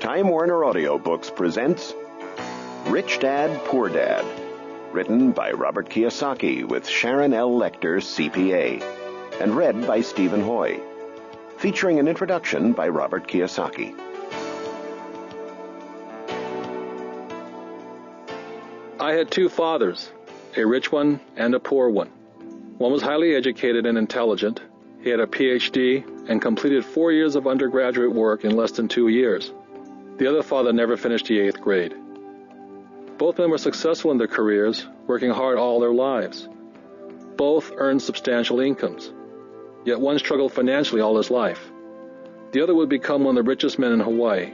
Time Warner Audiobooks presents Rich Dad, Poor Dad, written by Robert Kiyosaki with Sharon L. Lecter, CPA, and read by Stephen Hoy, featuring an introduction by Robert Kiyosaki. I had two fathers, a rich one and a poor one. One was highly educated and intelligent. He had a PhD and completed 4 years of undergraduate work in less than 2 years. The other father never finished the 8th grade. Both men were successful in their careers, working hard all their lives. Both earned substantial incomes. Yet one struggled financially all his life. The other would become one of the richest men in Hawaii.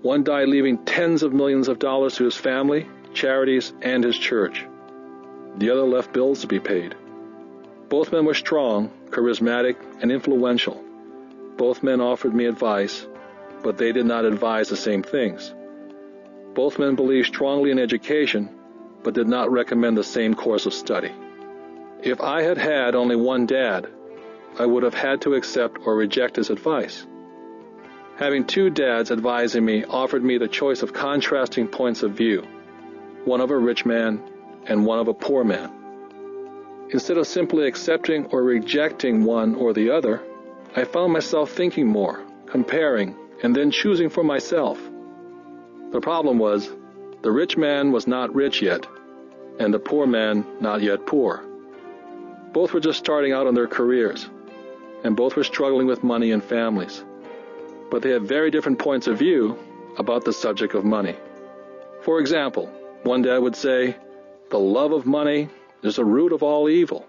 One died leaving tens of millions of dollars to his family, charities, and his church. The other left bills to be paid. Both men were strong, charismatic, and influential. Both men offered me advice, but they did not advise the same things. Both men believed strongly in education, but did not recommend the same course of study. If I had had only one dad, I would have had to accept or reject his advice. Having two dads advising me offered me the choice of contrasting points of view, one of a rich man and one of a poor man. Instead of simply accepting or rejecting one or the other, I found myself thinking more, comparing, and then choosing for myself. The problem was, the rich man was not rich yet, and the poor man not yet poor. Both were just starting out on their careers, and both were struggling with money and families. But they had very different points of view about the subject of money. For example, one dad would say, "The love of money is the root of all evil."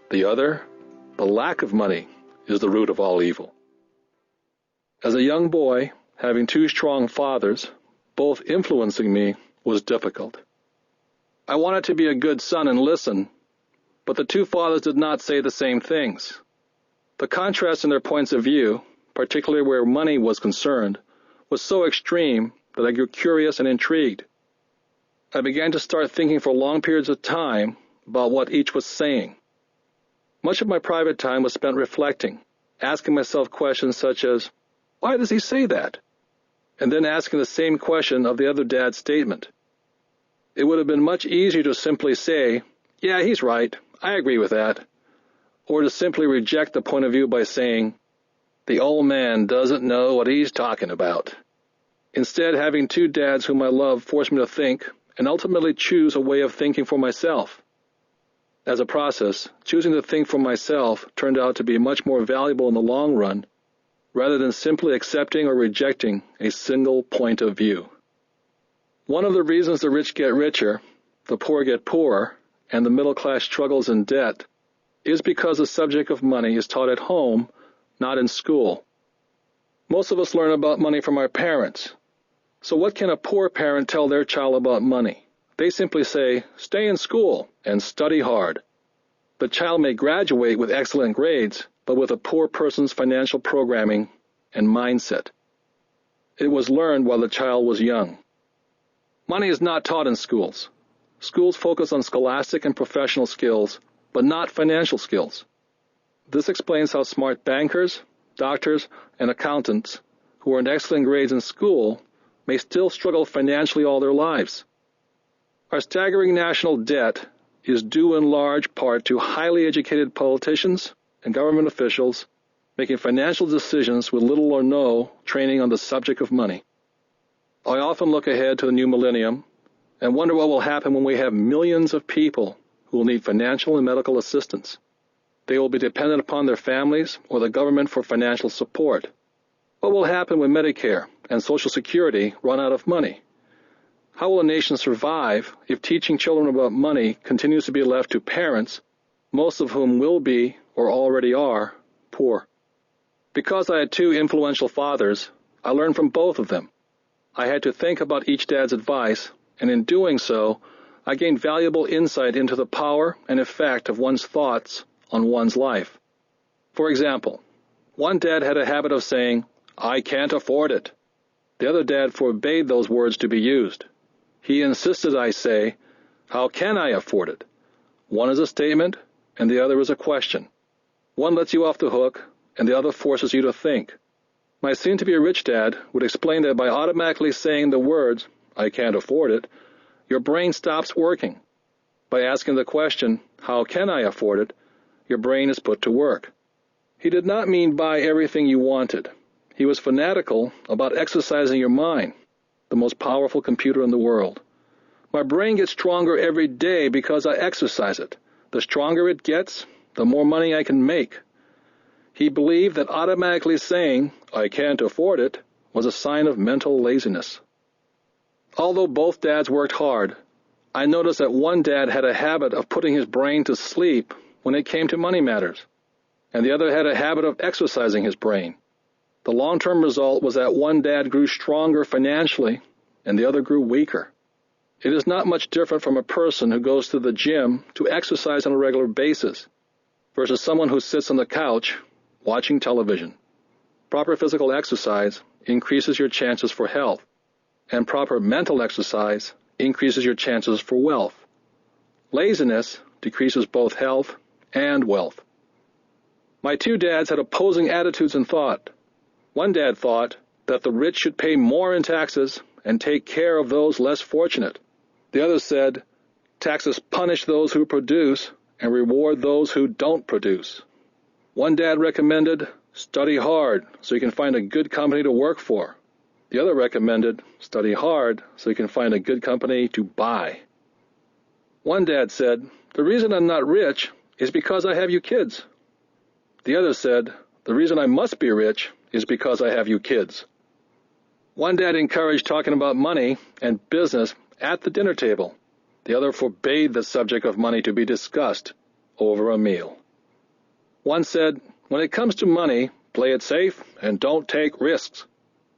The other, "The lack of money is the root of all evil." As a young boy, having two strong fathers, both influencing me, was difficult. I wanted to be a good son and listen, but the two fathers did not say the same things. The contrast in their points of view, particularly where money was concerned, was so extreme that I grew curious and intrigued. I began to start thinking for long periods of time about what each was saying. Much of my private time was spent reflecting, asking myself questions such as, "Why does he say that?" And then asking the same question of the other dad's statement. It would have been much easier to simply say, "Yeah, he's right, I agree with that," or to simply reject the point of view by saying, "The old man doesn't know what he's talking about." Instead, having two dads whom I love forced me to think and ultimately choose a way of thinking for myself. As a process, choosing to think for myself turned out to be much more valuable in the long run, rather than simply accepting or rejecting a single point of view. One of the reasons the rich get richer, the poor get poorer, and the middle class struggles in debt is because the subject of money is taught at home, not in school. Most of us learn about money from our parents. So what can a poor parent tell their child about money? They simply say, "Stay in school and study hard." The child may graduate with excellent grades, but with a poor person's financial programming and mindset. It was learned while the child was young. Money is not taught in schools. Schools focus on scholastic and professional skills, but not financial skills. This explains how smart bankers, doctors, and accountants who earned excellent grades in school may still struggle financially all their lives. Our staggering national debt is due in large part to highly educated politicians and government officials making financial decisions with little or no training on the subject of money. I often look ahead to the new millennium and wonder what will happen when we have millions of people who will need financial and medical assistance. They will be dependent upon their families or the government for financial support. What will happen when Medicare and Social Security run out of money? How will a nation survive if teaching children about money continues to be left to parents, most of whom will be, or already are, poor? Because I had two influential fathers, I learned from both of them. I had to think about each dad's advice, and in doing so, I gained valuable insight into the power and effect of one's thoughts on one's life. For example, one dad had a habit of saying, "I can't afford it." The other dad forbade those words to be used. He insisted I say, "How can I afford it?" One is a statement, and the other is a question. One lets you off the hook, and the other forces you to think. My soon-to-be-rich dad would explain that by automatically saying the words, "I can't afford it," your brain stops working. By asking the question, "How can I afford it?" your brain is put to work. He did not mean buy everything you wanted. He was fanatical about exercising your mind, the most powerful computer in the world. My brain gets stronger every day because I exercise it. The stronger it gets, the more money I can make. He believed that automatically saying, "I can't afford it," was a sign of mental laziness. Although both dads worked hard, I noticed that one dad had a habit of putting his brain to sleep when it came to money matters, and the other had a habit of exercising his brain. The long-term result was that one dad grew stronger financially and the other grew weaker. It is not much different from a person who goes to the gym to exercise on a regular basis versus someone who sits on the couch watching television. Proper physical exercise increases your chances for health, and proper mental exercise increases your chances for wealth. Laziness decreases both health and wealth. My two dads had opposing attitudes in thought. One dad thought that the rich should pay more in taxes and take care of those less fortunate. The other said, taxes punish those who produce and reward those who don't produce. One dad recommended, study hard so you can find a good company to work for. The other recommended, study hard so you can find a good company to buy. One dad said, the reason I'm not rich is because I have you kids. The other said, the reason I must be rich is because I have you kids. One dad encouraged talking about money and business at the dinner table. The other forbade the subject of money to be discussed over a meal. One said, when it comes to money, play it safe and don't take risks.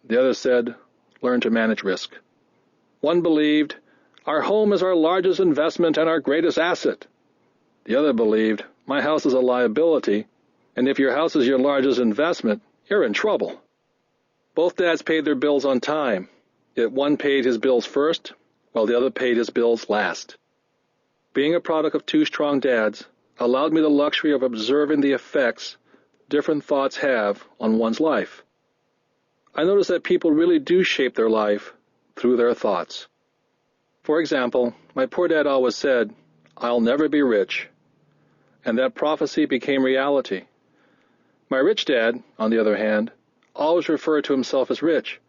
The other said, learn to manage risk. One believed, our home is our largest investment and our greatest asset. The other believed, my house is a liability, and if your house is your largest investment, you're in trouble. Both dads paid their bills on time, yet one paid his bills first, while the other paid his bills last. Being a product of two strong dads allowed me the luxury of observing the effects different thoughts have on one's life. I noticed that people really do shape their life through their thoughts. For example, my poor dad always said, I'll never be rich, and that prophecy became reality. My rich dad, on the other hand, always referred to himself as rich.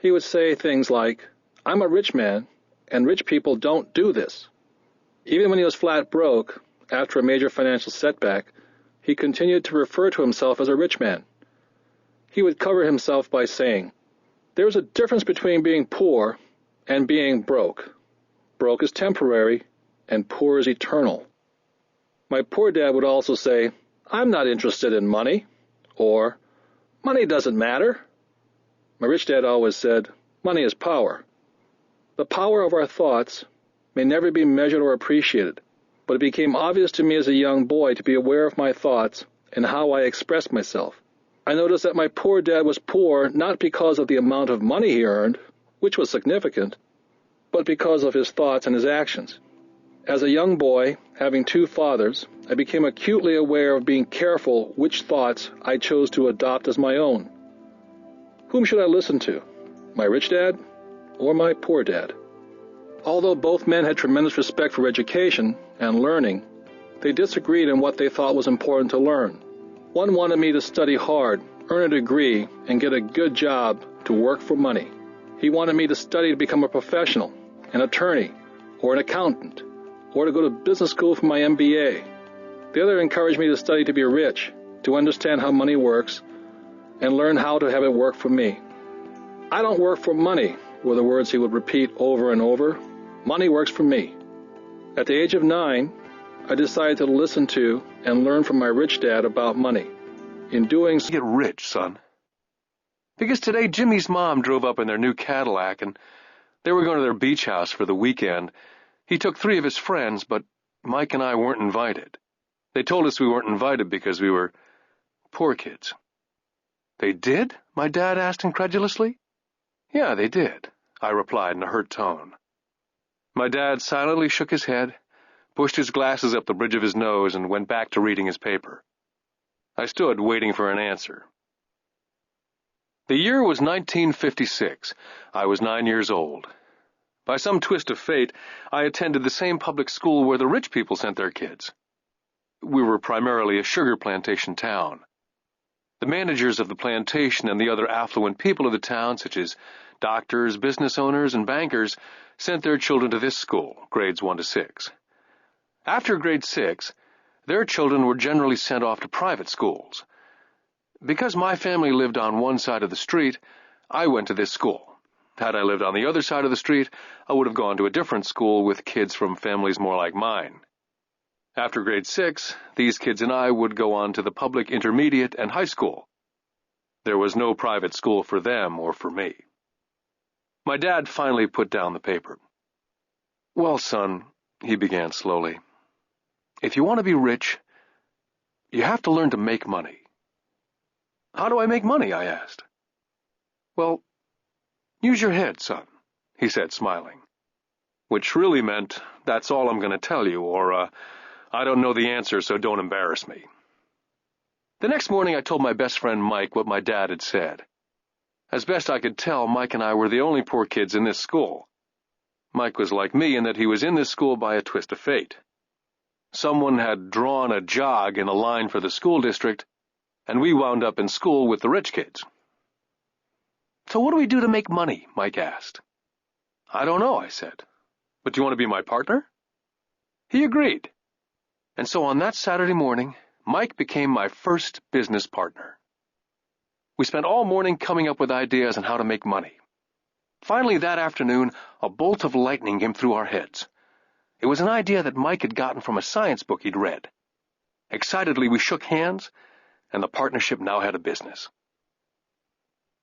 He would say things like, I'm a rich man, and rich people don't do this. Even when he was flat broke, after a major financial setback, he continued to refer to himself as a rich man. He would cover himself by saying, there is a difference between being poor and being broke. Broke is temporary, and poor is eternal. My poor dad would also say, I'm not interested in money, or money doesn't matter. My rich dad always said, money is power. The power of our thoughts may never be measured or appreciated, but it became obvious to me as a young boy to be aware of my thoughts and how I expressed myself. I noticed that my poor dad was poor not because of the amount of money he earned, which was significant, but because of his thoughts and his actions. As a young boy, having two fathers, I became acutely aware of being careful which thoughts I chose to adopt as my own. Whom should I listen to, my rich dad or my poor dad? Although both men had tremendous respect for education and learning, they disagreed on what they thought was important to learn. One wanted me to study hard, earn a degree, and get a good job to work for money. He wanted me to study to become a professional, an attorney, or an accountant, or to go to business school for my MBA. The other encouraged me to study to be rich, to understand how money works, and learn how to have it work for me. I don't work for money, were the words he would repeat over and over. Money works for me. At the age of 9, I decided to listen to and learn from my rich dad about money. In doing so, get rich, son. Because today Jimmy's mom drove up in their new Cadillac and they were going to their beach house for the weekend. He took 3 of his friends, but Mike and I weren't invited. They told us we weren't invited because we were poor kids. They did? My dad asked incredulously. Yeah, they did, I replied in a hurt tone. My dad silently shook his head, pushed his glasses up the bridge of his nose, and went back to reading his paper. I stood waiting for an answer. The year was 1956. I was 9 years old. By some twist of fate, I attended the same public school where the rich people sent their kids. We were primarily a sugar plantation town. The managers of the plantation and the other affluent people of the town, such as doctors, business owners, and bankers, sent their children to this school, grades 1 to 6. After grade 6, their children were generally sent off to private schools. Because my family lived on one side of the street, I went to this school. Had I lived on the other side of the street, I would have gone to a different school with kids from families more like mine. After grade 6, these kids and I would go on to the public intermediate and high school. There was no private school for them or for me. My dad finally put down the paper. "Well, son," he began slowly, "if you want to be rich, you have to learn to make money." "How do I make money?" I asked. "Well, use your head, son," he said, smiling. Which really meant, "That's all I'm going to tell you," or, "I don't know the answer, so don't embarrass me." The next morning I told my best friend Mike what my dad had said. As best I could tell, Mike and I were the only poor kids in this school. Mike was like me in that he was in this school by a twist of fate. Someone had drawn a jog in a line for the school district, and we wound up in school with the rich kids. "So what do we do to make money?" Mike asked. "I don't know," I said. "But do you want to be my partner?" He agreed. And so on that Saturday morning, Mike became my first business partner. We spent all morning coming up with ideas on how to make money. Finally, that afternoon, a bolt of lightning came through our heads. It was an idea that Mike had gotten from a science book he'd read. Excitedly, we shook hands, and the partnership now had a business.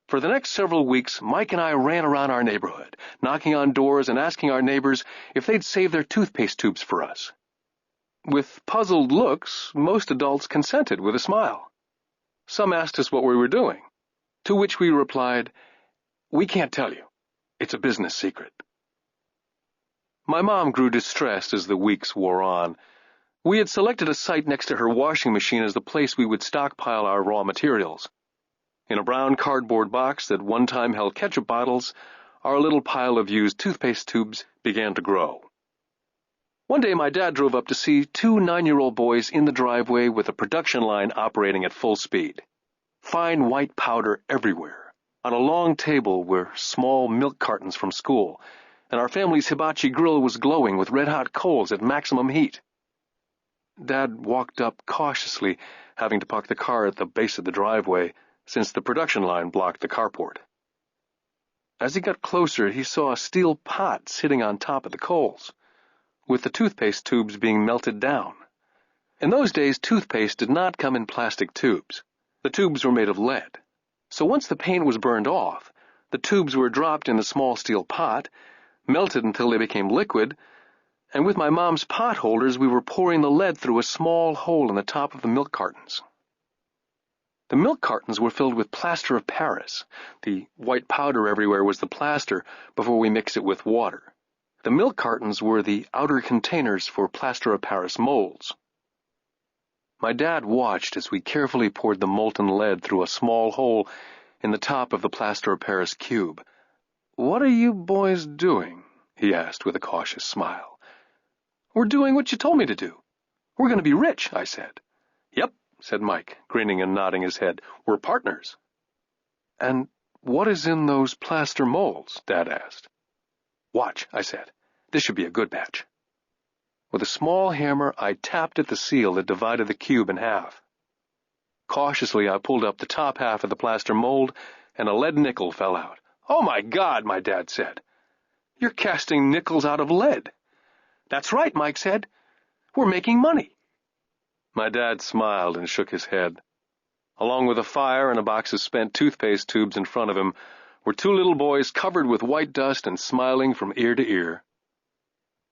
For the next several weeks, Mike and I ran around our neighborhood, knocking on doors and asking our neighbors if they'd save their toothpaste tubes for us. With puzzled looks, most adults consented with a smile. Some asked us what we were doing, to which we replied, "We can't tell you. It's a business secret." My mom grew distressed as the weeks wore on. We had selected a site next to her washing machine as the place we would stockpile our raw materials. In a brown cardboard box that one time held ketchup bottles, our little pile of used toothpaste tubes began to grow. One day my dad drove up to see 2 9-year-old boys in the driveway with a production line operating at full speed. Fine white powder everywhere. On a long table were small milk cartons from school, and our family's hibachi grill was glowing with red-hot coals at maximum heat. Dad walked up cautiously, having to park the car at the base of the driveway, since the production line blocked the carport. As he got closer, he saw a steel pot sitting on top of the coals, with the toothpaste tubes being melted down. In those days, toothpaste did not come in plastic tubes. The tubes were made of lead. So once the paint was burned off, the tubes were dropped in the small steel pot, melted until they became liquid, and with my mom's pot holders, we were pouring the lead through a small hole in the top of the milk cartons. The milk cartons were filled with plaster of Paris. The white powder everywhere was the plaster before we mixed it with water. The milk cartons were the outer containers for plaster of Paris molds. My dad watched as we carefully poured the molten lead through a small hole in the top of the plaster of Paris cube. "What are you boys doing?" he asked with a cautious smile. "We're doing what you told me to do. We're going to be rich," I said. "Yep," said Mike, grinning and nodding his head. "We're partners." "And what is in those plaster molds?" Dad asked. "Watch," I said. "This should be a good batch." With a small hammer, I tapped at the seal that divided the cube in half. Cautiously, I pulled up the top half of the plaster mold, and a lead nickel fell out. "Oh, my God," my dad said. "You're casting nickels out of lead." "That's right," Mike said. "We're making money." My dad smiled and shook his head. Along with a fire and a box of spent toothpaste tubes in front of him were 2 little boys covered with white dust and smiling from ear to ear.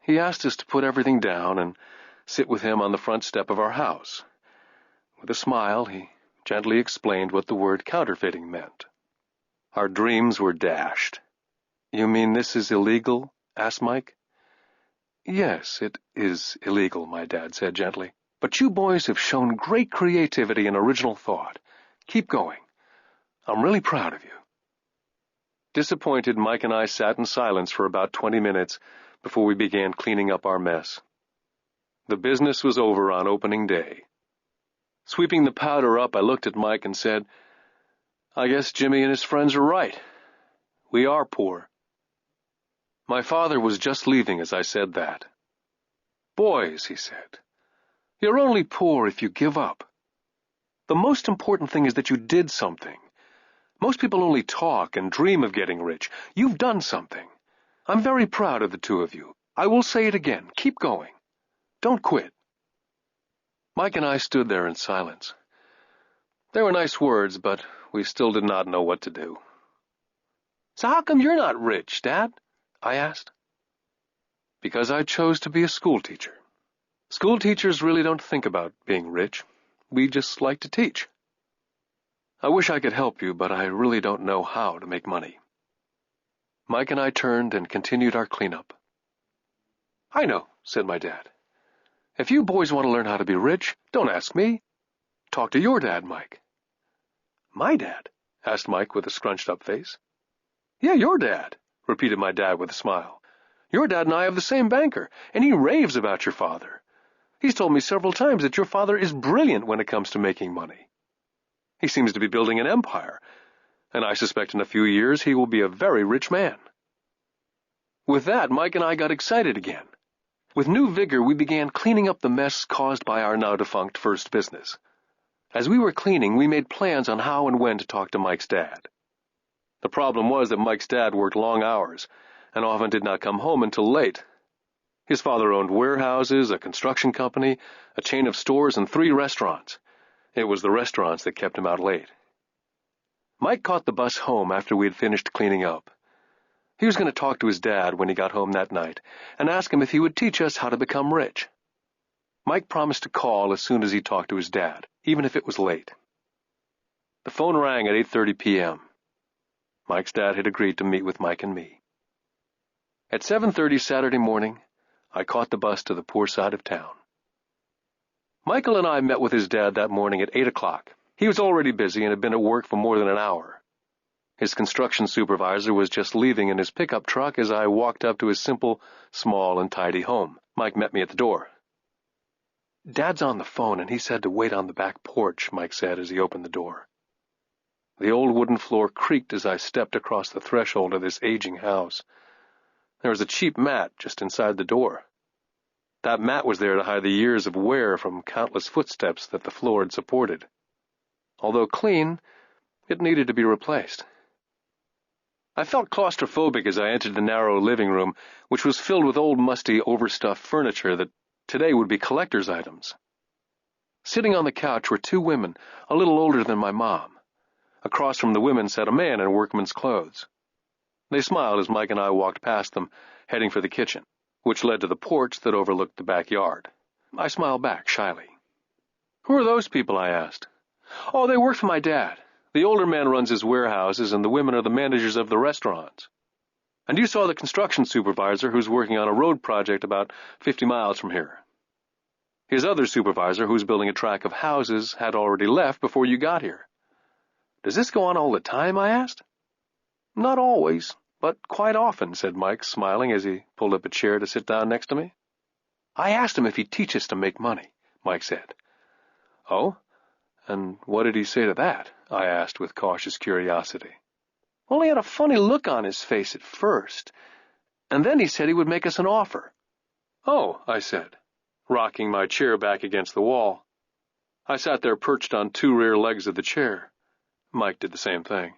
He asked us to put everything down and sit with him on the front step of our house. With a smile, he gently explained what the word counterfeiting meant. Our dreams were dashed. "You mean this is illegal?" asked Mike. "Yes, it is illegal," my dad said gently. "But you boys have shown great creativity and original thought. Keep going. I'm really proud of you." Disappointed, Mike and I sat in silence for about 20 minutes before we began cleaning up our mess. The business was over on opening day. Sweeping the powder up, I looked at Mike and said, "I guess Jimmy and his friends are right. We are poor." My father was just leaving as I said that. "Boys," he said, "you're only poor if you give up. The most important thing is that you did something. Most people only talk and dream of getting rich. You've done something. I'm very proud of the two of you. I will say it again. Keep going. Don't quit." Mike and I stood there in silence. They were nice words, but we still did not know what to do. "So how come you're not rich, Dad?" I asked. "Because I chose to be a schoolteacher. School teachers really don't think about being rich. We just like to teach. I wish I could help you, but I really don't know how to make money." Mike and I turned and continued our cleanup. "I know," said my dad. "If you boys want to learn how to be rich, don't ask me. Talk to your dad, Mike." "My dad?" asked Mike with a scrunched-up face. "Yeah, your dad," repeated my dad with a smile. "Your dad and I have the same banker, and he raves about your father. He's told me several times that your father is brilliant when it comes to making money. He seems to be building an empire, and I suspect in a few years he will be a very rich man." With that, Mike and I got excited again. With new vigor, we began cleaning up the mess caused by our now-defunct first business. As we were cleaning, we made plans on how and when to talk to Mike's dad. The problem was that Mike's dad worked long hours and often did not come home until late. His father owned warehouses, a construction company, a chain of stores, and 3 restaurants. It was the restaurants that kept him out late. Mike caught the bus home after we had finished cleaning up. He was going to talk to his dad when he got home that night and ask him if he would teach us how to become rich. Mike promised to call as soon as he talked to his dad, even if it was late. The phone rang at 8:30 p.m. Mike's dad had agreed to meet with Mike and me. At 7:30 Saturday morning, I caught the bus to the poor side of town. Michael and I met with his dad that morning at 8 o'clock. He was already busy and had been at work for more than an hour. His construction supervisor was just leaving in his pickup truck as I walked up to his simple, small, and tidy home. Mike met me at the door. "Dad's on the phone, and he said to wait on the back porch," Mike said as he opened the door. The old wooden floor creaked as I stepped across the threshold of this aging house. There was a cheap mat just inside the door. That mat was there to hide the years of wear from countless footsteps that the floor had supported. Although clean, it needed to be replaced. I felt claustrophobic as I entered the narrow living room, which was filled with old, musty, overstuffed furniture that today would be collector's items. Sitting on the couch were 2 women, a little older than my mom. Across from the women sat a man in workman's clothes. They smiled as Mike and I walked past them, heading for the kitchen, which led to the porch that overlooked the backyard. I smiled back shyly. "Who are those people?" I asked. "Oh, they work for my dad. The older man runs his warehouses, and the women are the managers of the restaurants. And you saw the construction supervisor who's working on a road project about 50 miles from here. His other supervisor, who's building a tract of houses, had already left before you got here." "Does this go on all the time?" I asked. "Not always, but quite often," said Mike, smiling as he pulled up a chair to sit down next to me. "I asked him if he'd teach us to make money," Mike said. "Oh? And what did he say to that?" I asked with cautious curiosity. "Well, he had a funny look on his face at first, and then he said he would make us an offer." "Oh," I said, rocking my chair back against the wall. I sat there perched on 2 rear legs of the chair. Mike did the same thing.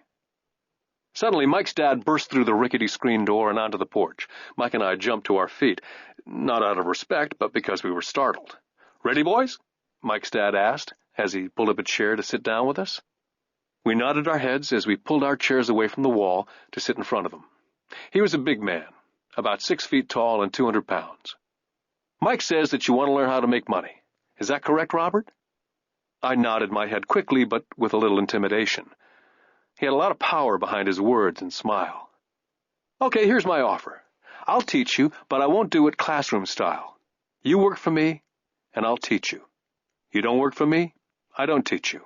Suddenly, Mike's dad burst through the rickety screen door and onto the porch. Mike and I jumped to our feet, not out of respect, but because we were startled. "Ready, boys?" Mike's dad asked, as he pulled up a chair to sit down with us. We nodded our heads as we pulled our chairs away from the wall to sit in front of him. He was a big man, about 6 feet tall and 200 pounds. "Mike says that you want to learn how to make money. Is that correct, Robert?" I nodded my head quickly, but with a little intimidation. He had a lot of power behind his words and smile. "Okay, here's my offer. I'll teach you, but I won't do it classroom style. You work for me, and I'll teach you. You don't work for me, I don't teach you.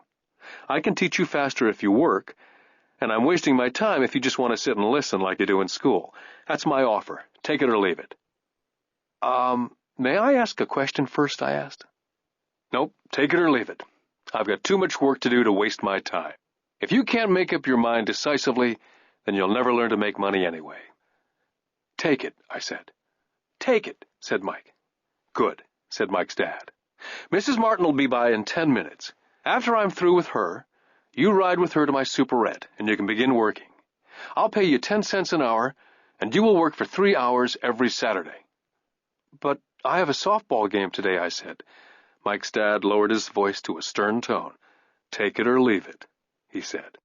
I can teach you faster if you work, And I'm wasting my time if you just want to sit and listen like you do in school. That's my offer. Take it or leave it. May I ask a question first? I asked. Nope, take it or leave it. I've got too much work to do to waste my time. If you can't make up your mind decisively, then you'll never learn to make money anyway. Take it, I said. Take it, said Mike. Good, said Mike's dad. Mrs. Martin will be by in 10 minutes. After I'm through with her, you ride with her to my superette, and you can begin working. I'll pay you 10 cents an hour, and you will work for 3 hours every Saturday. But I have a softball game today, I said. Mike's dad lowered his voice to a stern tone. Take it or leave it, he said.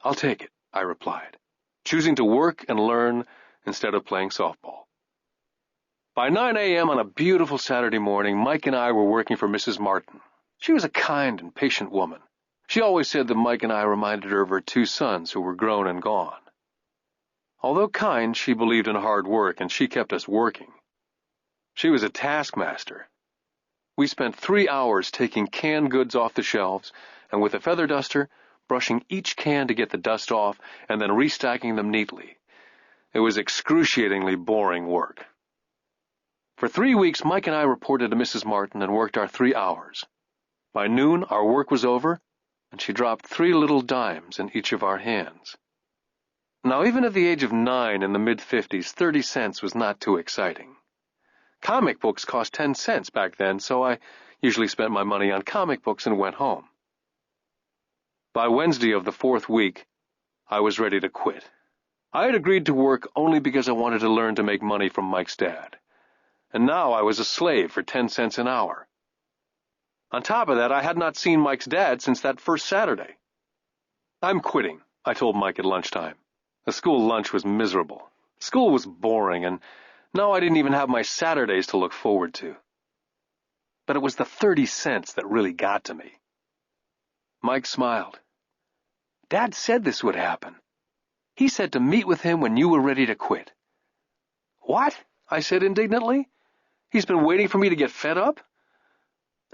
I'll take it, I replied, choosing to work and learn instead of playing softball. By 9 a.m. on a beautiful Saturday morning, Mike and I were working for Mrs. Martin. She was a kind and patient woman. She always said that Mike and I reminded her of her 2 sons who were grown and gone. Although kind, she believed in hard work, and she kept us working. She was a taskmaster. We spent 3 hours taking canned goods off the shelves, and with a feather duster, brushing each can to get the dust off, and then restacking them neatly. It was excruciatingly boring work. For 3 weeks, Mike and I reported to Mrs. Martin and worked our 3 hours. By noon, our work was over, and she dropped 3 little dimes in each of our hands. Now, even at the age of 9 in the mid-50s, 30 cents was not too exciting. Comic books cost 10 cents back then, so I usually spent my money on comic books and went home. By Wednesday of the 4th week, I was ready to quit. I had agreed to work only because I wanted to learn to make money from Mike's dad. And now I was a slave for 10 cents an hour. On top of that, I had not seen Mike's dad since that first Saturday. I'm quitting, I told Mike at lunchtime. The school lunch was miserable. School was boring, and now I didn't even have my Saturdays to look forward to. But it was the 30 cents that really got to me. Mike smiled. Dad said this would happen. He said to meet with him when you were ready to quit. What? I said indignantly. He's been waiting for me to get fed up?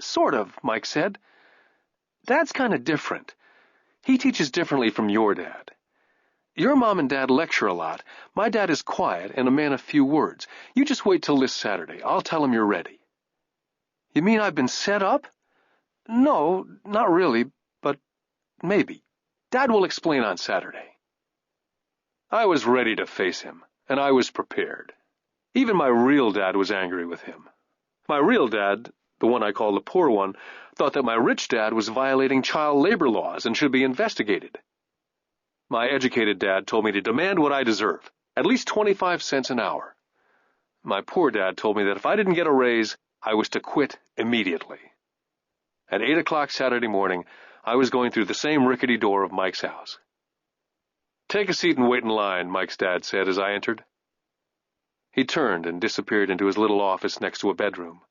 Sort of, Mike said. Dad's kind of different. He teaches differently from your dad. Your mom and dad lecture a lot. My dad is quiet and a man of few words. You just wait till this Saturday. I'll tell him you're ready. You mean I've been set up? No, not really, but maybe. Dad will explain on Saturday. I was ready to face him, and I was prepared. Even my real dad was angry with him. My real dad, the one I call the poor one, thought that my rich dad was violating child labor laws and should be investigated. My educated dad told me to demand what I deserve, at least 25 cents an hour. My poor dad told me that if I didn't get a raise, I was to quit immediately. At 8 o'clock Saturday morning, I was going through the same rickety door of Mike's house. Take a seat and wait in line, Mike's dad said as I entered. He turned and disappeared into his little office next to a bedroom.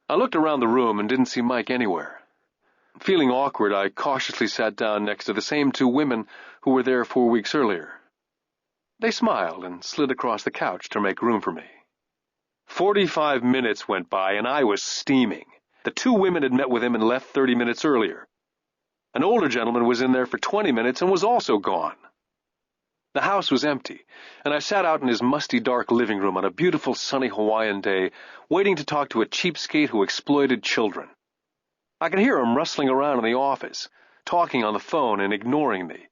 I looked around the room and didn't see Mike anywhere. Feeling awkward, I cautiously sat down next to the same 2 women who were there 4 weeks earlier. They smiled and slid across the couch to make room for me. 45 minutes went by, and I was steaming. The 2 women had met with him and left 30 minutes earlier. An older gentleman was in there for 20 minutes and was also gone. The house was empty, and I sat out in his musty, dark living room on a beautiful, sunny Hawaiian day, waiting to talk to a cheapskate who exploited children. I could hear him rustling around in the office, talking on the phone and ignoring me.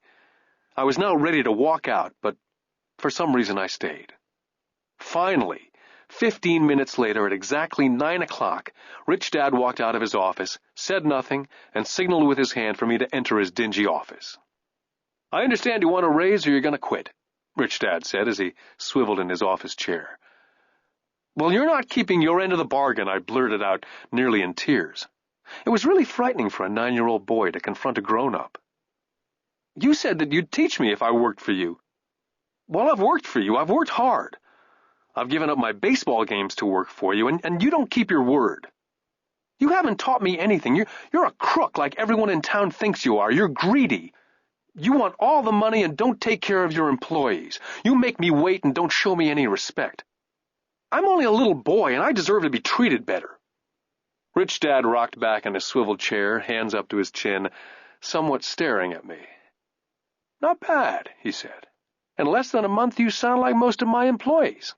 I was now ready to walk out, but for some reason I stayed. Finally, 15 minutes later, at exactly 9 o'clock, Rich Dad walked out of his office, said nothing, and signaled with his hand for me to enter his dingy office. I understand you want a raise or you're going to quit, Rich Dad said as he swiveled in his office chair. Well, you're not keeping your end of the bargain, I blurted out, nearly in tears. It was really frightening for a 9-year-old boy to confront a grown-up. You said that you'd teach me if I worked for you. Well, I've worked for you. I've worked hard. I've given up my baseball games to work for you, and you don't keep your word. You haven't taught me anything. You're a crook like everyone in town thinks you are. You're greedy. You want all the money and don't take care of your employees. You make me wait and don't show me any respect. I'm only a little boy, and I deserve to be treated better. Rich Dad rocked back in his swivel chair, hands up to his chin, somewhat staring at me. Not bad, he said. In less than a month you sound like most of my employees.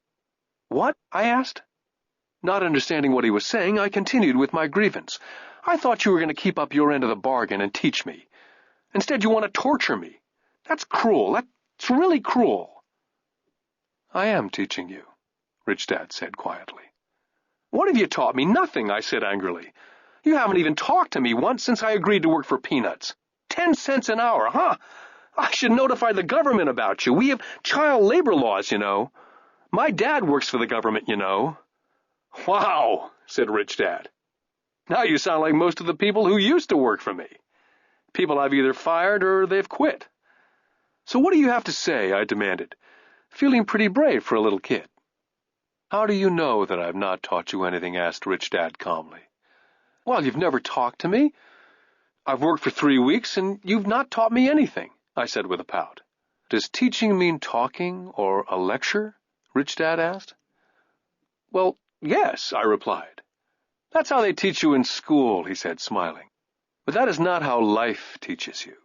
What? I asked. Not understanding what he was saying, I continued with my grievance. I thought you were going to keep up your end of the bargain and teach me. Instead, you want to torture me. That's cruel. That's really cruel. I am teaching you, Rich Dad said quietly. What have you taught me? Nothing, I said angrily. You haven't even talked to me once since I agreed to work for peanuts. 10 cents an hour, huh? I should notify the government about you. We have child labor laws, you know. My dad works for the government, you know. Wow, said Rich Dad. Now you sound like most of the people who used to work for me. People I've either fired or they've quit. So what do you have to say? I demanded, feeling pretty brave for a little kid. How do you know that I've not taught you anything? Asked Rich Dad calmly. Well, you've never talked to me. I've worked for 3 weeks and you've not taught me anything, I said with a pout. Does teaching mean talking or a lecture? Rich Dad asked. Well, yes, I replied. That's how they teach you in school, he said, smiling. But that is not how life teaches you.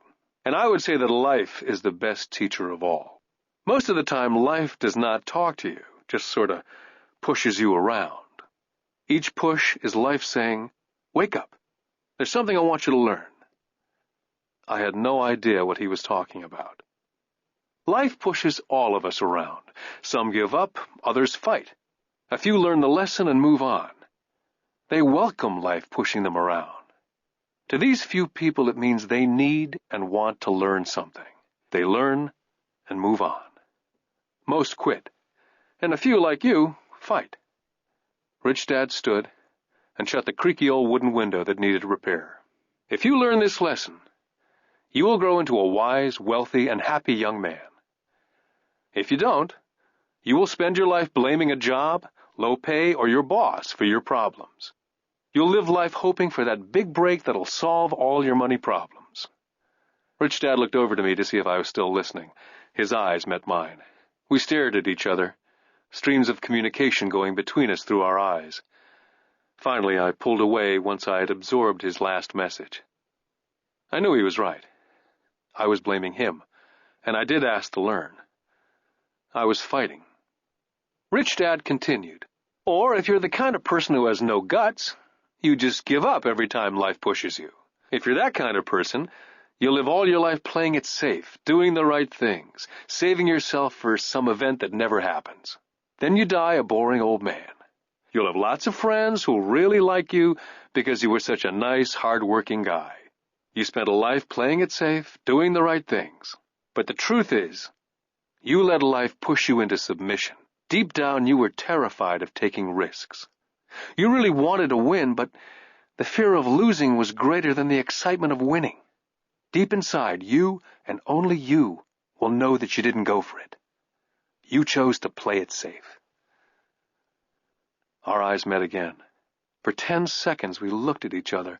And I would say that life is the best teacher of all. Most of the time, life does not talk to you, just sort of pushes you around. Each push is life saying, wake up. There's something I want you to learn. I had no idea what he was talking about. Life pushes all of us around. Some give up, others fight. A few learn the lesson and move on. They welcome life pushing them around. To these few people, it means they need and want to learn something. They learn and move on. Most quit, and a few like you fight. Rich Dad stood and shut the creaky old wooden window that needed repair. If you learn this lesson, you will grow into a wise, wealthy, and happy young man. If you don't, you will spend your life blaming a job, low pay, or your boss for your problems. You'll live life hoping for that big break that'll solve all your money problems. Rich Dad looked over to me to see if I was still listening. His eyes met mine. We stared at each other, streams of communication going between us through our eyes. Finally, I pulled away once I had absorbed his last message. I knew he was right. I was blaming him, and I did ask to learn. I was fighting. Rich Dad continued, or if you're the kind of person who has no guts, you just give up every time life pushes you. If you're that kind of person, you'll live all your life playing it safe, doing the right things, saving yourself for some event that never happens. Then you die a boring old man. You'll have lots of friends who'll really like you because you were such a nice, hard-working guy. You spent a life playing it safe, doing the right things. But the truth is, you let life push you into submission. Deep down, you were terrified of taking risks. You really wanted to win, but the fear of losing was greater than the excitement of winning. Deep inside, you and only you will know that you didn't go for it. You chose to play it safe. Our eyes met again. For 10 seconds, we looked at each other,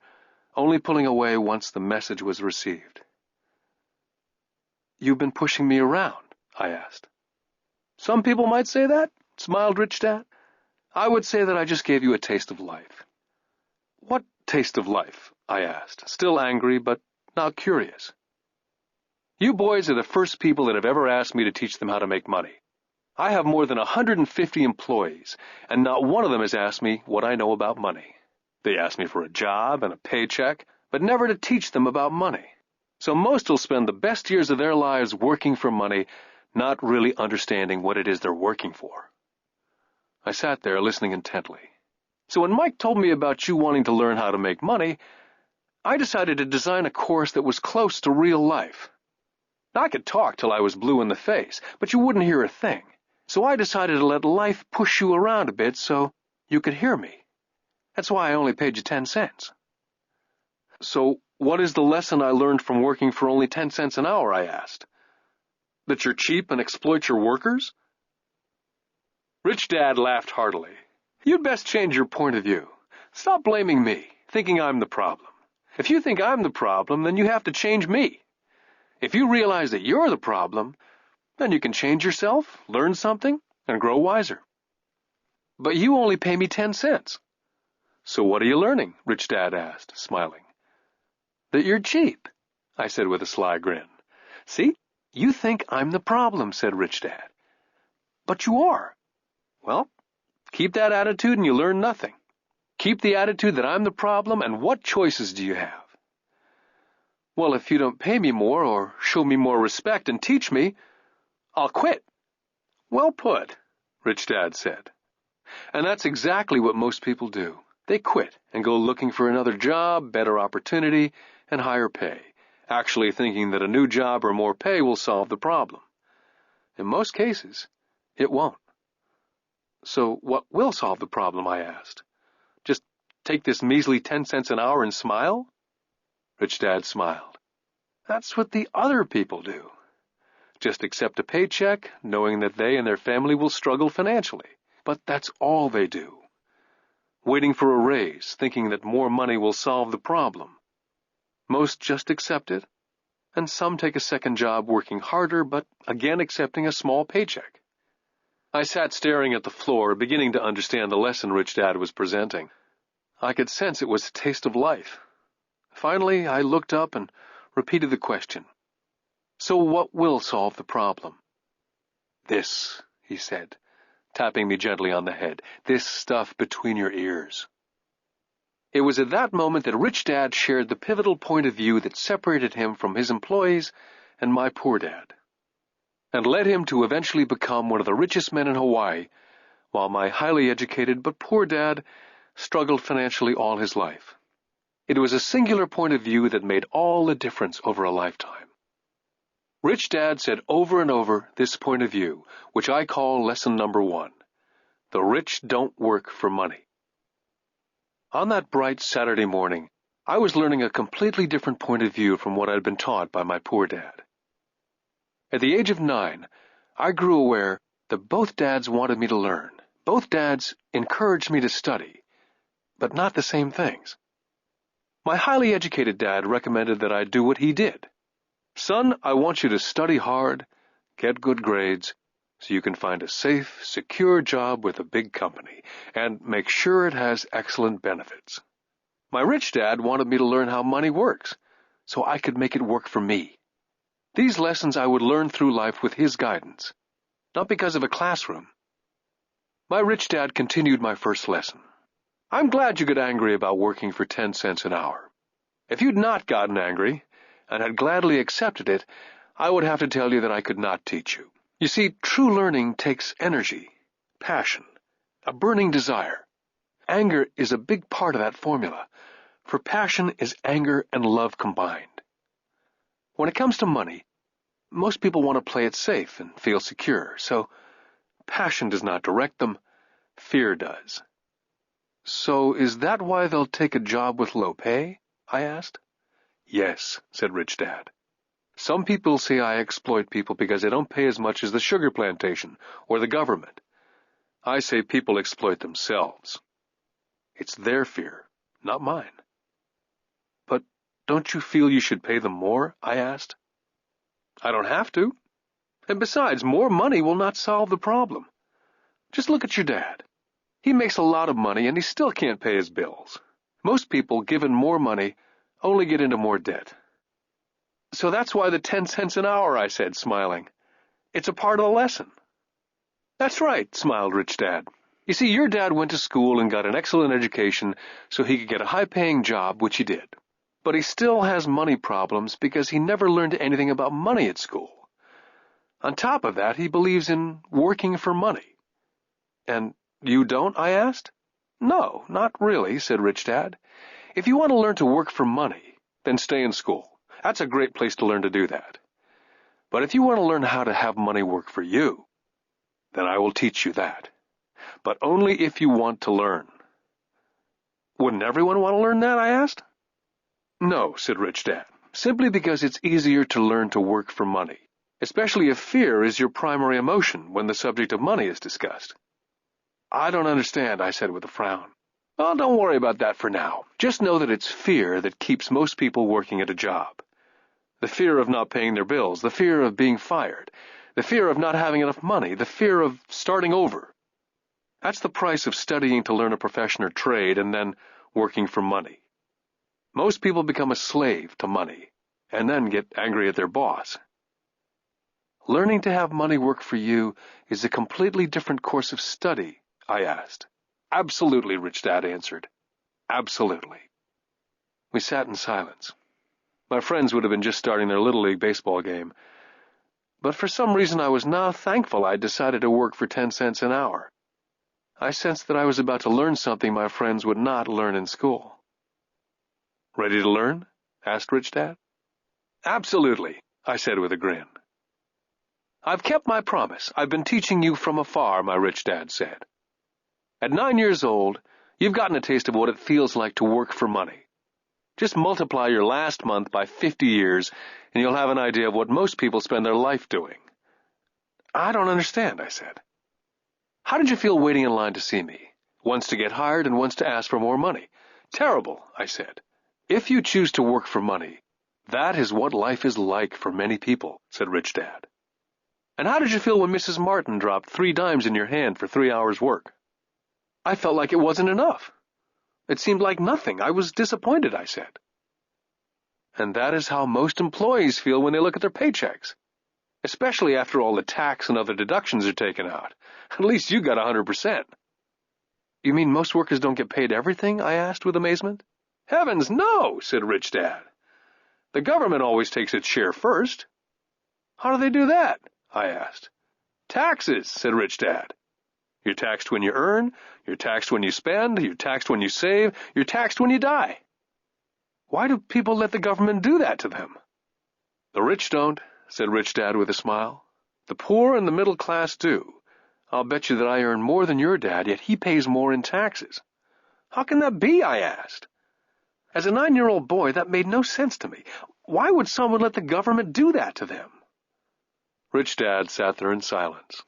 only pulling away once the message was received. You've been pushing me around, I asked. Some people might say that, smiled Rich Dad. I would say that I just gave you a taste of life. What taste of life? I asked, still angry, but now curious. You boys are the first people that have ever asked me to teach them how to make money. I have more than 150 employees, and not one of them has asked me what I know about money. They ask me for a job and a paycheck, but never to teach them about money. So most will spend the best years of their lives working for money, not really understanding what it is they're working for. I sat there listening intently. So when Mike told me about you wanting to learn how to make money, I decided to design a course that was close to real life. Now, I could talk till I was blue in the face, but you wouldn't hear a thing. So I decided to let life push you around a bit so you could hear me. That's why I only paid you 10 cents. So what is the lesson I learned from working for only 10 cents an hour? I asked. That you're cheap and exploit your workers? Rich Dad laughed heartily. You'd best change your point of view. Stop blaming me, thinking I'm the problem. If you think I'm the problem, then you have to change me. If you realize that you're the problem, then you can change yourself, learn something, and grow wiser. But you only pay me 10 cents. So what are you learning? Rich Dad asked, smiling. That you're cheap, I said with a sly grin. See? You think I'm the problem, said Rich Dad. But you are. Well, keep that attitude and you learn nothing. Keep the attitude that I'm the problem, and what choices do you have? Well, if you don't pay me more or show me more respect and teach me, I'll quit. Well put, Rich Dad said. And that's exactly what most people do. They quit and go looking for another job, better opportunity, and higher pay, actually thinking that a new job or more pay will solve the problem. In most cases, it won't. So what will solve the problem, I asked. Just take this measly 10 cents an hour and smile? Rich Dad smiled. That's what the other people do. Just accept a paycheck, knowing that they and their family will struggle financially. But that's all they do. Waiting for a raise, thinking that more money will solve the problem. Most just accept it, and some take a second job working harder, but again accepting a small paycheck. I sat staring at the floor, beginning to understand the lesson Rich Dad was presenting. I could sense it was a taste of life. Finally, I looked up and repeated the question. So what will solve the problem? This, he said, tapping me gently on the head. This stuff between your ears. It was at that moment that Rich Dad shared the pivotal point of view that separated him from his employees and my poor dad, and led him to eventually become one of the richest men in Hawaii, while my highly educated but poor dad struggled financially all his life. It was a singular point of view that made all the difference over a lifetime. Rich Dad said over and over this point of view, which I call lesson number 1. The rich don't work for money. On that bright Saturday morning, I was learning a completely different point of view from what I'd been taught by my poor dad. At the age of 9, I grew aware that both dads wanted me to learn. Both dads encouraged me to study, but not the same things. My highly educated dad recommended that I do what he did. Son, I want you to study hard, get good grades, so you can find a safe, secure job with a big company, and make sure it has excellent benefits. My rich dad wanted me to learn how money works, so I could make it work for me. These lessons I would learn through life with his guidance, not because of a classroom. My rich dad continued my first lesson. I'm glad you get angry about working for 10 cents an hour. If you'd not gotten angry, and had gladly accepted it, I would have to tell you that I could not teach you. You see, true learning takes energy, passion, a burning desire. Anger is a big part of that formula, for passion is anger and love combined. When it comes to money, most people want to play it safe and feel secure, so passion does not direct them, fear does. So is that why they'll take a job with low pay? I asked. Yes, said Rich Dad. Some people say I exploit people because they don't pay as much as the sugar plantation or the government. I say people exploit themselves. It's their fear, not mine. But don't you feel you should pay them more? I asked. I don't have to. And besides, more money will not solve the problem. Just look at your dad. He makes a lot of money and he still can't pay his bills. Most people, given more money, only get into more debt. So that's why the 10 cents an hour, I said, smiling. It's a part of the lesson. That's right, smiled Rich Dad. You see, your dad went to school and got an excellent education so he could get a high-paying job, which he did. But he still has money problems because he never learned anything about money at school. On top of that, he believes in working for money. And you don't? I asked. No, not really, said Rich Dad. If you want to learn to work for money, then stay in school. That's a great place to learn to do that. But if you want to learn how to have money work for you, then I will teach you that. But only if you want to learn. Wouldn't everyone want to learn that? I asked. No, said Rich Dad, simply because it's easier to learn to work for money, especially if fear is your primary emotion when the subject of money is discussed. I don't understand, I said with a frown. Well, don't worry about that for now. Just know that it's fear that keeps most people working at a job. The fear of not paying their bills, the fear of being fired, the fear of not having enough money, the fear of starting over. That's the price of studying to learn a profession or trade and then working for money. Most people become a slave to money and then get angry at their boss. Learning to have money work for you is a completely different course of study, I asked. Absolutely, Rich Dad answered. Absolutely. We sat in silence. My friends would have been just starting their Little League baseball game. But for some reason I was now thankful I'd decided to work for 10 cents an hour. I sensed that I was about to learn something my friends would not learn in school. Ready to learn? Asked Rich Dad. Absolutely, I said with a grin. I've kept my promise. I've been teaching you from afar, my Rich Dad said. At 9 years old, you've gotten a taste of what it feels like to work for money. Just multiply your last month by 50 years, and you'll have an idea of what most people spend their life doing. I don't understand, I said. How did you feel waiting in line to see me? Once to get hired and once to ask for more money. Terrible, I said. If you choose to work for money, that is what life is like for many people, said Rich Dad. And how did you feel when Mrs. Martin dropped 3 dimes in your hand for 3 hours' work? I felt like it wasn't enough. It seemed like nothing. I was disappointed, I said. And that is how most employees feel when they look at their paychecks, especially after all the tax and other deductions are taken out. At least you got 100%. You mean most workers don't get paid everything? I asked with amazement. Heavens, no, said Rich Dad. The government always takes its share first. How do they do that? I asked. Taxes, said Rich Dad. You're taxed when you earn, you're taxed when you spend, you're taxed when you save, you're taxed when you die. Why do people let the government do that to them? The rich don't, said Rich Dad with a smile. The poor and the middle class do. I'll bet you that I earn more than your dad, yet he pays more in taxes. How can that be? I asked. As a 9-year-old boy, that made no sense to me. Why would someone let the government do that to them? Rich Dad sat there in silence.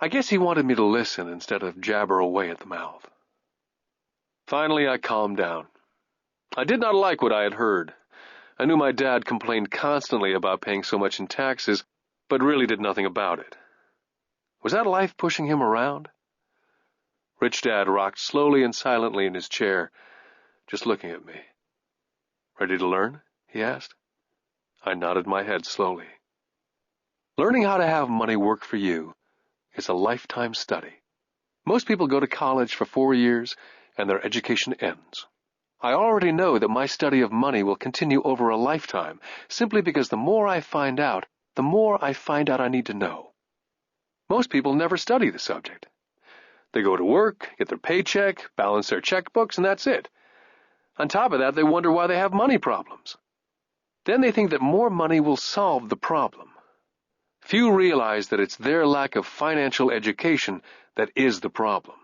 I guess he wanted me to listen instead of jabber away at the mouth. Finally, I calmed down. I did not like what I had heard. I knew my dad complained constantly about paying so much in taxes, but really did nothing about it. Was that life pushing him around? Rich Dad rocked slowly and silently in his chair, just looking at me. Ready to learn? He asked. I nodded my head slowly. Learning how to have money work for you is a lifetime study. Most people go to college for 4 years, and their education ends. I already know that my study of money will continue over a lifetime, simply because the more I find out, the more I find out I need to know. Most people never study the subject. They go to work, get their paycheck, balance their checkbooks, and that's it. On top of that, they wonder why they have money problems. Then they think that more money will solve the problem. Few realize that it's their lack of financial education that is the problem.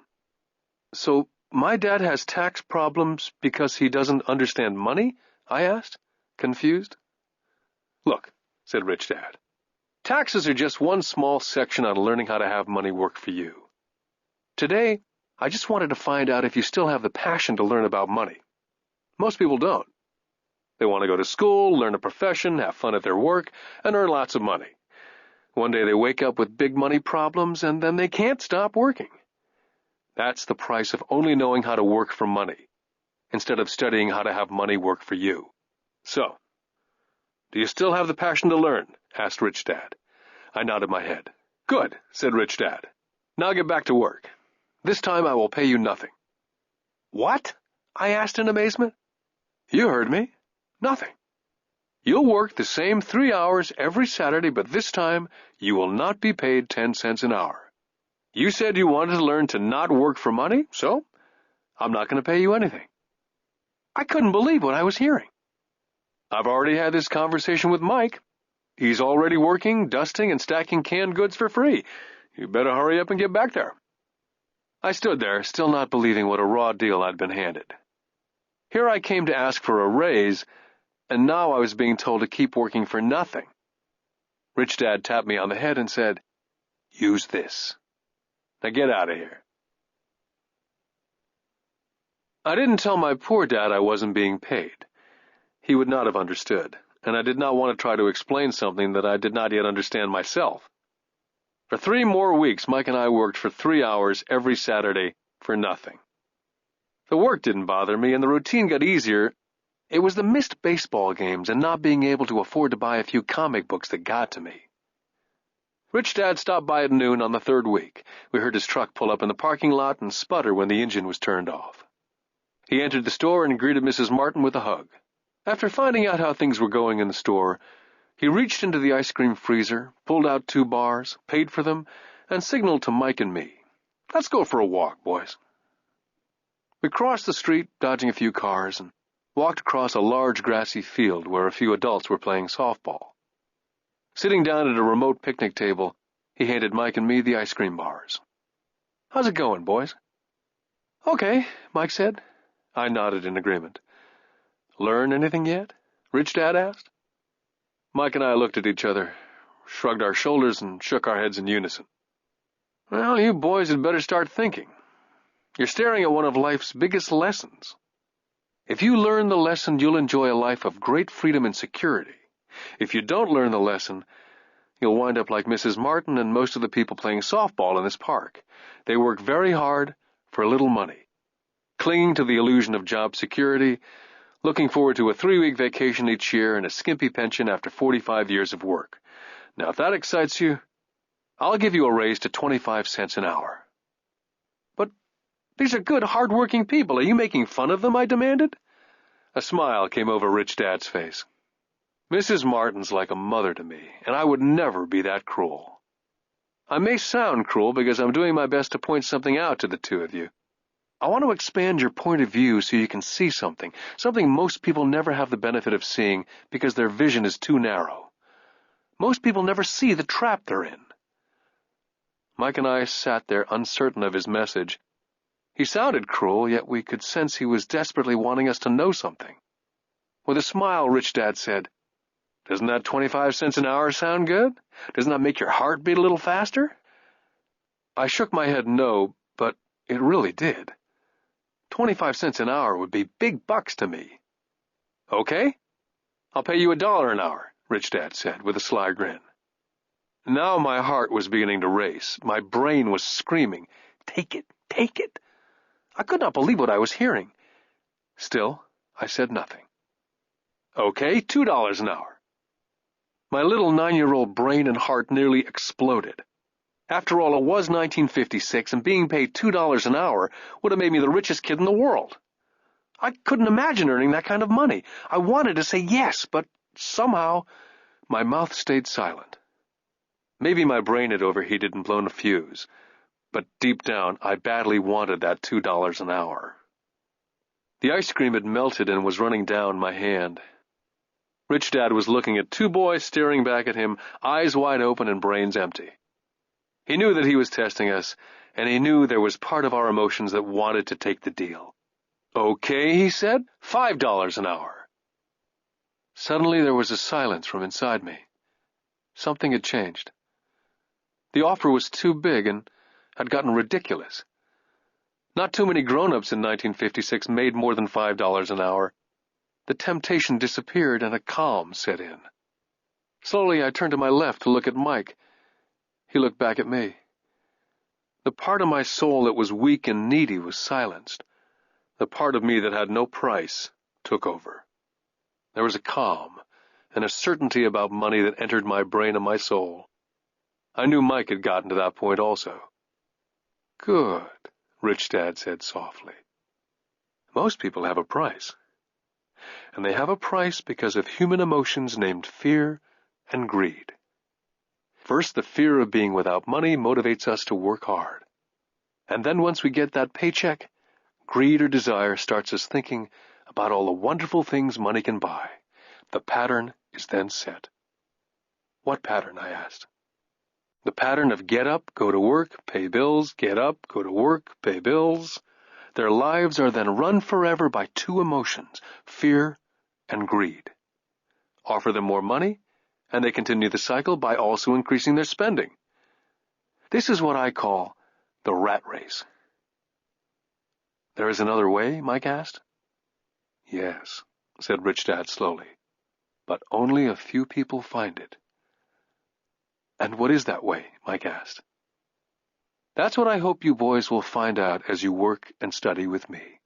So, my dad has tax problems because he doesn't understand money? I asked, confused. Look, said Rich Dad, taxes are just one small section on learning how to have money work for you. Today, I just wanted to find out if you still have the passion to learn about money. Most people don't. They want to go to school, learn a profession, have fun at their work, and earn lots of money. One day they wake up with big money problems, and then they can't stop working. That's the price of only knowing how to work for money, instead of studying how to have money work for you. So, do you still have the passion to learn? Asked Rich Dad. I nodded my head. Good, said Rich Dad. Now get back to work. This time I will pay you nothing. What? I asked in amazement. You heard me. Nothing. You'll work the same 3 hours every Saturday, but this time you will not be paid 10 cents an hour. You said you wanted to learn to not work for money, so I'm not going to pay you anything. I couldn't believe what I was hearing. I've already had this conversation with Mike. He's already working, dusting, and stacking canned goods for free. You better hurry up and get back there. I stood there, still not believing what a raw deal I'd been handed. Here I came to ask for a raise, and now I was being told to keep working for nothing. Rich Dad tapped me on the head and said, Use this. Now get out of here. I didn't tell my poor dad I wasn't being paid. He would not have understood, and I did not want to try to explain something that I did not yet understand myself. For 3 more weeks, Mike and I worked for 3 hours every Saturday for nothing. The work didn't bother me, and the routine got easier. It was the missed baseball games and not being able to afford to buy a few comic books that got to me. Rich Dad stopped by at noon on the third week. We heard his truck pull up in the parking lot and sputter when the engine was turned off. He entered the store and greeted Mrs. Martin with a hug. After finding out how things were going in the store, he reached into the ice cream freezer, pulled out 2 bars, paid for them, and signaled to Mike and me. "Let's go for a walk, boys." We crossed the street, dodging a few cars, and walked across a large grassy field where a few adults were playing softball. Sitting down at a remote picnic table, he handed Mike and me the ice cream bars. "How's it going, boys?" "Okay," Mike said. I nodded in agreement. "Learn anything yet?" Rich Dad asked. Mike and I looked at each other, shrugged our shoulders, and shook our heads in unison. "Well, you boys had better start thinking. You're staring at one of life's biggest lessons. If you learn the lesson, you'll enjoy a life of great freedom and security. If you don't learn the lesson, you'll wind up like Mrs. Martin and most of the people playing softball in this park. They work very hard for little money, clinging to the illusion of job security, looking forward to a 3-week vacation each year and a skimpy pension after 45 years of work. Now, if that excites you, I'll give you a raise to 25 cents an hour." "But these are good, hard-working people. Are you making fun of them?" I demanded. A smile came over Rich Dad's face. "Mrs. Martin's like a mother to me, and I would never be that cruel. I may sound cruel because I'm doing my best to point something out to the two of you. I want to expand your point of view so you can see something most people never have the benefit of seeing because their vision is too narrow. Most people never see the trap they're in." Mike and I sat there uncertain of his message. He sounded cruel, yet we could sense he was desperately wanting us to know something. With a smile, Rich Dad said, "Doesn't that 25 cents an hour sound good? Doesn't that make your heart beat a little faster?" I shook my head no, but it really did. 25 cents an hour would be big bucks to me. "Okay, I'll pay you $1 an hour," Rich Dad said with a sly grin. Now my heart was beginning to race. My brain was screaming, "Take it, take it." I could not believe what I was hearing. Still, I said nothing. "Okay, $2 an hour." My little 9-year-old brain and heart nearly exploded. After all, it was 1956, and being paid $2 an hour would have made me the richest kid in the world. I couldn't imagine earning that kind of money. I wanted to say yes, but somehow my mouth stayed silent. Maybe my brain had overheated and blown a fuse, but deep down I badly wanted that $2 an hour. The ice cream had melted and was running down my hand. Rich Dad was looking at 2 boys staring back at him, eyes wide open and brains empty. He knew that he was testing us, and he knew there was part of our emotions that wanted to take the deal. "Okay," he said, $5 an hour. Suddenly there was a silence from inside me. Something had changed. The offer was too big and had gotten ridiculous. Not too many grown-ups in 1956 made more than $5 an hour. The temptation disappeared and a calm set in. Slowly I turned to my left to look at Mike. He looked back at me. The part of my soul that was weak and needy was silenced. The part of me that had no price took over. There was a calm and a certainty about money that entered my brain and my soul. I knew Mike had gotten to that point also. "Good," Rich Dad said softly. "Most people have a price. And they have a price because of human emotions named fear and greed. First, the fear of being without money motivates us to work hard. And then once we get that paycheck, greed or desire starts us thinking about all the wonderful things money can buy. The pattern is then set." "What pattern?" I asked. "The pattern of get up, go to work, pay bills, get up, go to work, pay bills. Their lives are then run forever by 2 emotions, fear and greed. Offer them more money, and they continue the cycle by also increasing their spending. This is what I call the rat race." "There is another way?" Mike asked. "Yes," said Rich Dad slowly, "but only a few people find it." "And what is that way?" Mike asked. "That's what I hope you boys will find out as you work and study with me.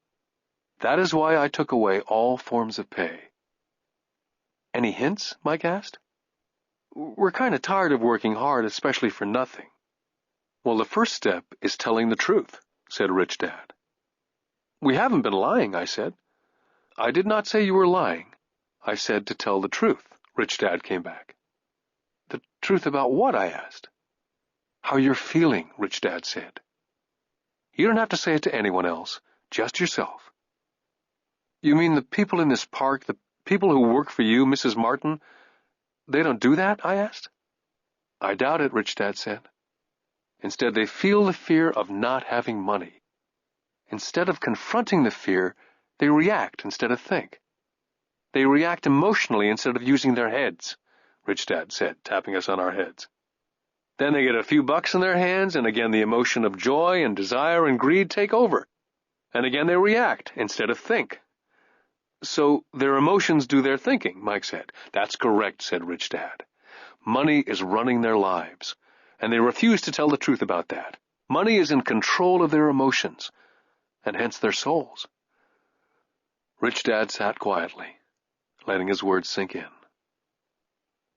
That is why I took away all forms of pay." "Any hints?" Mike asked. We're kind of tired of working hard, especially for nothing. Well, the first step is telling the truth, said Rich Dad. We haven't been lying, I said. I did not say you were lying. I said to tell the truth, Rich Dad came back. The truth about what? I asked. How you're feeling, Rich Dad said. You don't have to say it to anyone else, just yourself. You mean the people in this park, the people who work for you, Mrs. Martin, they don't do that? I asked. I doubt it, Rich Dad said. Instead, they feel the fear of not having money. Instead of confronting the fear, they react instead of think. They react emotionally instead of using their heads, Rich Dad said, tapping us on our heads. Then they get a few bucks in their hands, and again the emotion of joy and desire and greed take over. And again they react instead of think. So their emotions do their thinking, Mike said. That's correct, said Rich Dad. Money is running their lives, and they refuse to tell the truth about that. Money is in control of their emotions, and hence their souls. Rich Dad sat quietly, letting his words sink in.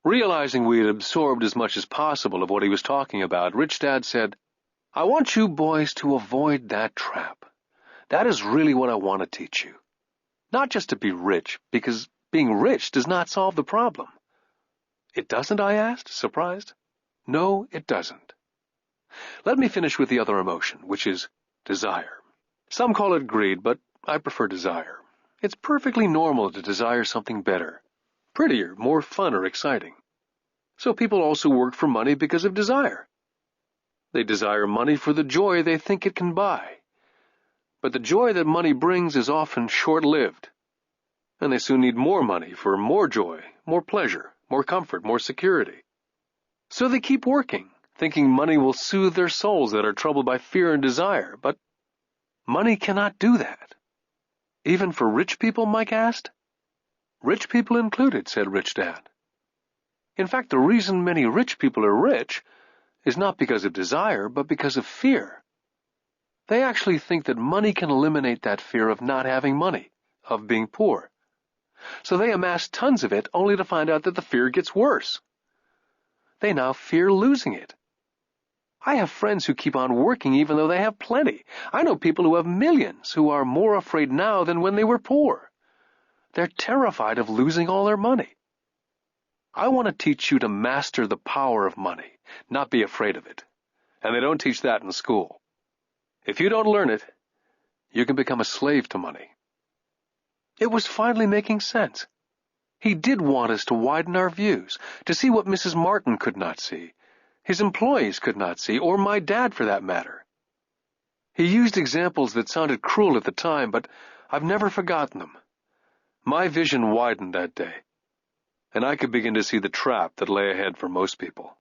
Realizing we had absorbed as much as possible of what he was talking about, Rich Dad said, I want you boys to avoid that trap. That is really what I want to teach you. Not just to be rich, because being rich does not solve the problem. It doesn't, I asked, surprised. No, it doesn't. Let me finish with the other emotion, which is desire. Some call it greed, but I prefer desire. It's perfectly normal to desire something better, prettier, more fun or exciting. So people also work for money because of desire. They desire money for the joy they think it can buy. But the joy that money brings is often short-lived, and they soon need more money for more joy, more pleasure, more comfort, more security. So they keep working, thinking money will soothe their souls that are troubled by fear and desire, but money cannot do that. Even for rich people, Mike asked. Rich people included, said Rich Dad. In fact, the reason many rich people are rich is not because of desire, but because of fear. They actually think that money can eliminate that fear of not having money, of being poor. So they amass tons of it only to find out that the fear gets worse. They now fear losing it. I have friends who keep on working even though they have plenty. I know people who have millions who are more afraid now than when they were poor. They're terrified of losing all their money. I want to teach you to master the power of money, not be afraid of it. And they don't teach that in school. If you don't learn it, you can become a slave to money. It was finally making sense. He did want us to widen our views, to see what Mrs. Martin could not see, his employees could not see, or my dad for that matter. He used examples that sounded cruel at the time, but I've never forgotten them. My vision widened that day, and I could begin to see the trap that lay ahead for most people.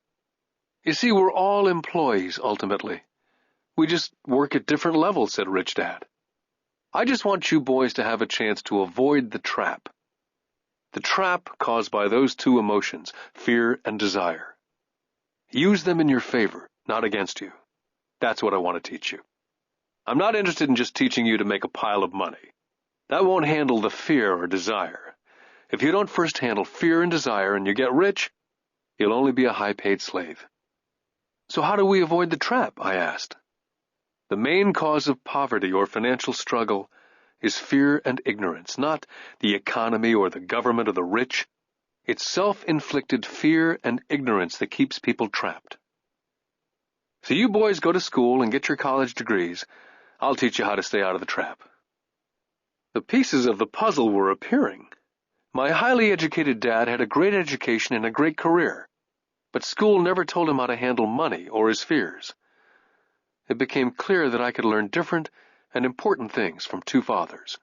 You see, we're all employees, ultimately. We just work at different levels, said Rich Dad. I just want you boys to have a chance to avoid the trap. The trap caused by those two emotions, fear and desire. Use them in your favor, not against you. That's what I want to teach you. I'm not interested in just teaching you to make a pile of money. That won't handle the fear or desire. If you don't first handle fear and desire and you get rich, you'll only be a high-paid slave. So how do we avoid the trap? I asked. The main cause of poverty or financial struggle is fear and ignorance, not the economy or the government or the rich. It's self-inflicted fear and ignorance that keeps people trapped. So you boys go to school and get your college degrees. I'll teach you how to stay out of the trap. The pieces of the puzzle were appearing. My highly educated dad had a great education and a great career, but school never told him how to handle money or his fears. It became clear that I could learn different and important things from two fathers.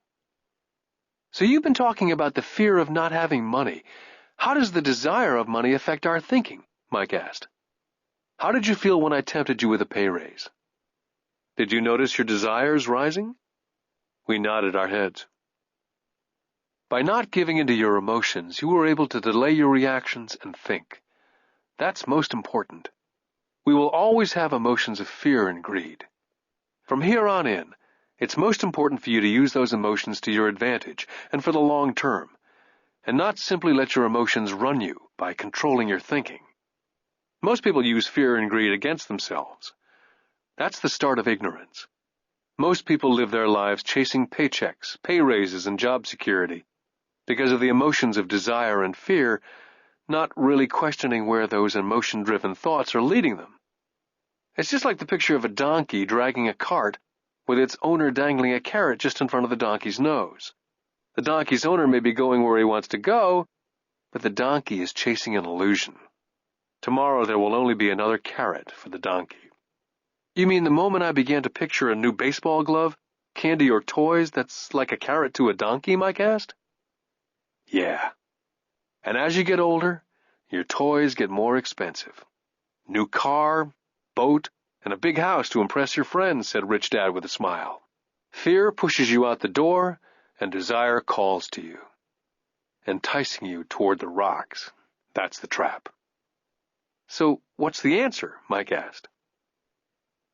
So you've been talking about the fear of not having money. How does the desire of money affect our thinking? Mike asked. How did you feel when I tempted you with a pay raise? Did you notice your desires rising? We nodded our heads. By not giving into your emotions, you were able to delay your reactions and think. That's most important. We will always have emotions of fear and greed. From here on in, it's most important for you to use those emotions to your advantage and for the long term, and not simply let your emotions run you by by controlling your thinking. Most people use fear and greed against themselves. That's the start of ignorance. Most people live their lives chasing paychecks, pay raises, and job security because of the emotions of desire and fear, not really questioning where those emotion-driven thoughts are leading them. It's just like the picture of a donkey dragging a cart with its owner dangling a carrot just in front of the donkey's nose. The donkey's owner may be going where he wants to go, but the donkey is chasing an illusion. Tomorrow there will only be another carrot for the donkey. You mean the moment I began to picture a new baseball glove, candy, or toys that's like a carrot to a donkey, Mike asked? Yeah. And as you get older, your toys get more expensive. New car, boat, and a big house to impress your friends, said Rich Dad with a smile. Fear pushes you out the door, and desire calls to you, enticing you toward the rocks. That's the trap. So, what's the answer? Mike asked.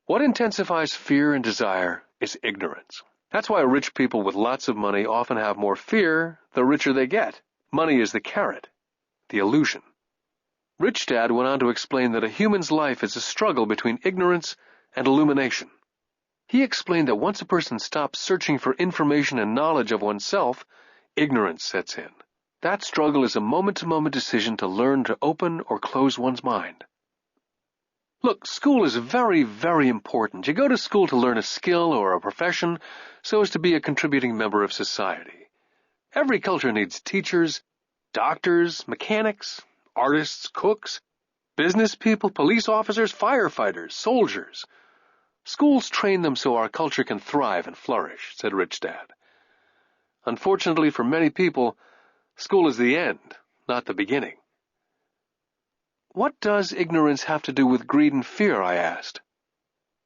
What intensifies fear and desire is ignorance. That's why rich people with lots of money often have more fear the richer they get. Money is the carrot, the illusion. Rich Dad went on to explain that a human's life is a struggle between ignorance and illumination. He explained that once a person stops searching for information and knowledge of oneself, ignorance sets in. That struggle is a moment-to-moment decision to learn to open or close one's mind. Look, school is very, very important. You go to school to learn a skill or a profession so as to be a contributing member of society. Every culture needs teachers, doctors, mechanics, artists, cooks, business people, police officers, firefighters, soldiers. Schools train them so our culture can thrive and flourish, said Rich Dad. Unfortunately for many people, school is the end, not the beginning. What does ignorance have to do with greed and fear, I asked.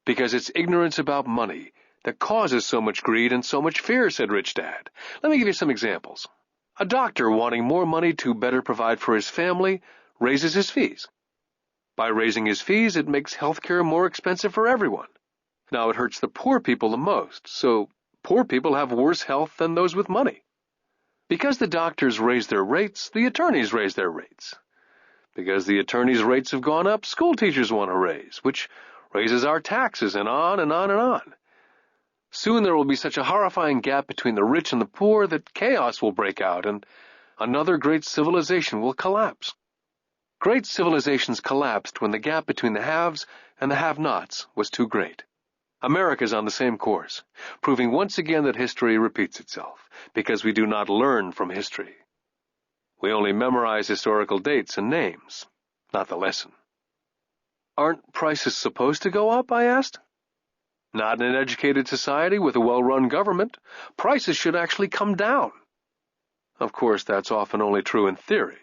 Because it's ignorance about money that causes so much greed and so much fear, said Rich Dad. Let me give you some examples. A doctor wanting more money to better provide for his family raises his fees. By raising his fees, it makes healthcare more expensive for everyone. Now it hurts the poor people the most, so poor people have worse health than those with money. Because the doctors raise their rates, the attorneys raise their rates. Because the attorneys' rates have gone up, school teachers want a raise, which raises our taxes, and on and on and on. Soon there will be such a horrifying gap between the rich and the poor that chaos will break out, and another great civilization will collapse. Great civilizations collapsed when the gap between the haves and the have-nots was too great. America is on the same course, proving once again that history repeats itself, because we do not learn from history. We only memorize historical dates and names, not the lesson. Aren't prices supposed to go up, I asked. Not in an educated society with a well-run government. Prices should actually come down. Of course, that's often only true in theory.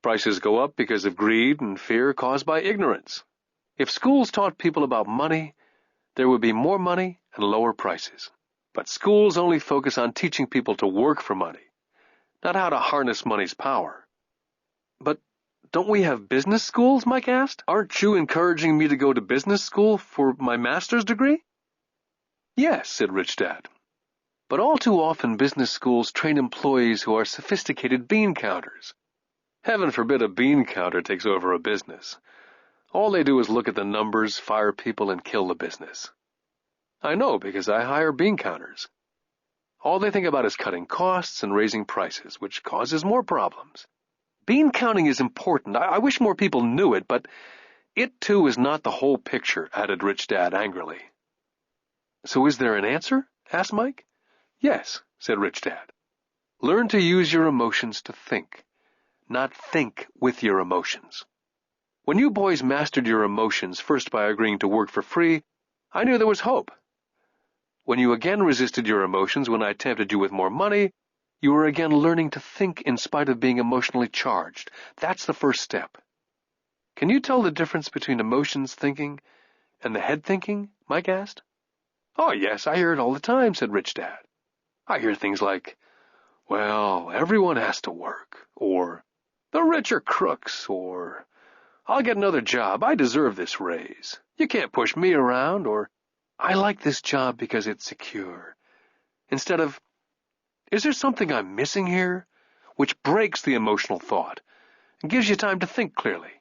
Prices go up because of greed and fear caused by ignorance. If schools taught people about money, there would be more money and lower prices. But schools only focus on teaching people to work for money, not how to harness money's power. But don't we have business schools, Mike asked? Aren't you encouraging me to go to business school for my master's degree? Yes, said Rich Dad. But all too often business schools train employees who are sophisticated bean counters. Heaven forbid a bean counter takes over a business. All they do is look at the numbers, fire people, and kill the business. I know because I hire bean counters. All they think about is cutting costs and raising prices, which causes more problems. Bean counting is important. I wish more people knew it, but it too is not the whole picture, added Rich Dad angrily. So is there an answer? Asked Mike. Yes, said Rich Dad. Learn to use your emotions to think, not think with your emotions. When you boys mastered your emotions, first by agreeing to work for free, I knew there was hope. When you again resisted your emotions when I tempted you with more money, you were again learning to think in spite of being emotionally charged. That's the first step. Can you tell the difference between emotions thinking and the head thinking? Mike asked. Oh, yes, I hear it all the time, said Rich Dad. I hear things like, well, everyone has to work, or the rich are crooks, or I'll get another job, I deserve this raise. You can't push me around, or I like this job because it's secure. Instead of, is there something I'm missing here? Which breaks the emotional thought, It gives you time to think clearly.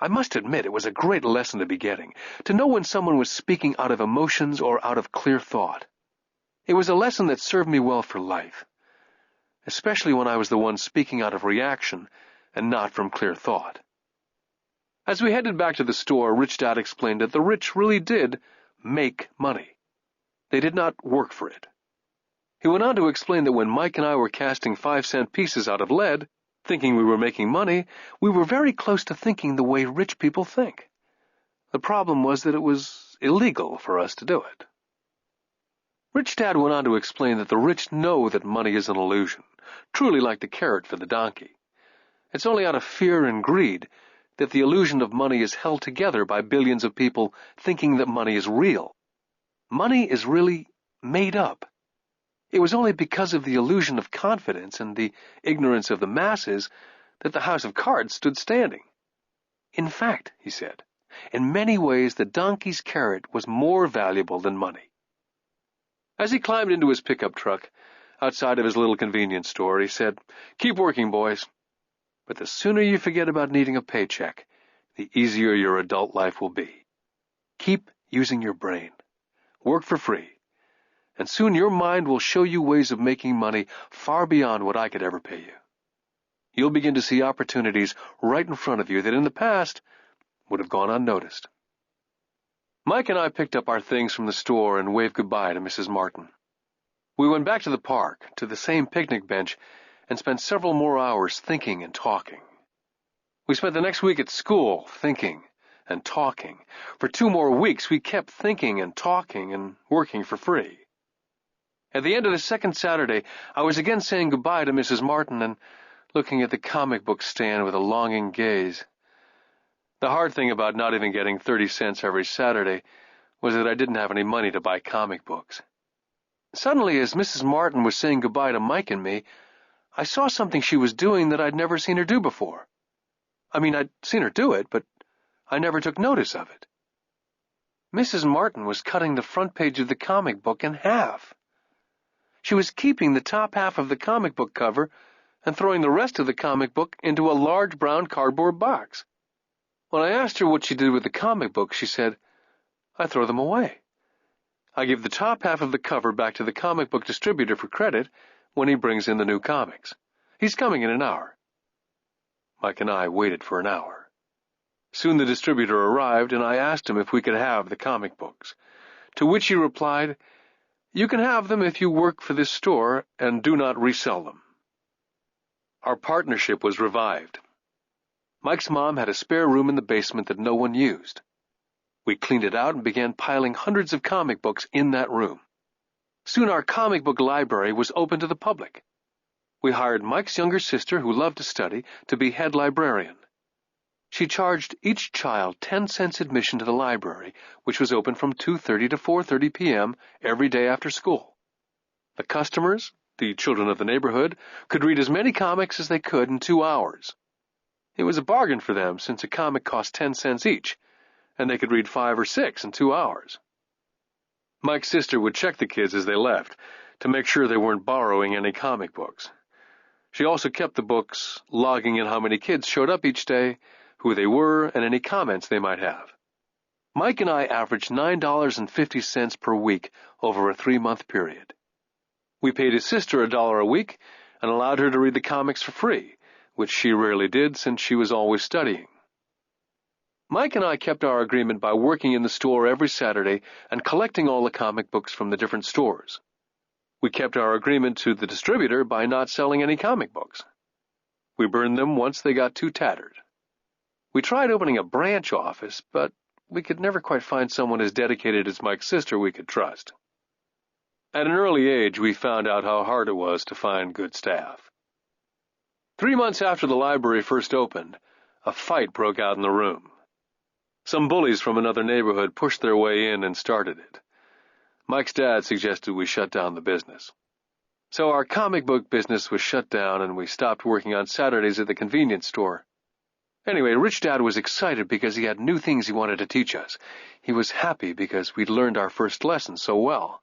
I must admit it was a great lesson to be getting, to know when someone was speaking out of emotions or out of clear thought. It was a lesson that served me well for life, especially when I was the one speaking out of reaction and not from clear thought. As we headed back to the store, Rich Dad explained that the rich really did make money. They did not work for it. He went on to explain that when Mike and I were casting 5-cent pieces out of lead, thinking we were making money, we were very close to thinking the way rich people think. The problem was that it was illegal for us to do it. Rich Dad went on to explain that the rich know that money is an illusion, truly like the carrot for the donkey. It's only out of fear and greed that the illusion of money is held together by billions of people thinking that money is real. Money is really made up. It was only because of the illusion of confidence and the ignorance of the masses that the house of cards stood standing. In fact, he said, in many ways the donkey's carrot was more valuable than money. As he climbed into his pickup truck outside of his little convenience store, he said, "Keep working, boys. But the sooner you forget about needing a paycheck, the easier your adult life will be. Keep using your brain. Work for free. And soon your mind will show you ways of making money far beyond what I could ever pay you. You'll begin to see opportunities right in front of you that in the past would have gone unnoticed." Mike and I picked up our things from the store and waved goodbye to Mrs. Martin. We went back to the park, to the same picnic bench, and spent several more hours thinking and talking. We spent the next week at school thinking and talking. For 2 more weeks, we kept thinking and talking and working for free. At the end of the second Saturday, I was again saying goodbye to Mrs. Martin and looking at the comic book stand with a longing gaze. The hard thing about not even getting 30 cents every Saturday was that I didn't have any money to buy comic books. Suddenly, as Mrs. Martin was saying goodbye to Mike and me, I saw something she was doing that I'd never seen her do before. I mean, I'd seen her do it, but I never took notice of it. Mrs. Martin was cutting the front page of the comic book in half. She was keeping the top half of the comic book cover and throwing the rest of the comic book into a large brown cardboard box. When I asked her what she did with the comic books, she said, "I throw them away. I give the top half of the cover back to the comic book distributor for credit when he brings in the new comics. He's coming in an hour." Mike and I waited for an hour. Soon the distributor arrived, and I asked him if we could have the comic books, to which he replied, "You can have them if you work for this store and do not resell them." Our partnership was revived. Mike's mom had a spare room in the basement that no one used. We cleaned it out and began piling hundreds of comic books in that room. Soon our comic book library was open to the public. We hired Mike's younger sister, who loved to study, to be head librarian. She charged each child 10 cents admission to the library, which was open from 2:30 to 4:30 p.m. every day after school. The customers, the children of the neighborhood, could read as many comics as they could in 2 hours. It was a bargain for them, since a comic cost 10 cents each, and they could read 5 or 6 in 2 hours. Mike's sister would check the kids as they left to make sure they weren't borrowing any comic books. She also kept the books, logging in how many kids showed up each day, who they were, and any comments they might have. Mike and I averaged $9.50 per week over a 3-month period. We paid his sister $1 a week and allowed her to read the comics for free, which she rarely did since she was always studying. Mike and I kept our agreement by working in the store every Saturday and collecting all the comic books from the different stores. We kept our agreement to the distributor by not selling any comic books. We burned them once they got too tattered. We tried opening a branch office, but we could never quite find someone as dedicated as Mike's sister we could trust. At an early age, we found out how hard it was to find good staff. 3 months after the library first opened, a fight broke out in the room. Some bullies from another neighborhood pushed their way in and started it. Mike's dad suggested we shut down the business. So our comic book business was shut down, and we stopped working on Saturdays at the convenience store. Anyway, Rich Dad was excited because he had new things he wanted to teach us. He was happy because we'd learned our first lesson so well.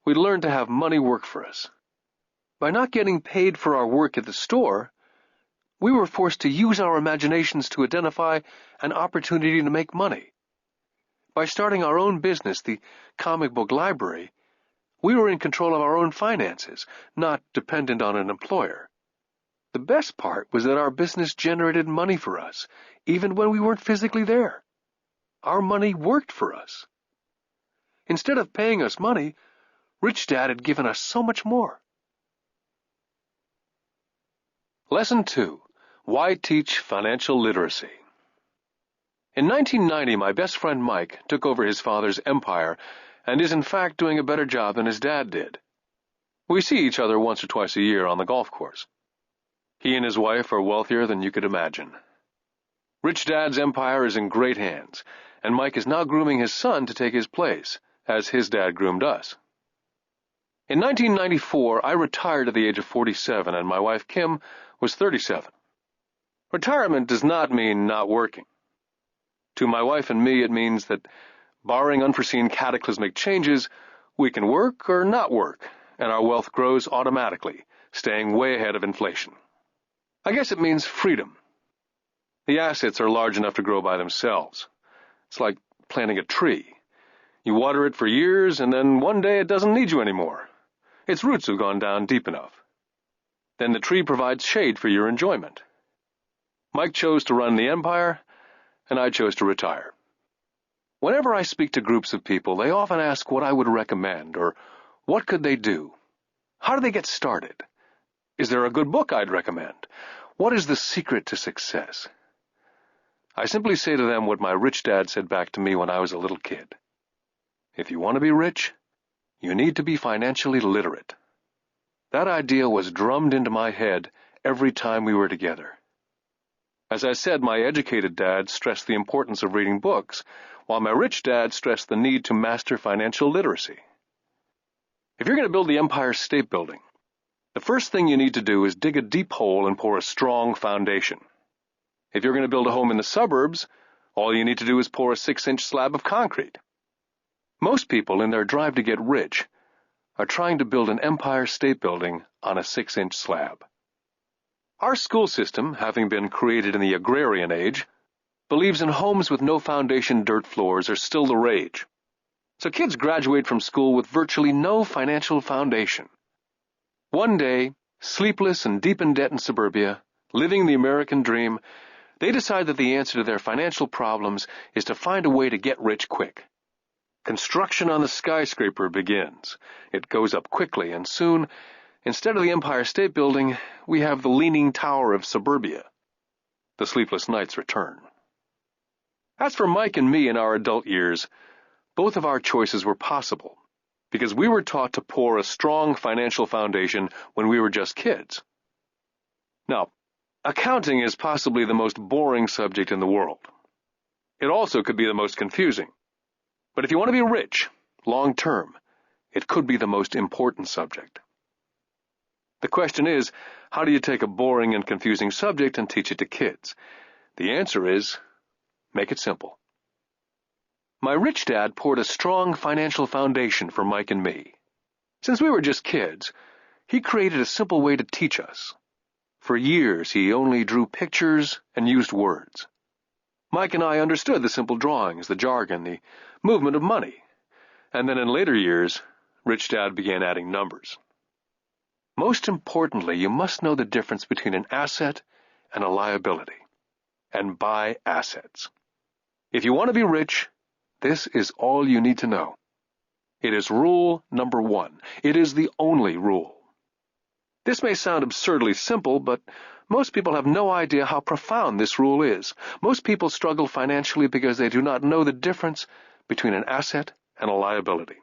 We'd learned to have money work for us. By not getting paid for our work at the store, we were forced to use our imaginations to identify an opportunity to make money. By starting our own business, the comic book library, we were in control of our own finances, not dependent on an employer. The best part was that our business generated money for us, even when we weren't physically there. Our money worked for us. Instead of paying us money, Rich Dad had given us so much more. Lesson 2. Why Teach Financial Literacy? In 1990, my best friend Mike took over his father's empire and is in fact doing a better job than his dad did. We see each other once or twice a year on the golf course. He and his wife are wealthier than you could imagine. Rich Dad's empire is in great hands, and Mike is now grooming his son to take his place, as his dad groomed us. In 1994, I retired at the age of 47, and my wife Kim was 37. Retirement does not mean not working. To my wife and me, it means that, barring unforeseen cataclysmic changes, we can work or not work, and our wealth grows automatically, staying way ahead of inflation. I guess it means freedom. The assets are large enough to grow by themselves. It's like planting a tree. You water it for years, and then one day it doesn't need you anymore. Its roots have gone down deep enough. Then the tree provides shade for your enjoyment. Mike chose to run the empire, and I chose to retire. Whenever I speak to groups of people, they often ask what I would recommend, or what could they do? How do they get started? Is there a good book I'd recommend? What is the secret to success? I simply say to them what my rich dad said back to me when I was a little kid. If you want to be rich, you need to be financially literate. That idea was drummed into my head every time we were together. As I said, my educated dad stressed the importance of reading books, while my rich dad stressed the need to master financial literacy. If you're going to build the Empire State Building, the first thing you need to do is dig a deep hole and pour a strong foundation. If you're going to build a home in the suburbs, all you need to do is pour a 6-inch slab of concrete. Most people, in their drive to get rich, are trying to build an Empire State Building on a 6-inch slab. Our school system, having been created in the agrarian age, believes in homes with no foundation dirt floors are still the rage. So kids graduate from school with virtually no financial foundation. One day, sleepless and deep in debt in suburbia, living the American dream, they decide that the answer to their financial problems is to find a way to get rich quick. Construction on the skyscraper begins. It goes up quickly, and soon, instead of the Empire State Building, we have the Leaning Tower of suburbia. The sleepless nights return. As for Mike and me in our adult years, both of our choices were possible, because we were taught to pour a strong financial foundation when we were just kids. Now, accounting is possibly the most boring subject in the world. It also could be the most confusing. But if you want to be rich, long-term, it could be the most important subject. The question is, how do you take a boring and confusing subject and teach it to kids? The answer is, make it simple. My rich dad poured a strong financial foundation for Mike and me. Since we were just kids, he created a simple way to teach us. For years, he only drew pictures and used words. Mike and I understood the simple drawings, the jargon, the movement of money. And then in later years, Rich Dad began adding numbers. Most importantly, you must know the difference between an asset and a liability. And buy assets. If you want to be rich, this is all you need to know. It is rule number 1. It is the only rule. This may sound absurdly simple, but most people have no idea how profound this rule is. Most people struggle financially because they do not know the difference between an asset and a liability.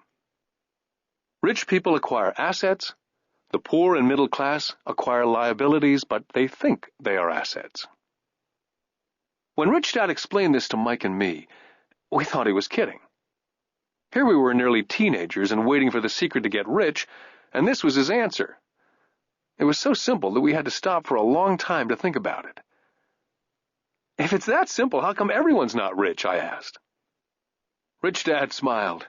Rich people acquire assets. The poor and middle class acquire liabilities, but they think they are assets. When Rich Dad explained this to Mike and me, we thought he was kidding. Here we were nearly teenagers and waiting for the secret to get rich, and this was his answer. It was so simple that we had to stop for a long time to think about it. If it's that simple, how come everyone's not rich? I asked. Rich Dad smiled,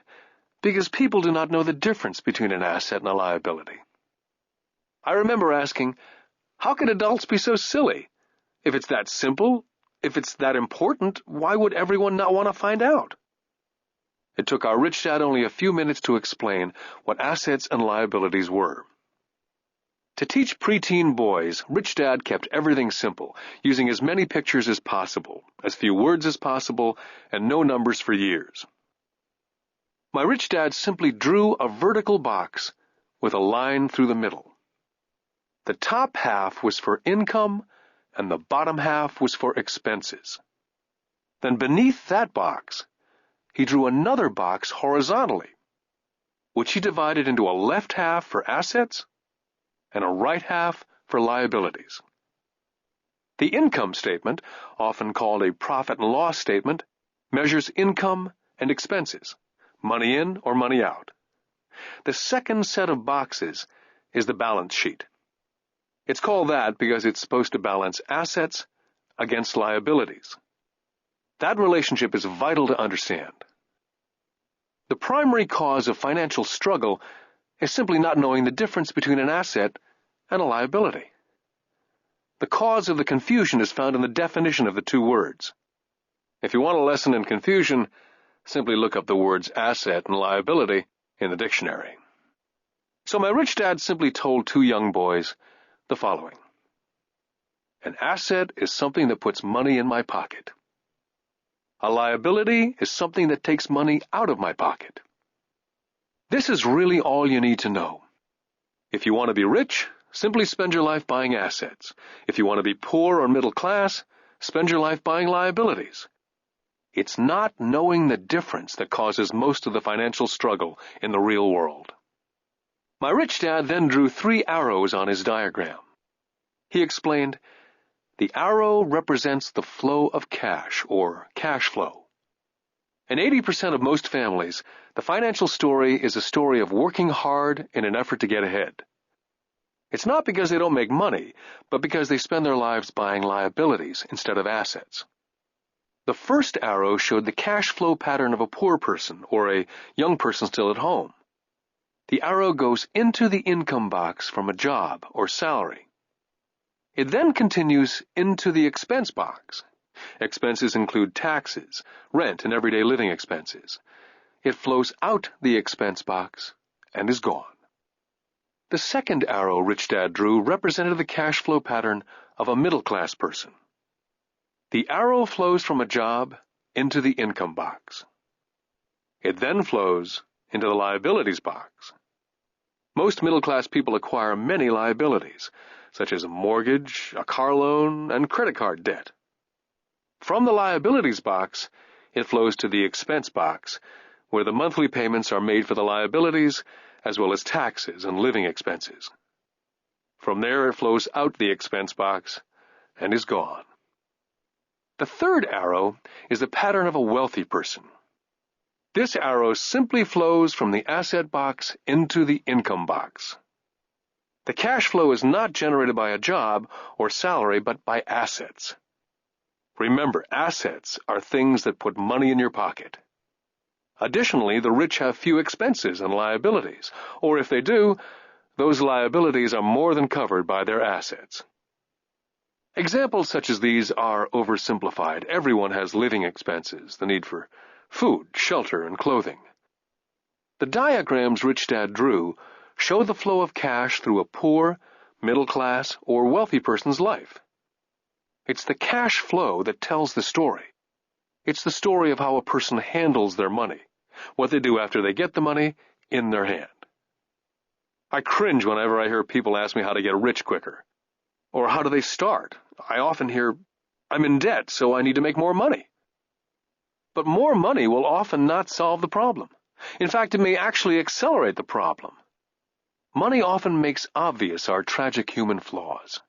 because people do not know the difference between an asset and a liability. I remember asking, how can adults be so silly? If it's that simple, if it's that important, why would everyone not want to find out? It took our rich dad only a few minutes to explain what assets and liabilities were. To teach preteen boys, Rich Dad kept everything simple, using as many pictures as possible, as few words as possible, and no numbers for years. My rich dad simply drew a vertical box with a line through the middle. The top half was for income, and the bottom half was for expenses. Then beneath that box, he drew another box horizontally, which he divided into a left half for assets and a right half for liabilities. The income statement, often called a profit and loss statement, measures income and expenses, money in or money out. The second set of boxes is the balance sheet. It's called that because it's supposed to balance assets against liabilities. That relationship is vital to understand. The primary cause of financial struggle is simply not knowing the difference between an asset and a liability. The cause of the confusion is found in the definition of the two words. If you want a lesson in confusion, simply look up the words asset and liability in the dictionary. So my rich dad simply told two young boys the following. An asset is something that puts money in my pocket. A liability is something that takes money out of my pocket. This is really all you need to know. If you want to be rich, simply spend your life buying assets. If you want to be poor or middle class, spend your life buying liabilities. It's not knowing the difference that causes most of the financial struggle in the real world. My rich dad then drew 3 arrows on his diagram. He explained, the arrow represents the flow of cash, or cash flow. In 80% of most families, the financial story is a story of working hard in an effort to get ahead. It's not because they don't make money, but because they spend their lives buying liabilities instead of assets. The first arrow showed the cash flow pattern of a poor person or a young person still at home. The arrow goes into the income box from a job or salary. It then continues into the expense box. Expenses include taxes, rent, and everyday living expenses. It flows out the expense box and is gone. The second arrow Rich Dad drew represented the cash flow pattern of a middle-class person. The arrow flows from a job into the income box. It then flows into the liabilities box. Most middle-class people acquire many liabilities, such as a mortgage, a car loan, and credit card debt. From the liabilities box, it flows to the expense box, where the monthly payments are made for the liabilities, as well as taxes and living expenses. From there, it flows out the expense box and is gone. The third arrow is the pattern of a wealthy person. This arrow simply flows from the asset box into the income box. The cash flow is not generated by a job or salary, but by assets. Remember, assets are things that put money in your pocket. Additionally, the rich have few expenses and liabilities, or if they do, those liabilities are more than covered by their assets. Examples such as these are oversimplified. Everyone has living expenses, the need for food, shelter, and clothing. The diagrams Rich Dad drew show the flow of cash through a poor, middle class, or wealthy person's life. It's the cash flow that tells the story. It's the story of how a person handles their money, what they do after they get the money in their hand. I cringe whenever I hear people ask me how to get rich quicker. Or how do they start? I often hear, I'm in debt, so I need to make more money. But more money will often not solve the problem. In fact, it may actually accelerate the problem. Money often makes obvious our tragic human flaws.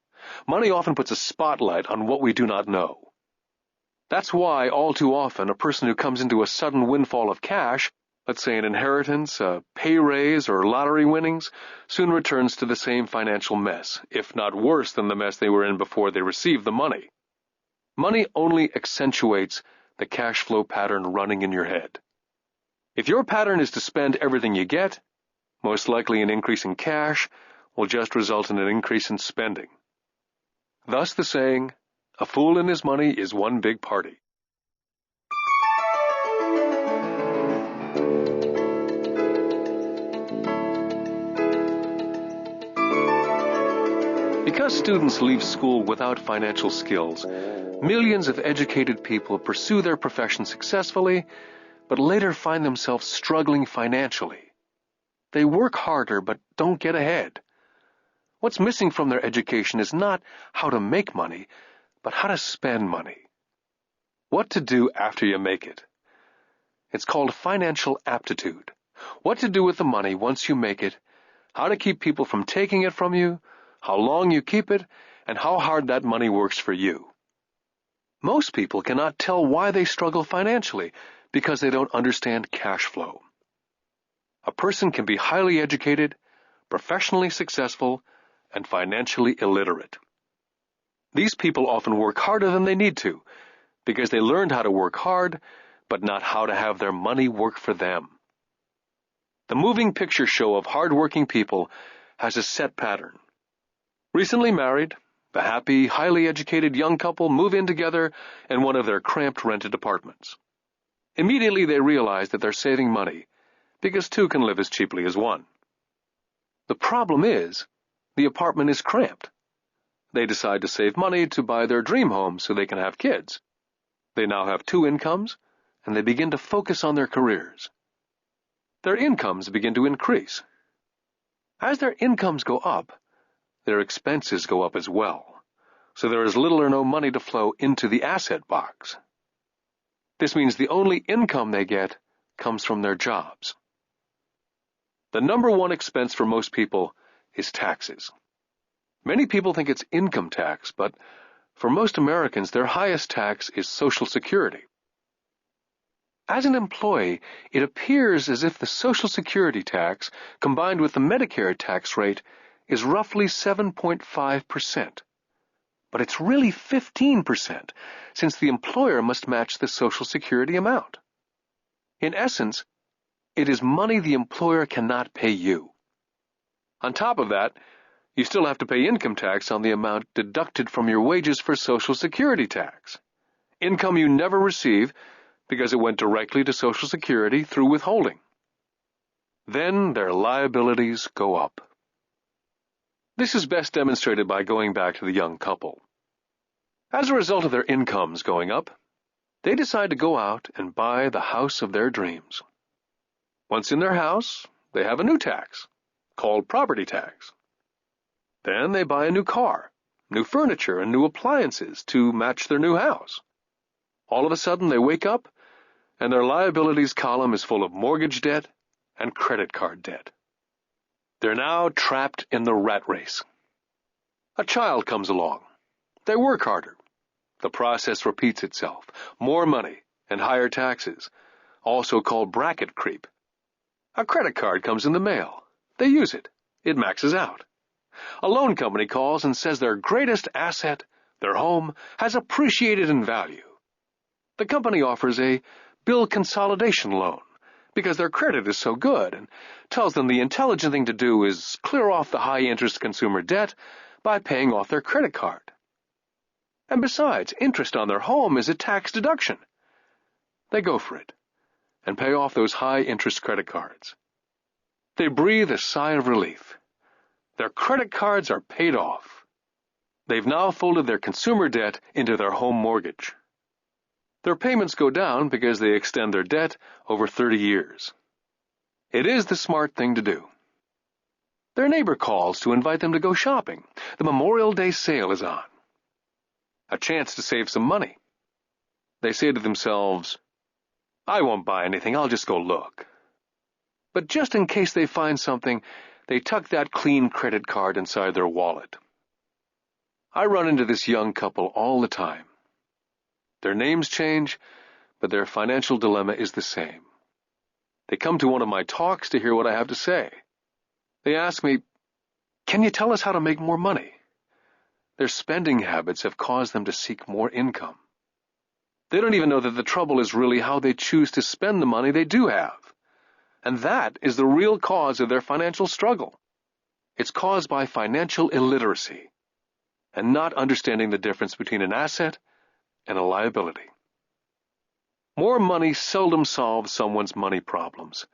Money often puts a spotlight on what we do not know. That's why, all too often, a person who comes into a sudden windfall of cash, let's say an inheritance, a pay raise, or lottery winnings, soon returns to the same financial mess, if not worse than the mess they were in before they received the money. Money only accentuates the cash flow pattern running in your head. If your pattern is to spend everything you get, most likely an increase in cash will just result in an increase in spending. Thus the saying, A fool and his money is one big party. Because students leave school without financial skills, millions of educated people pursue their profession successfully, but later find themselves struggling financially. They work harder but don't get ahead. What's missing from their education is not how to make money, but how to spend money. What to do after you make it. It's called financial aptitude. What to do with the money once you make it, how to keep people from taking it from you, how long you keep it, and how hard that money works for you. Most people cannot tell why they struggle financially because they don't understand cash flow. A person can be highly educated, professionally successful, and financially illiterate. These people often work harder than they need to because they learned how to work hard, but not how to have their money work for them. The moving picture show of hard-working people has a set pattern. Recently married, a happy, highly educated young couple move in together in one of their cramped rented apartments. Immediately they realize that they're saving money, because two can live as cheaply as one. The problem is, the apartment is cramped. They decide to save money to buy their dream home so they can have kids. They now have two incomes, and they begin to focus on their careers. Their incomes begin to increase. As their incomes go up, their expenses go up as well, so there is little or no money to flow into the asset box. This means the only income they get comes from their jobs. The number one expense for most people is taxes. Many people think it's income tax, but for most Americans, their highest tax is Social Security. As an employee, it appears as if the Social Security tax, combined with the Medicare tax rate, is roughly 7.5%. But it's really 15%, since the employer must match the Social Security amount. In essence, it is money the employer cannot pay you. On top of that, you still have to pay income tax on the amount deducted from your wages for Social Security tax. Income you never receive because it went directly to Social Security through withholding. Then their liabilities go up. This is best demonstrated by going back to the young couple. As a result of their incomes going up, they decide to go out and buy the house of their dreams. Once in their house, they have a new tax, called property tax. Then they buy a new car, new furniture, and new appliances to match their new house. All of a sudden, they wake up, and their liabilities column is full of mortgage debt and credit card debt. They're now trapped in the rat race. A child comes along. They work harder. The process repeats itself. More money and higher taxes, also called bracket creep. A credit card comes in the mail. They use it. It maxes out. A loan company calls and says their greatest asset, their home, has appreciated in value. The company offers a bill consolidation loan because their credit is so good and tells them the intelligent thing to do is clear off the high-interest consumer debt by paying off their credit card. And besides, interest on their home is a tax deduction. They go for it and pay off those high-interest credit cards. They breathe a sigh of relief. Their credit cards are paid off. They've now folded their consumer debt into their home mortgage. Their payments go down because they extend their debt over 30 years. It is the smart thing to do. Their neighbor calls to invite them to go shopping. The Memorial Day sale is on. A chance to save some money. They say to themselves, I won't buy anything, I'll just go look. But just in case they find something, they tuck that clean credit card inside their wallet. I run into this young couple all the time. Their names change, but their financial dilemma is the same. They come to one of my talks to hear what I have to say. They ask me, can you tell us how to make more money? Their spending habits have caused them to seek more income. They don't even know that the trouble is really how they choose to spend the money they do have. And that is the real cause of their financial struggle. It's caused by financial illiteracy. and not understanding the difference between an asset and a liability. More money seldom solves someone's money problems.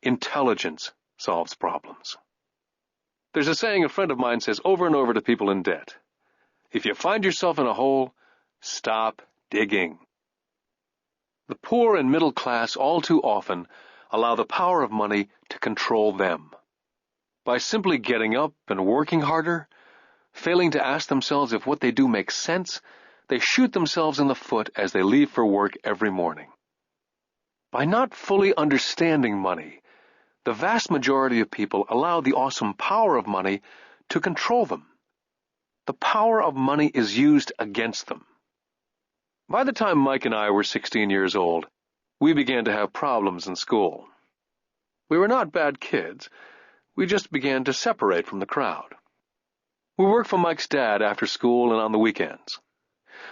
Intelligence solves problems. There's a saying a friend of mine says over and over to people in debt: if you find yourself in a hole, stop digging. The poor and middle class all too often allow the power of money to control them. By simply getting up and working harder, failing to ask themselves if what they do makes sense, they shoot themselves in the foot as they leave for work every morning. By not fully understanding money, the vast majority of people allow the awesome power of money to control them. The power of money is used against them. By the time Mike and I were 16 years old, we began to have problems in school. We were not bad kids. We just began to separate from the crowd. We worked for Mike's dad after school and on the weekends.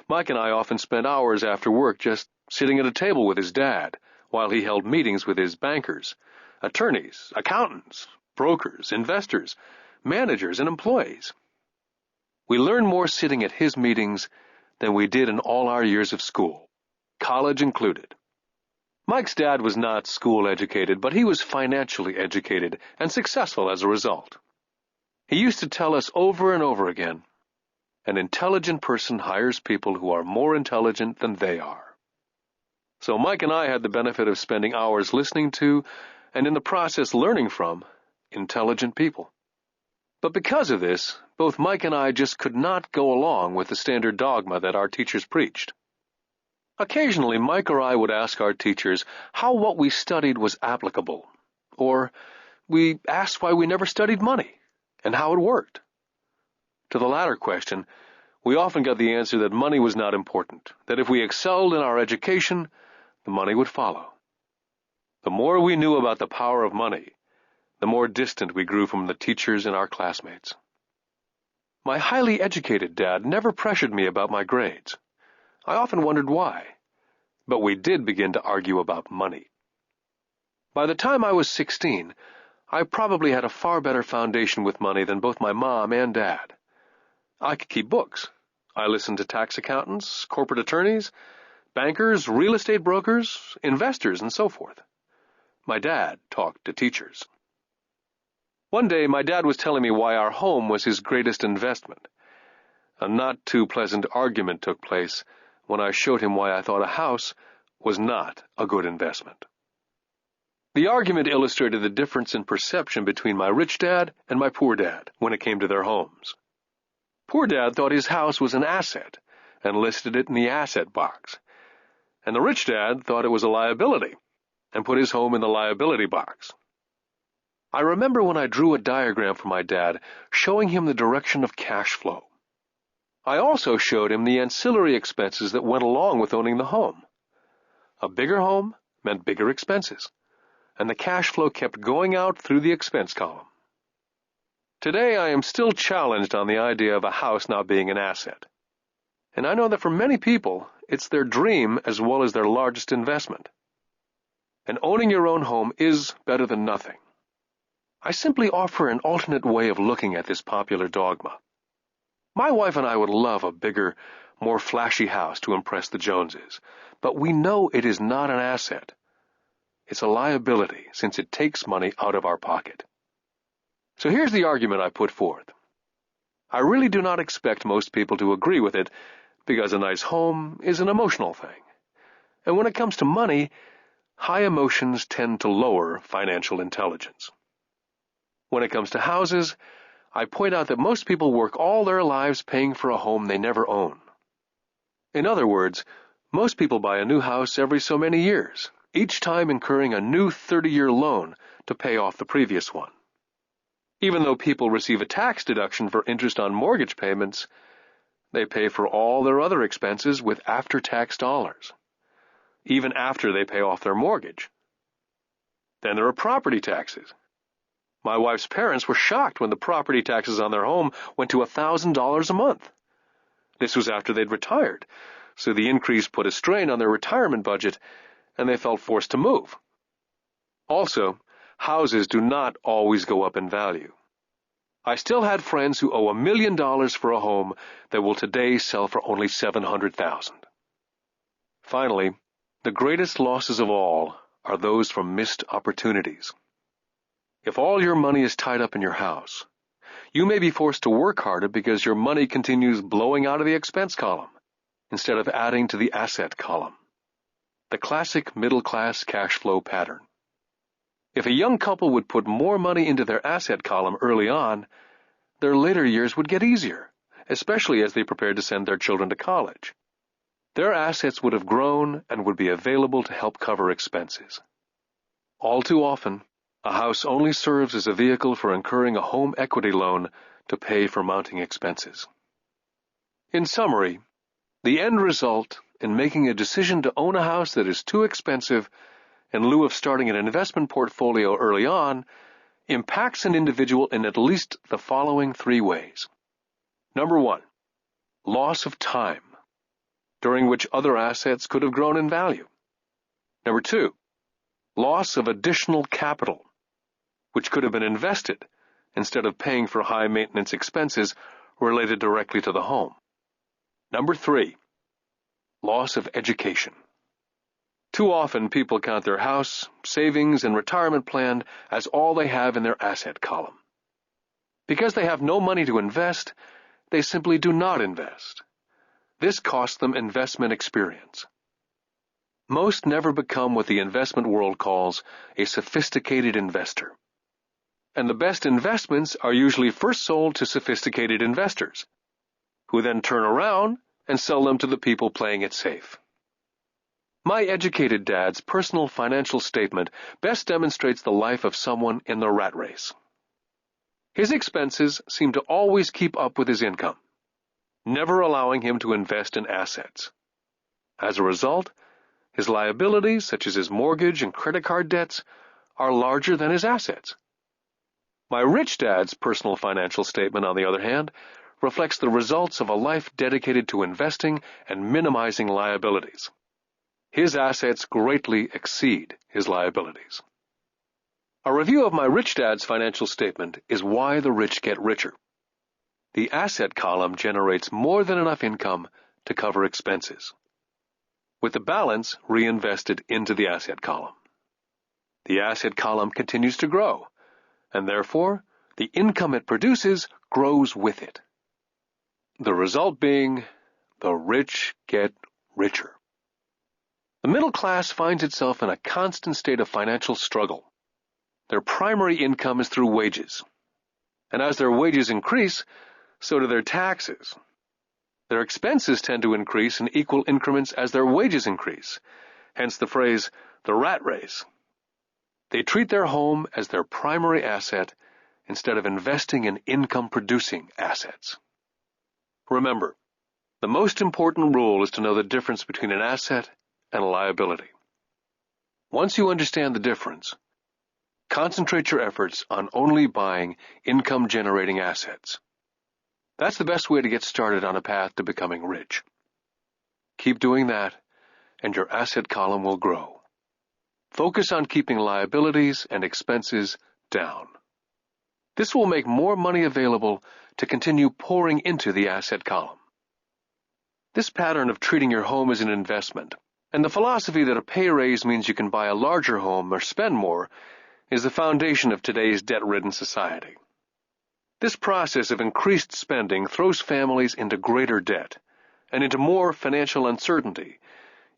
Mike and I often spent hours after work just sitting at a table with his dad while he held meetings with his bankers, attorneys, accountants, brokers, investors, managers, and employees. We learned more sitting at his meetings than we did in all our years of school, college included. Mike's dad was not school educated, but he was financially educated and successful as a result. He used to tell us over and over again, an intelligent person hires people who are more intelligent than they are. So Mike and I had the benefit of spending hours listening to, and in the process learning from, intelligent people. But because of this, both Mike and I just could not go along with the standard dogma that our teachers preached. Occasionally, Mike or I would ask our teachers how what we studied was applicable, or we asked why we never studied money and how it worked. To the latter question, we often got the answer that money was not important, that if we excelled in our education, the money would follow. The more we knew about the power of money, the more distant we grew from the teachers and our classmates. My highly educated dad never pressured me about my grades. I often wondered why, but we did begin to argue about money. By the time I was 16, I probably had a far better foundation with money than both my mom and dad. I could keep books. I listened to tax accountants, corporate attorneys, bankers, real estate brokers, investors, and so forth. My dad talked to teachers. One day, my dad was telling me why our home was his greatest investment. A not too pleasant argument took place when I showed him why I thought a house was not a good investment. The argument illustrated the difference in perception between my rich dad and my poor dad when it came to their homes. Poor dad thought his house was an asset and listed it in the asset box, and the rich dad thought it was a liability and put his home in the liability box. I remember when I drew a diagram for my dad showing him the direction of cash flow. I also showed him the ancillary expenses that went along with owning the home. A bigger home meant bigger expenses, and the cash flow kept going out through the expense column. Today I am still challenged on the idea of a house not being an asset. And I know that for many people, it's their dream as well as their largest investment. And owning your own home is better than nothing. I simply offer an alternate way of looking at this popular dogma. My wife and I would love a bigger, more flashy house to impress the Joneses, but we know it is not an asset. It's a liability since it takes money out of our pocket. So here's the argument I put forth. I really do not expect most people to agree with it because a nice home is an emotional thing. And when it comes to money, high emotions tend to lower financial intelligence. When it comes to houses, I point out that most people work all their lives paying for a home they never own. In other words, most people buy a new house every so many years, each time incurring a new 30-year loan to pay off the previous one. Even though people receive a tax deduction for interest on mortgage payments, they pay for all their other expenses with after-tax dollars, even after they pay off their mortgage. Then there are property taxes. My wife's parents were shocked when the property taxes on their home went to $1,000 a month. This was after they'd retired, so the increase put a strain on their retirement budget, and they felt forced to move. Also, houses do not always go up in value. I still had friends who owe $1 million for a home that will today sell for only $700,000. Finally, the greatest losses of all are those from missed opportunities. If all your money is tied up in your house, you may be forced to work harder because your money continues blowing out of the expense column instead of adding to the asset column. The classic middle-class cash flow pattern. If a young couple would put more money into their asset column early on, their later years would get easier, especially as they prepared to send their children to college. Their assets would have grown and would be available to help cover expenses. All too often, a house only serves as a vehicle for incurring a home equity loan to pay for mounting expenses. In summary, the end result in making a decision to own a house that is too expensive in lieu of starting an investment portfolio early on impacts an individual in at least the following 3 ways. Number 1, loss of time, during which other assets could have grown in value. Number 2, loss of additional capital, which could have been invested instead of paying for high-maintenance expenses related directly to the home. Number 3, loss of education. Too often, people count their house, savings, and retirement plan as all they have in their asset column. Because they have no money to invest, they simply do not invest. This costs them investment experience. Most never become what the investment world calls a sophisticated investor. And the best investments are usually first sold to sophisticated investors, who then turn around and sell them to the people playing it safe. My educated dad's personal financial statement best demonstrates the life of someone in the rat race. His expenses seem to always keep up with his income, never allowing him to invest in assets. As a result, his liabilities, such as his mortgage and credit card debts, are larger than his assets. My rich dad's personal financial statement, on the other hand, reflects the results of a life dedicated to investing and minimizing liabilities. His assets greatly exceed his liabilities. A review of my rich dad's financial statement is why the rich get richer. The asset column generates more than enough income to cover expenses, with the balance reinvested into the asset column. The asset column continues to grow, and therefore, the income it produces grows with it. The result being, the rich get richer. The middle class finds itself in a constant state of financial struggle. Their primary income is through wages, and as their wages increase, so do their taxes. Their expenses tend to increase in equal increments as their wages increase, hence the phrase, the rat race. They treat their home as their primary asset instead of investing in income-producing assets. Remember, the most important rule is to know the difference between an asset and a liability. Once you understand the difference, concentrate your efforts on only buying income-generating assets. That's the best way to get started on a path to becoming rich. Keep doing that, and your asset column will grow. Focus on keeping liabilities and expenses down. This will make more money available to continue pouring into the asset column. This pattern of treating your home as an investment, and the philosophy that a pay raise means you can buy a larger home or spend more, is the foundation of today's debt-ridden society. This process of increased spending throws families into greater debt and into more financial uncertainty,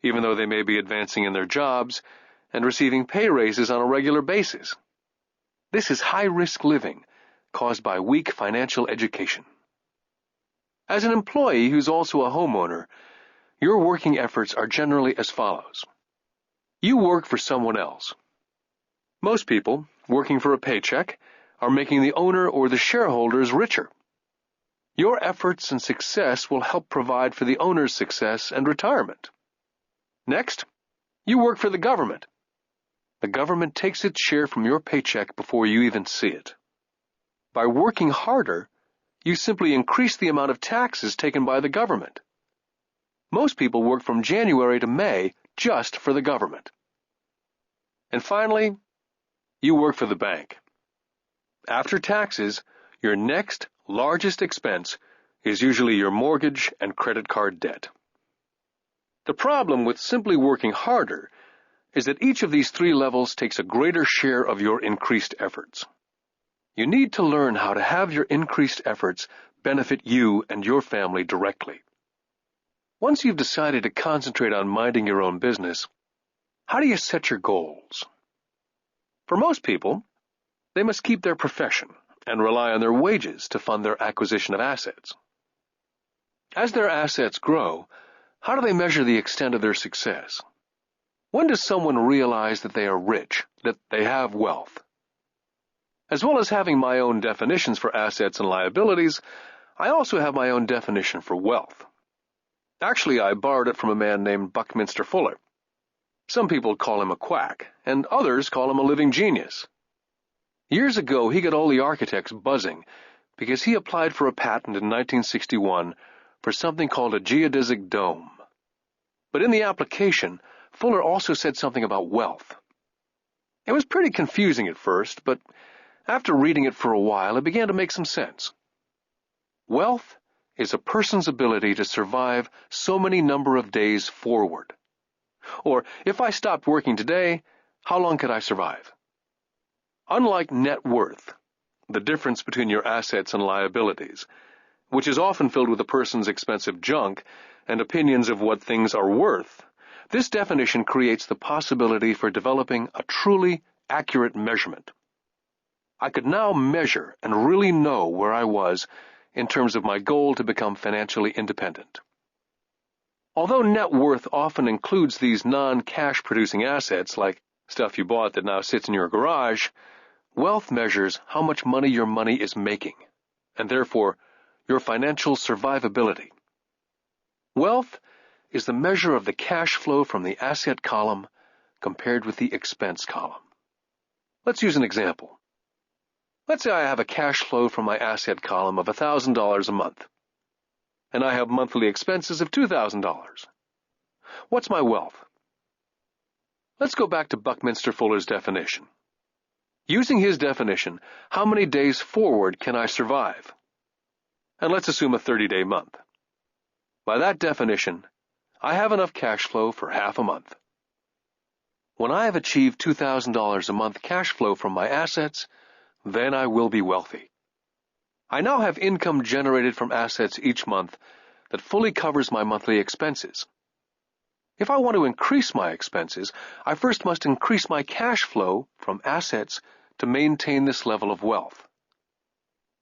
even though they may be advancing in their jobs and receiving pay raises on a regular basis. This is high-risk living caused by weak financial education. As an employee who's also a homeowner, your working efforts are generally as follows. You work for someone else. Most people, working for a paycheck, are making the owner or the shareholders richer. Your efforts and success will help provide for the owner's success and retirement. Next, you work for the government. The government takes its share from your paycheck before you even see it. By working harder, you simply increase the amount of taxes taken by the government. Most people work from January to May just for the government. And finally, you work for the bank. After taxes, your next largest expense is usually your mortgage and credit card debt. The problem with simply working harder is that each of these three levels takes a greater share of your increased efforts. You need to learn how to have your increased efforts benefit you and your family directly. Once you've decided to concentrate on minding your own business, how do you set your goals? For most people, they must keep their profession and rely on their wages to fund their acquisition of assets. As their assets grow, how do they measure the extent of their success? When does someone realize that they are rich, that they have wealth? As well as having my own definitions for assets and liabilities, I also have my own definition for wealth. Actually, I borrowed it from a man named Buckminster Fuller. Some people call him a quack, and others call him a living genius. Years ago, he got all the architects buzzing because he applied for a patent in 1961 for something called a geodesic dome. But in the application, Fuller also said something about wealth. It was pretty confusing at first, but after reading it for a while, it began to make some sense. Wealth is a person's ability to survive so many number of days forward. Or, if I stopped working today, how long could I survive? Unlike net worth, the difference between your assets and liabilities, which is often filled with a person's expensive junk and opinions of what things are worth, this definition creates the possibility for developing a truly accurate measurement. I could now measure and really know where I was in terms of my goal to become financially independent. Although net worth often includes these non-cash producing assets like stuff you bought that now sits in your garage, wealth measures how much money your money is making, and therefore your financial survivability. Wealth is the measure of the cash flow from the asset column compared with the expense column. Let's use an example. Let's say I have a cash flow from my asset column of $1,000 a month, and I have monthly expenses of $2,000. What's my wealth? Let's go back to Buckminster Fuller's definition. Using his definition, how many days forward can I survive? And let's assume a 30-day month. By that definition, I have enough cash flow for half a month. When I have achieved $2,000 a month cash flow from my assets, then I will be wealthy. I now have income generated from assets each month that fully covers my monthly expenses. If I want to increase my expenses, I first must increase my cash flow from assets to maintain this level of wealth.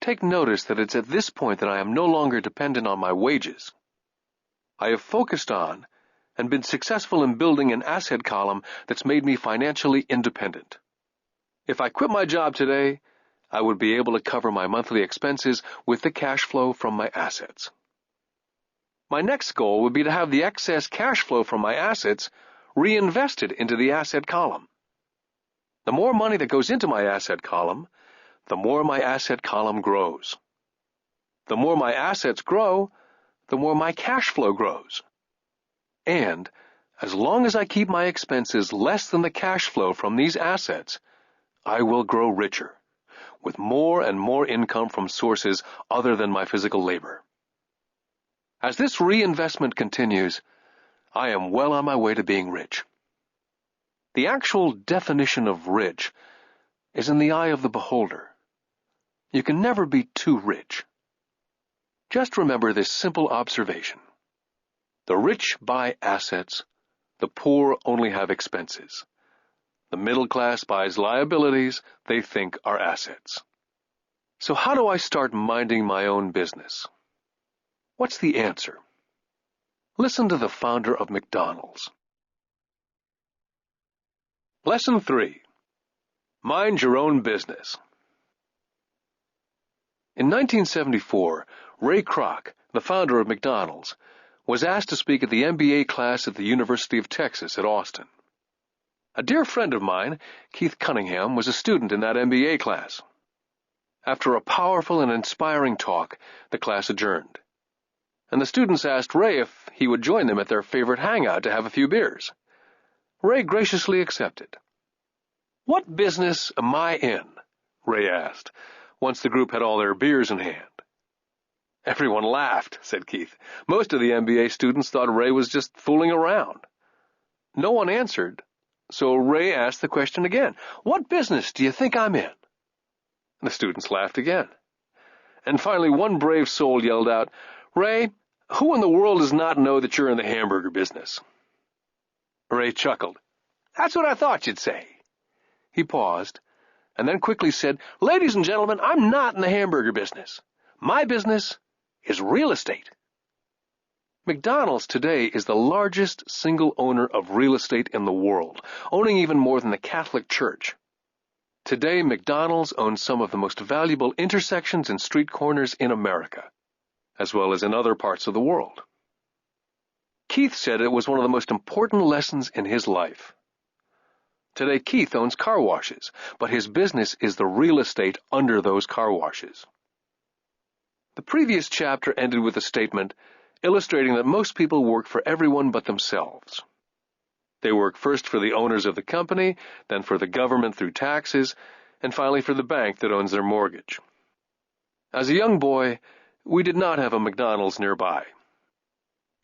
Take notice that it's at this point that I am no longer dependent on my wages. I have focused on and been successful in building an asset column that's made me financially independent. If I quit my job today, I would be able to cover my monthly expenses with the cash flow from my assets. My next goal would be to have the excess cash flow from my assets reinvested into the asset column. The more money that goes into my asset column, the more my asset column grows. The more my assets grow, the more my cash flow grows. And as long as I keep my expenses less than the cash flow from these assets, I will grow richer, with more and more income from sources other than my physical labor. As this reinvestment continues, I am well on my way to being rich. The actual definition of rich is in the eye of the beholder. You can never be too rich. Just remember this simple observation. The rich buy assets, the poor only have expenses. The middle class buys liabilities they think are assets. So how do I start minding my own business? What's the answer? Listen to the founder of McDonald's. Lesson 3. Mind your own business. In 1974, Ray Kroc, the founder of McDonald's, was asked to speak at the MBA class at the University of Texas at Austin. A dear friend of mine, Keith Cunningham, was a student in that MBA class. After a powerful and inspiring talk, the class adjourned, and the students asked Ray if he would join them at their favorite hangout to have a few beers. Ray graciously accepted. "What business am I in?" Ray asked. once the group had all their beers in hand. Everyone laughed, said Keith. Most of the MBA students thought Ray was just fooling around. No one answered, so Ray asked the question again. What business do you think I'm in? The students laughed again. And finally, one brave soul yelled out, Ray, who in the world does not know that you're in the hamburger business? Ray chuckled. That's what I thought you'd say. He paused, and then quickly said, Ladies and gentlemen, I'm not in the hamburger business. My business is real estate. McDonald's today is the largest single owner of real estate in the world, owning even more than the Catholic Church. Today, McDonald's owns some of the most valuable intersections and street corners in America, as well as in other parts of the world. Keith said it was one of the most important lessons in his life. Today, Keith owns car washes, but his business is the real estate under those car washes. The previous chapter ended with a statement illustrating that most people work for everyone but themselves. They work first for the owners of the company, then for the government through taxes, and finally for the bank that owns their mortgage. As a young boy, we did not have a McDonald's nearby.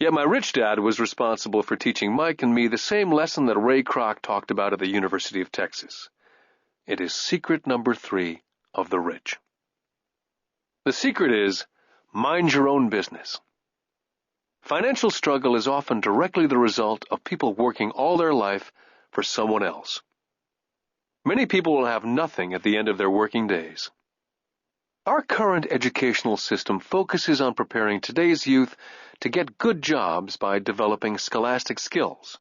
Yet my rich dad was responsible for teaching Mike and me the same lesson that Ray Kroc talked about at the University of Texas. It is secret number 3 of the rich. The secret is, mind your own business. Financial struggle is often directly the result of people working all their life for someone else. Many people will have nothing at the end of their working days. Our current educational system focuses on preparing today's youth to get good jobs by developing scholastic skills.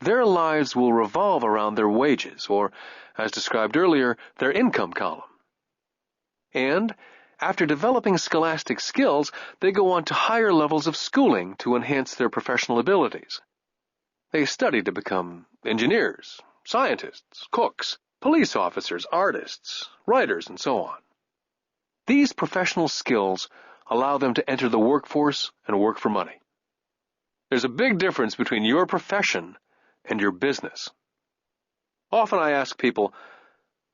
Their lives will revolve around their wages, or, as described earlier, their income column. And after developing scholastic skills, they go on to higher levels of schooling to enhance their professional abilities. They study to become engineers, scientists, cooks, police officers, artists, writers, and so on. These professional skills allow them to enter the workforce and work for money. There's a big difference between your profession and your business. Often I ask people,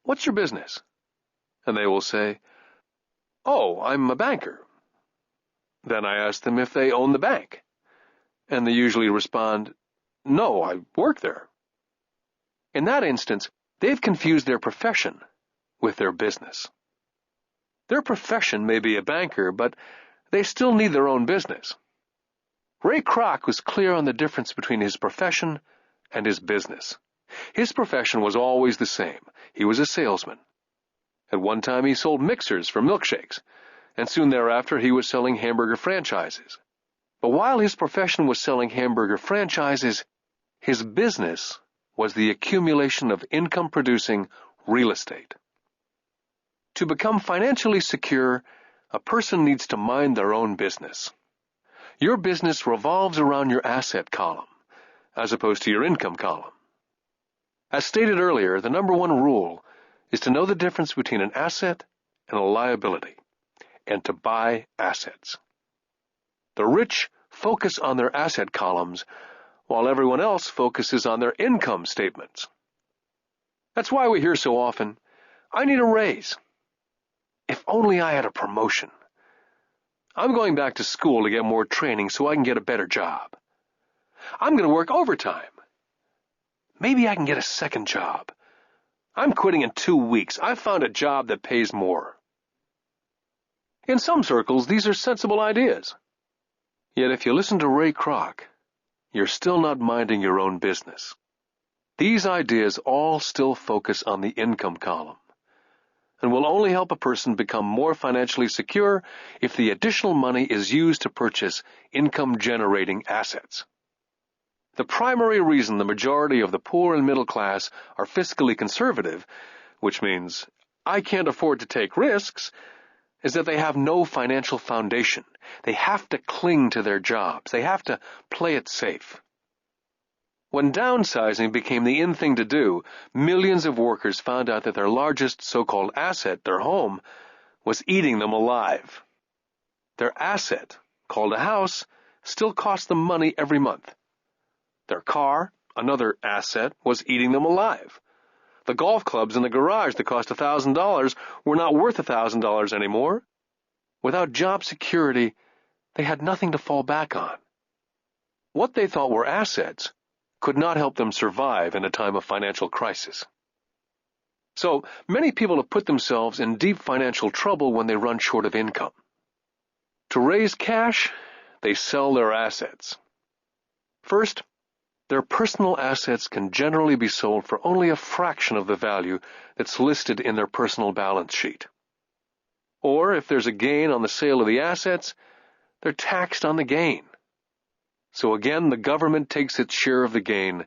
"What's your business?" And they will say, "Oh, I'm a banker." Then I ask them if they own the bank, and they usually respond, "No, I work there." In that instance, they've confused their profession with their business. Their profession may be a banker, but they still need their own business. Ray Kroc was clear on the difference between his profession and his business. His profession was always the same. He was a salesman. At one time, he sold mixers for milkshakes, and soon thereafter, he was selling hamburger franchises. But while his profession was selling hamburger franchises, his business was the accumulation of income-producing real estate. To become financially secure, a person needs to mind their own business. Your business revolves around your asset column, as opposed to your income column. As stated earlier, the number one rule is to know the difference between an asset and a liability, and to buy assets. The rich focus on their asset columns, while everyone else focuses on their income statements. That's why we hear so often, "I need a raise. If only I had a promotion. I'm going back to school to get more training so I can get a better job. I'm going to work overtime. Maybe I can get a second job. I'm quitting in 2 weeks. I've found a job that pays more." In some circles, these are sensible ideas. Yet if you listen to Ray Kroc, you're still not minding your own business. These ideas all still focus on the income column, and will only help a person become more financially secure if the additional money is used to purchase income-generating assets. The primary reason the majority of the poor and middle class are fiscally conservative, which means I can't afford to take risks, is that they have no financial foundation. They have to cling to their jobs. They have to play it safe. When downsizing became the in thing to do, millions of workers found out that their largest so-called asset, their home, was eating them alive. Their asset, called a house, still cost them money every month. Their car, another asset, was eating them alive. The golf clubs in the garage that cost $1,000 were not worth $1,000 anymore. Without job security, they had nothing to fall back on. What they thought were assets could not help them survive in a time of financial crisis. So many people have put themselves in deep financial trouble when they run short of income. To raise cash, they sell their assets. First, their personal assets can generally be sold for only a fraction of the value that's listed in their personal balance sheet. Or if there's a gain on the sale of the assets, they're taxed on the gain. So again, the government takes its share of the gain,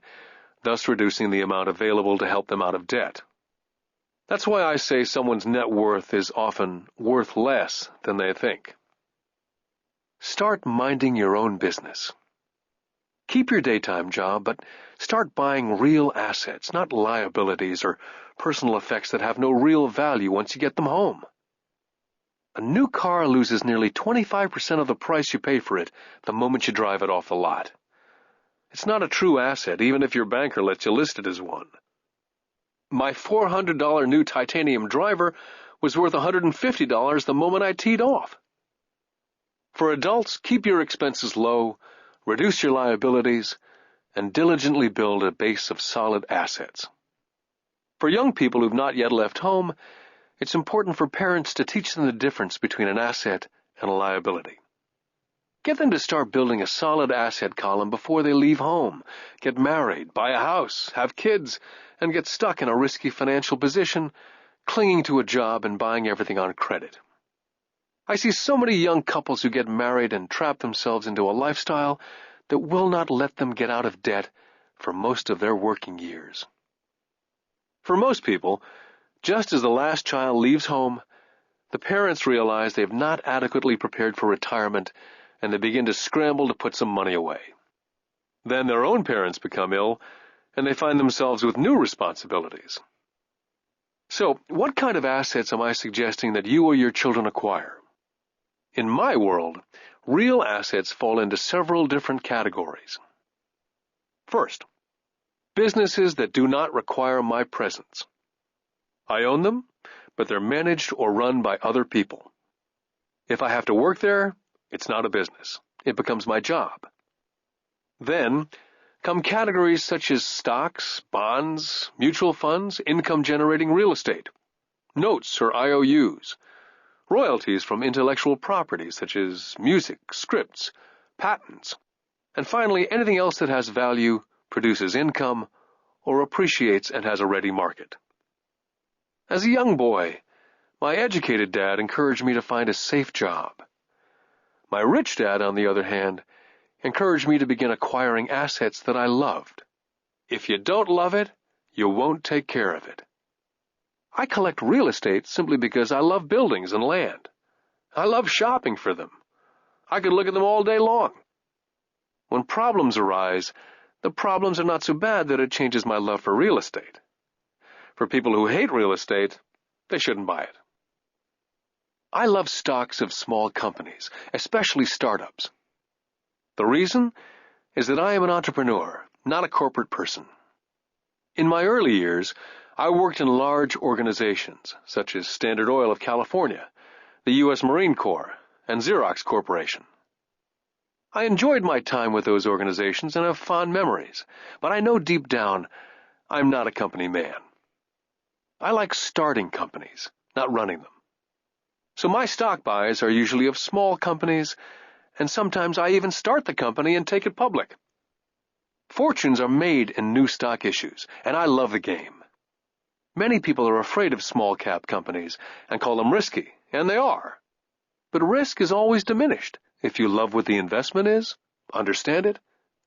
thus reducing the amount available to help them out of debt. That's why I say someone's net worth is often worth less than they think. Start minding your own business. Keep your daytime job, but start buying real assets, not liabilities or personal effects that have no real value once you get them home. A new car loses nearly 25% of the price you pay for it the moment you drive it off the lot. It's not a true asset, even if your banker lets you list it as one. My $400 new titanium driver was worth $150 the moment I teed off. For adults, keep your expenses low, reduce your liabilities, and diligently build a base of solid assets. For young people who've not yet left home, it's important for parents to teach them the difference between an asset and a liability. Get them to start building a solid asset column before they leave home, get married, buy a house, have kids, and get stuck in a risky financial position, clinging to a job and buying everything on credit. I see so many young couples who get married and trap themselves into a lifestyle that will not let them get out of debt for most of their working years. For most people, just as the last child leaves home, the parents realize they have not adequately prepared for retirement and they begin to scramble to put some money away. Then their own parents become ill and they find themselves with new responsibilities. So, what kind of assets am I suggesting that you or your children acquire? In my world, real assets fall into several different categories. First, businesses that do not require my presence. I own them, but they're managed or run by other people. If I have to work there, it's not a business. It becomes my job. Then come categories such as stocks, bonds, mutual funds, income-generating real estate, notes or IOUs, royalties from intellectual property such as music, scripts, patents, and finally anything else that has value, produces income, or appreciates and has a ready market. As a young boy, my educated dad encouraged me to find a safe job. My rich dad, on the other hand, encouraged me to begin acquiring assets that I loved. If you don't love it, you won't take care of it. I collect real estate simply because I love buildings and land. I love shopping for them. I could look at them all day long. When problems arise, the problems are not so bad that it changes my love for real estate. For people who hate real estate, they shouldn't buy it. I love stocks of small companies, especially startups. The reason is that I am an entrepreneur, not a corporate person. In my early years, I worked in large organizations, such as Standard Oil of California, the U.S. Marine Corps, and Xerox Corporation. I enjoyed my time with those organizations and have fond memories, but I know deep down I'm not a company man. I like starting companies, not running them. So my stock buys are usually of small companies, and sometimes I even start the company and take it public. Fortunes are made in new stock issues, and I love the game. Many people are afraid of small-cap companies and call them risky, and they are. But risk is always diminished if you love what the investment is, understand it,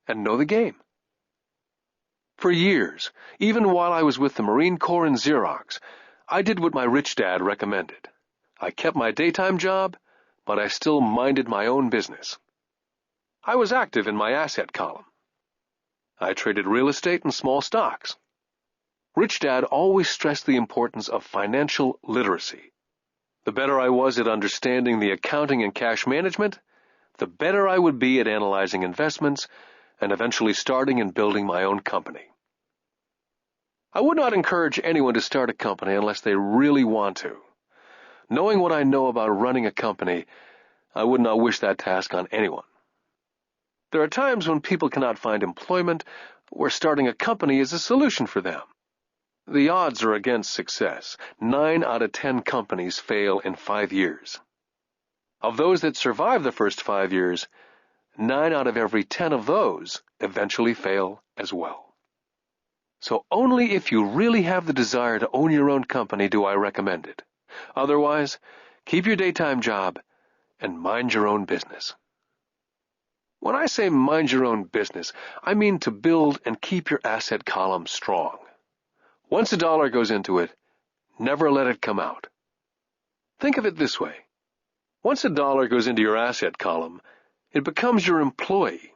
and know the game. For years, even while I was with the Marine Corps and Xerox, I did what my rich dad recommended. I kept my daytime job, but I still minded my own business. I was active in my asset column. I traded real estate and small stocks. Rich Dad always stressed the importance of financial literacy. The better I was at understanding the accounting and cash management, the better I would be at analyzing investments and eventually starting and building my own company. I would not encourage anyone to start a company unless they really want to. Knowing what I know about running a company, I would not wish that task on anyone. There are times when people cannot find employment where starting a company is a solution for them. The odds are against success. 9 out of 10 companies fail in 5 years. Of those that survive the first 5 years, 9 out of every 10 of those eventually fail as well. So only if you really have the desire to own your own company do I recommend it. Otherwise, keep your daytime job and mind your own business. When I say mind your own business, I mean to build and keep your asset column strong. Once a dollar goes into it, never let it come out. Think of it this way. Once a dollar goes into your asset column, it becomes your employee.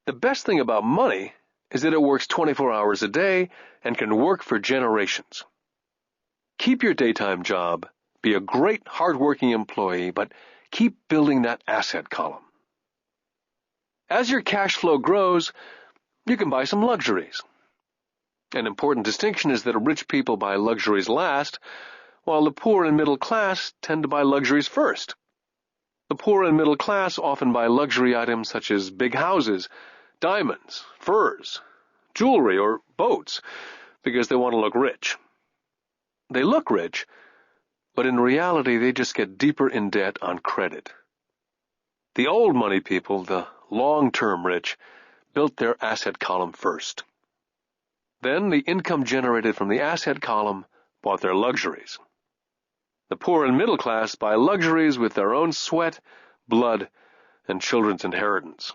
The best thing about money is that it works 24 hours a day and can work for generations. Keep your daytime job, be a great hard-working employee, but keep building that asset column. As your cash flow grows, you can buy some luxuries. An important distinction is that rich people buy luxuries last, while the poor and middle class tend to buy luxuries first. The poor and middle class often buy luxury items such as big houses, diamonds, furs, jewelry, or boats because they want to look rich. They look rich, but in reality they just get deeper in debt on credit. The old money people, the long-term rich, built their asset column first. Then the income generated from the asset column bought their luxuries. The poor and middle class buy luxuries with their own sweat, blood, and children's inheritance.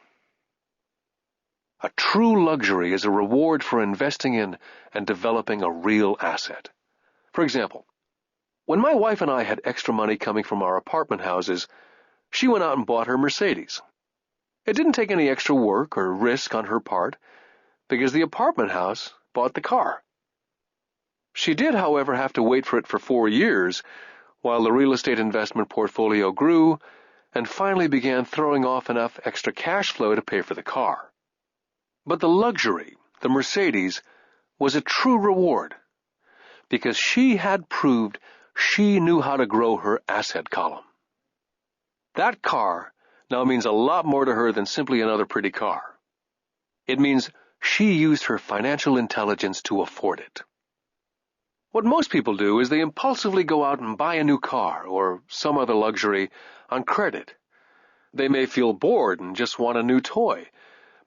A true luxury is a reward for investing in and developing a real asset. For example, when my wife and I had extra money coming from our apartment houses, she went out and bought her Mercedes. It didn't take any extra work or risk on her part, because the apartment house bought the car. She did, however, have to wait for it for 4 years, while the real estate investment portfolio grew and finally began throwing off enough extra cash flow to pay for the car. But the luxury, the Mercedes, was a true reward, because she had proved she knew how to grow her asset column. That car now means a lot more to her than simply another pretty car. It means she used her financial intelligence to afford it. What most people do is they impulsively go out and buy a new car or some other luxury on credit. They may feel bored and just want a new toy.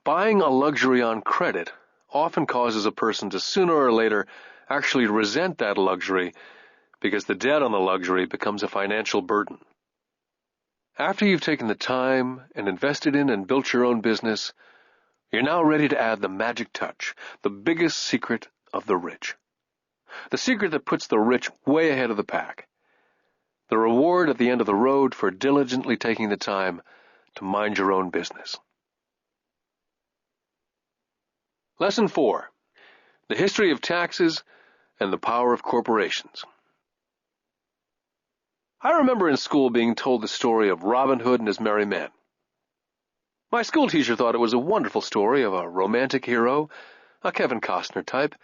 Buying a luxury on credit often causes a person to sooner or later actually resent that luxury because the debt on the luxury becomes a financial burden. After you've taken the time and invested in and built your own business, you're now ready to add the magic touch, the biggest secret of the rich. The secret that puts the rich way ahead of the pack. The reward at the end of the road for diligently taking the time to mind your own business. Lesson 4. The history of taxes and the power of corporations. I remember in school being told the story of Robin Hood and his merry men. My school teacher thought it was a wonderful story of a romantic hero, a Kevin Costner type,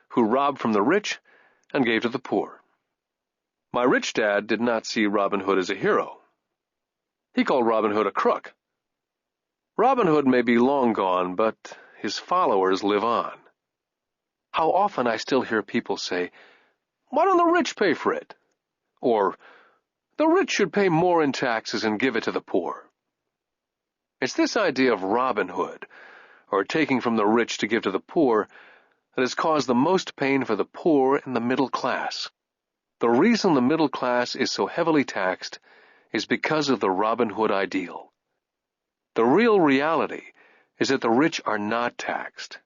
who robbed from the rich and gave to the poor. My rich dad did not see Robin Hood as a hero. He called Robin Hood a crook. Robin Hood may be long gone, but his followers live on. How often I still hear people say, "Why don't the rich pay for it?" Or, "The rich should pay more in taxes and give it to the poor." It's this idea of Robin Hood, or taking from the rich to give to the poor, that has caused the most pain for the poor and the middle class. The reason the middle class is so heavily taxed is because of the Robin Hood ideal. The real reality is that the rich are not taxed.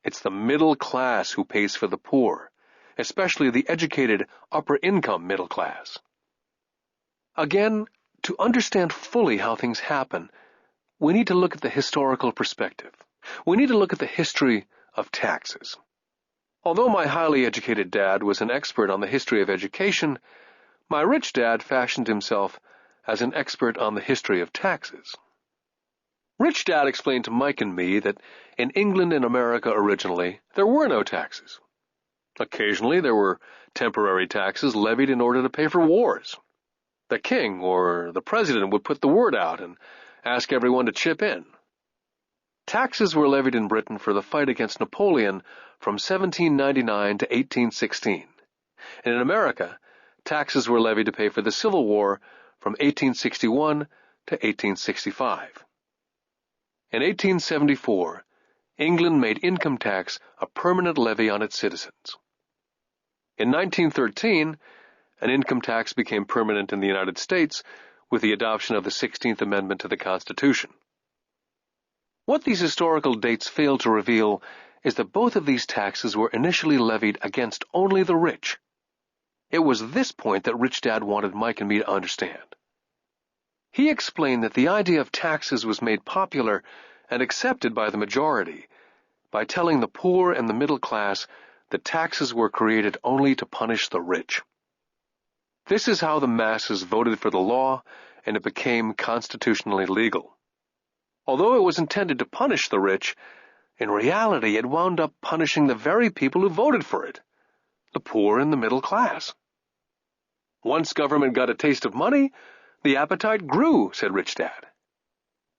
It's the middle class who pays for the poor, especially the educated upper-income middle class. Again, to understand fully how things happen, we need to look at the historical perspective. We need to look at the history of taxes. Although my highly educated dad was an expert on the history of education, my rich dad fashioned himself as an expert on the history of taxes. Rich Dad explained to Mike and me that in England and America originally, there were no taxes. Occasionally, there were temporary taxes levied in order to pay for wars. The king or the president would put the word out and ask everyone to chip in. Taxes were levied in Britain for the fight against Napoleon from 1799 to 1816. And in America, taxes were levied to pay for the Civil War from 1861 to 1865. In 1874, England made income tax a permanent levy on its citizens. In 1913, an income tax became permanent in the United States with the adoption of the 16th Amendment to the Constitution. What these historical dates fail to reveal is that both of these taxes were initially levied against only the rich. It was this point that Rich Dad wanted Mike and me to understand. He explained that the idea of taxes was made popular and accepted by the majority by telling the poor and the middle class that taxes were created only to punish the rich. This is how the masses voted for the law, and it became constitutionally legal. Although it was intended to punish the rich, in reality it wound up punishing the very people who voted for it, the poor and the middle class. Once government got a taste of money, the appetite grew, said Rich Dad.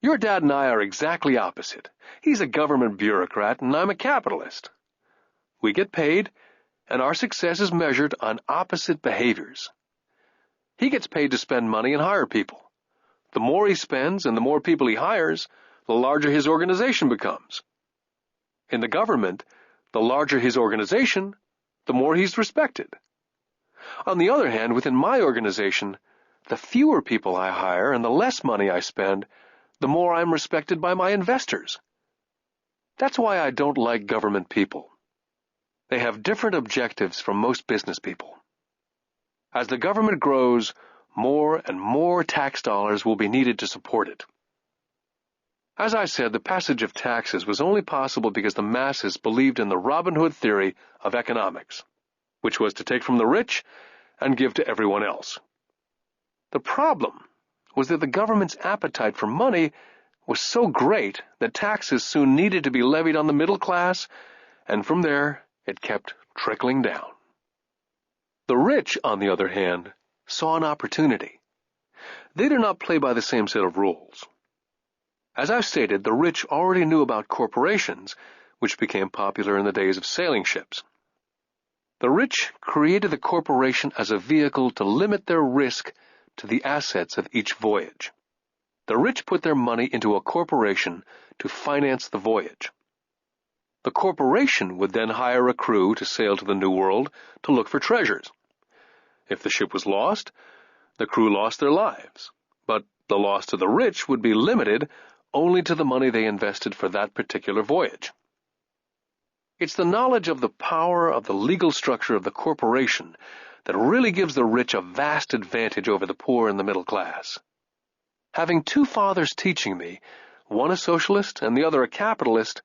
Your dad and I are exactly opposite. He's a government bureaucrat, and I'm a capitalist. We get paid, and our success is measured on opposite behaviors. He gets paid to spend money and hire people. The more he spends and the more people he hires, the larger his organization becomes. In the government, the larger his organization, the more he's respected. On the other hand, within my organization, the fewer people I hire and the less money I spend, the more I'm respected by my investors. That's why I don't like government people. They have different objectives from most business people. As the government grows, more and more tax dollars will be needed to support it. As I said, the passage of taxes was only possible because the masses believed in the Robin Hood theory of economics, which was to take from the rich and give to everyone else. The problem was that the government's appetite for money was so great that taxes soon needed to be levied on the middle class, and from there it kept trickling down. The rich, on the other hand, saw an opportunity. They did not play by the same set of rules. As I've stated, the rich already knew about corporations, which became popular in the days of sailing ships. The rich created the corporation as a vehicle to limit their risk to the assets of each voyage. The rich put their money into a corporation to finance the voyage. The corporation would then hire a crew to sail to the New World to look for treasures. If the ship was lost, the crew lost their lives, but the loss to the rich would be limited only to the money they invested for that particular voyage. It's the knowledge of the power of the legal structure of the corporation that really gives the rich a vast advantage over the poor and the middle class. Having two fathers teaching me, one a socialist and the other a capitalist,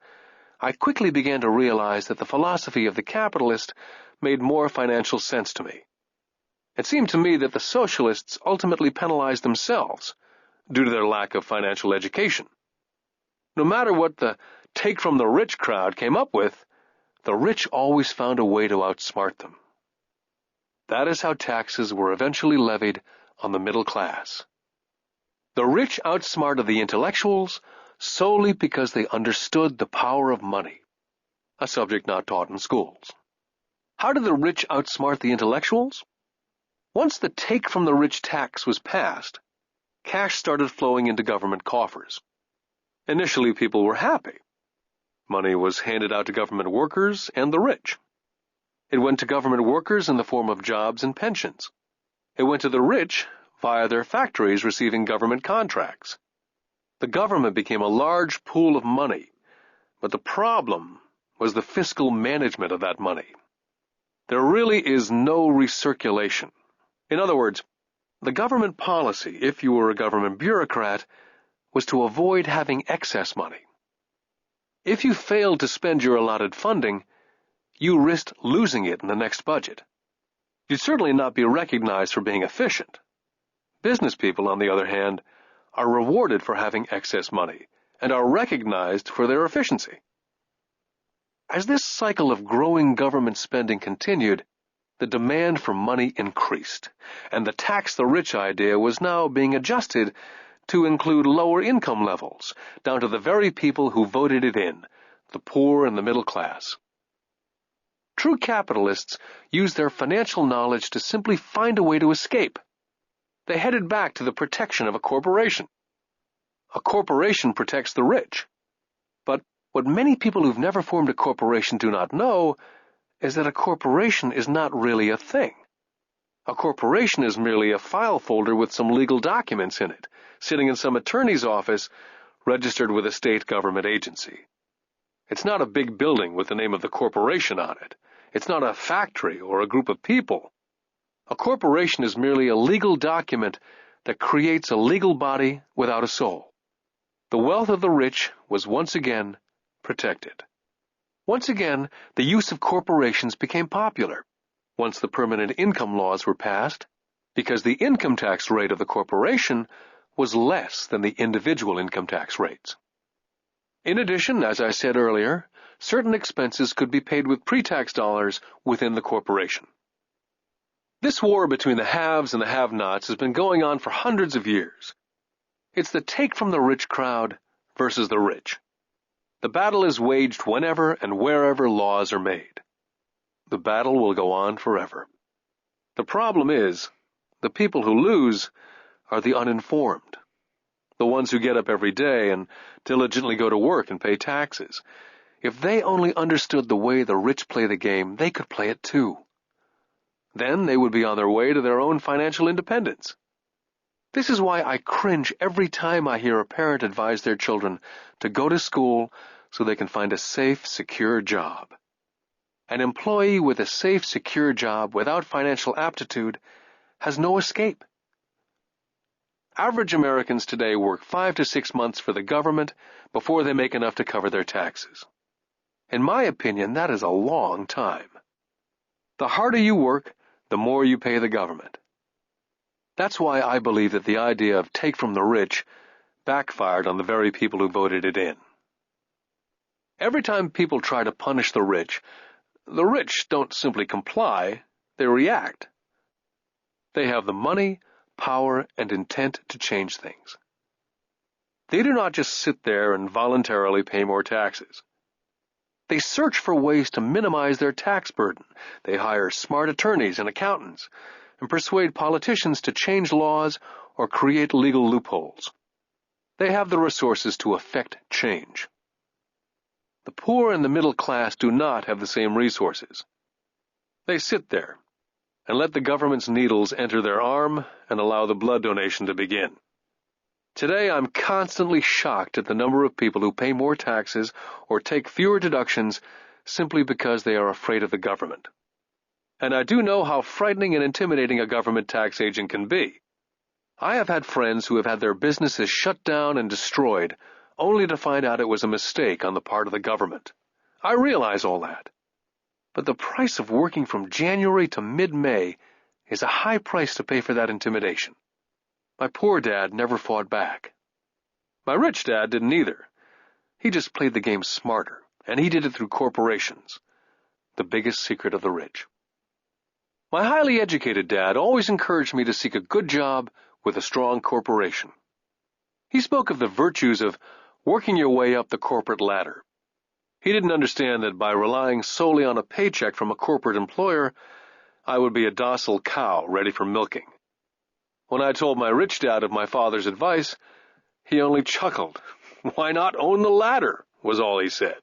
I quickly began to realize that the philosophy of the capitalist made more financial sense to me. It seemed to me that the socialists ultimately penalized themselves due to their lack of financial education. No matter what the take-from-the-rich crowd came up with, the rich always found a way to outsmart them. That is how taxes were eventually levied on the middle class. The rich outsmarted the intellectuals solely because they understood the power of money, a subject not taught in schools. How did the rich outsmart the intellectuals? Once the take-from-the-rich tax was passed, cash started flowing into government coffers. Initially, people were happy. Money was handed out to government workers and the rich. It went to government workers in the form of jobs and pensions. It went to the rich via their factories receiving government contracts. The government became a large pool of money, but the problem was the fiscal management of that money. There really is no recirculation. In other words, the government policy, if you were a government bureaucrat, was to avoid having excess money. If you failed to spend your allotted funding, you risked losing it in the next budget. You'd certainly not be recognized for being efficient. Business people, on the other hand, are rewarded for having excess money and are recognized for their efficiency. As this cycle of growing government spending continued, the demand for money increased, and the tax the rich idea was now being adjusted to include lower income levels, down to the very people who voted it in, the poor and the middle class. True capitalists used their financial knowledge to simply find a way to escape. They headed back to the protection of a corporation. A corporation protects the rich. But what many people who've never formed a corporation do not know is that a corporation is not really a thing. A corporation is merely a file folder with some legal documents in it, sitting in some attorney's office registered with a state government agency. It's not a big building with the name of the corporation on it. It's not a factory or a group of people. A corporation is merely a legal document that creates a legal body without a soul. The wealth of the rich was once again protected. Once again, the use of corporations became popular once the permanent income laws were passed, because the income tax rate of the corporation was less than the individual income tax rates. In addition, as I said earlier, certain expenses could be paid with pre-tax dollars within the corporation. This war between the haves and the have-nots has been going on for hundreds of years. It's the take from the rich crowd versus the rich. The battle is waged whenever and wherever laws are made. The battle will go on forever. The problem is, the people who lose are the uninformed, the ones who get up every day and diligently go to work and pay taxes. If they only understood the way the rich play the game, they could play it too. Then they would be on their way to their own financial independence. This is why I cringe every time I hear a parent advise their children to go to school so they can find a safe, secure job. An employee with a safe, secure job without financial aptitude has no escape. Average Americans today work 5 to 6 months for the government before they make enough to cover their taxes. In my opinion, that is a long time. The harder you work, the more you pay the government. That's why I believe that the idea of take from the rich backfired on the very people who voted it in. Every time people try to punish the rich don't simply comply, they react. They have the money, power, and intent to change things. They do not just sit there and voluntarily pay more taxes. They search for ways to minimize their tax burden. They hire smart attorneys and accountants and persuade politicians to change laws or create legal loopholes. They have the resources to effect change. The poor and the middle class do not have the same resources. They sit there and let the government's needles enter their arm and allow the blood donation to begin. Today, I'm constantly shocked at the number of people who pay more taxes or take fewer deductions simply because they are afraid of the government. And I do know how frightening and intimidating a government tax agent can be. I have had friends who have had their businesses shut down and destroyed only to find out it was a mistake on the part of the government. I realize all that. But the price of working from January to mid-May is a high price to pay for that intimidation. My poor dad never fought back. My rich dad didn't either. He just played the game smarter, and he did it through corporations, the biggest secret of the rich. My highly educated dad always encouraged me to seek a good job with a strong corporation. He spoke of the virtues of working your way up the corporate ladder. He didn't understand that by relying solely on a paycheck from a corporate employer, I would be a docile cow ready for milking. When I told my rich dad of my father's advice, he only chuckled. "Why not own the ladder?" was all he said.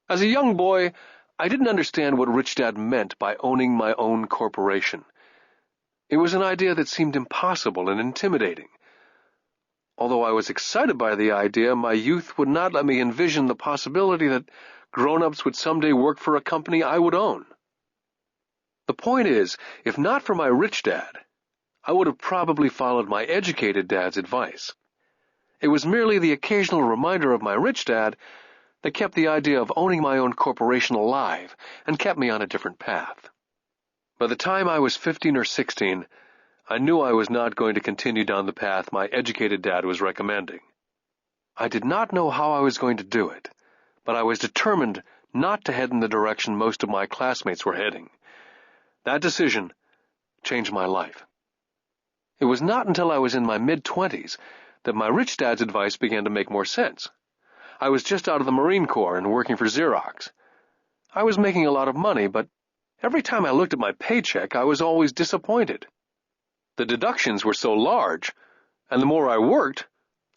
As a young boy, I didn't understand what Rich Dad meant by owning my own corporation. It was an idea that seemed impossible and intimidating. Although I was excited by the idea, my youth would not let me envision the possibility that grown-ups would someday work for a company I would own. The point is, if not for my rich dad, I would have probably followed my educated dad's advice. It was merely the occasional reminder of my rich dad that kept the idea of owning my own corporation alive and kept me on a different path. By the time I was 15 or 16, I knew I was not going to continue down the path my educated dad was recommending. I did not know how I was going to do it, but I was determined not to head in the direction most of my classmates were heading. That decision changed my life. It was not until I was in my mid-20s that my rich dad's advice began to make more sense. I was just out of the Marine Corps and working for Xerox. I was making a lot of money, but every time I looked at my paycheck, I was always disappointed. The deductions were so large, and the more I worked,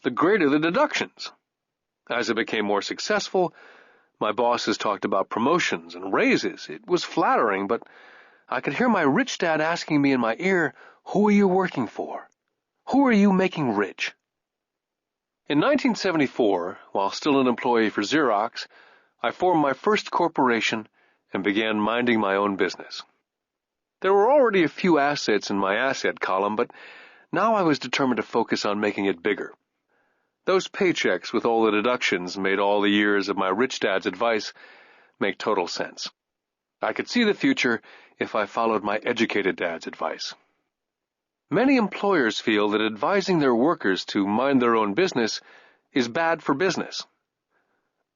the greater the deductions. As I became more successful, my bosses talked about promotions and raises. It was flattering, but I could hear my rich dad asking me in my ear, "Who are you working for? Who are you making rich?" In 1974, while still an employee for Xerox, I formed my first corporation and began minding my own business. There were already a few assets in my asset column, but now I was determined to focus on making it bigger. Those paychecks with all the deductions made all the years of my rich dad's advice make total sense. I could see the future if I followed my educated dad's advice. Many employers feel that advising their workers to mind their own business is bad for business.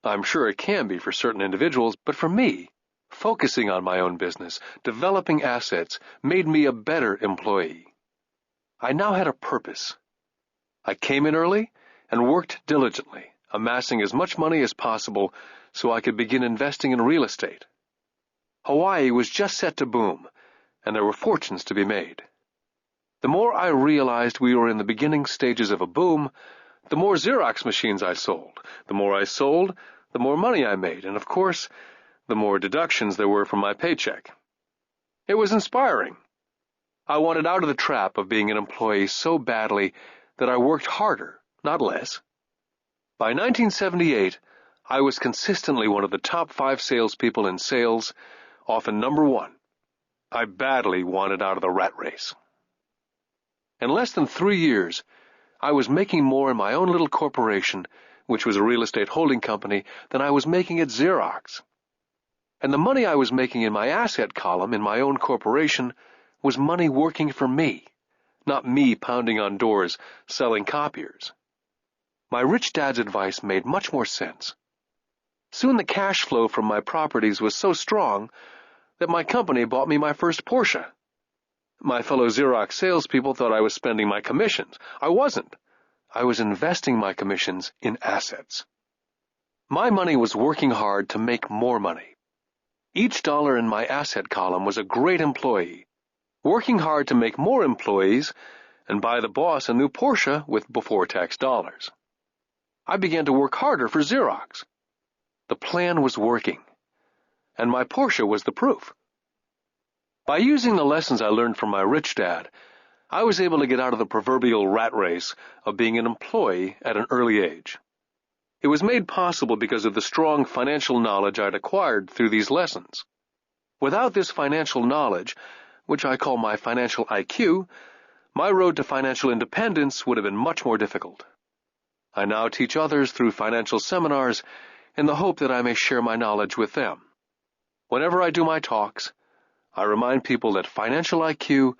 I'm sure it can be for certain individuals, but for me, focusing on my own business, developing assets, made me a better employee. I now had a purpose. I came in early and worked diligently, amassing as much money as possible so I could begin investing in real estate. Hawaii was just set to boom, and there were fortunes to be made. The more I realized we were in the beginning stages of a boom, the more Xerox machines I sold. The more I sold, the more money I made, and of course, the more deductions there were from my paycheck. It was inspiring. I wanted out of the trap of being an employee so badly that I worked harder, not less. By 1978, I was consistently one of the top 5 salespeople in sales, often number 1. I badly wanted out of the rat race. In less than 3 years, I was making more in my own little corporation, which was a real estate holding company, than I was making at Xerox. And the money I was making in my asset column in my own corporation was money working for me, not me pounding on doors selling copiers. My rich dad's advice made much more sense. Soon the cash flow from my properties was so strong that my company bought me my first Porsche. My fellow Xerox salespeople thought I was spending my commissions. I wasn't. I was investing my commissions in assets. My money was working hard to make more money. Each dollar in my asset column was a great employee, working hard to make more employees and buy the boss a new Porsche with before-tax dollars. I began to work harder for Xerox. The plan was working, and my Porsche was the proof. By using the lessons I learned from my rich dad, I was able to get out of the proverbial rat race of being an employee at an early age. It was made possible because of the strong financial knowledge I'd acquired through these lessons. Without this financial knowledge, which I call my financial IQ, my road to financial independence would have been much more difficult. I now teach others through financial seminars in the hope that I may share my knowledge with them. Whenever I do my talks, I remind people that financial IQ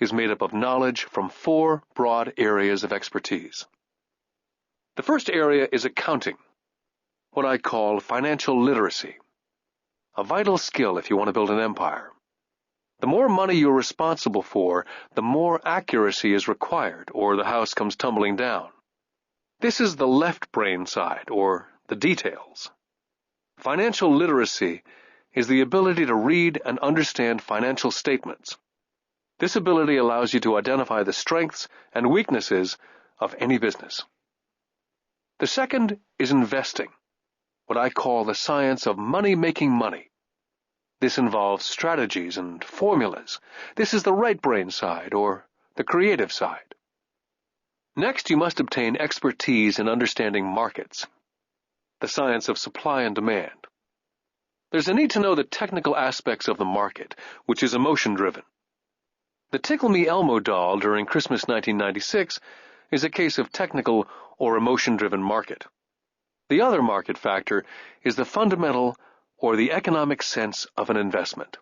is made up of knowledge from 4 broad areas of expertise. The first area is accounting, what I call financial literacy, a vital skill if you want to build an empire. The more money you're responsible for, the more accuracy is required, or the house comes tumbling down. This is the left brain side, or the details. Financial literacy is the ability to read and understand financial statements. This ability allows you to identify the strengths and weaknesses of any business. The second is investing, what I call the science of making money. This involves strategies and formulas. This is the right brain side, or the creative side. Next, you must obtain expertise in understanding markets, the science of supply and demand. There's a need to know the technical aspects of the market, which is emotion-driven. The Tickle Me Elmo doll during Christmas 1996 is a case of technical or emotion-driven market. The other market factor is the fundamental or the economic sense of an investment.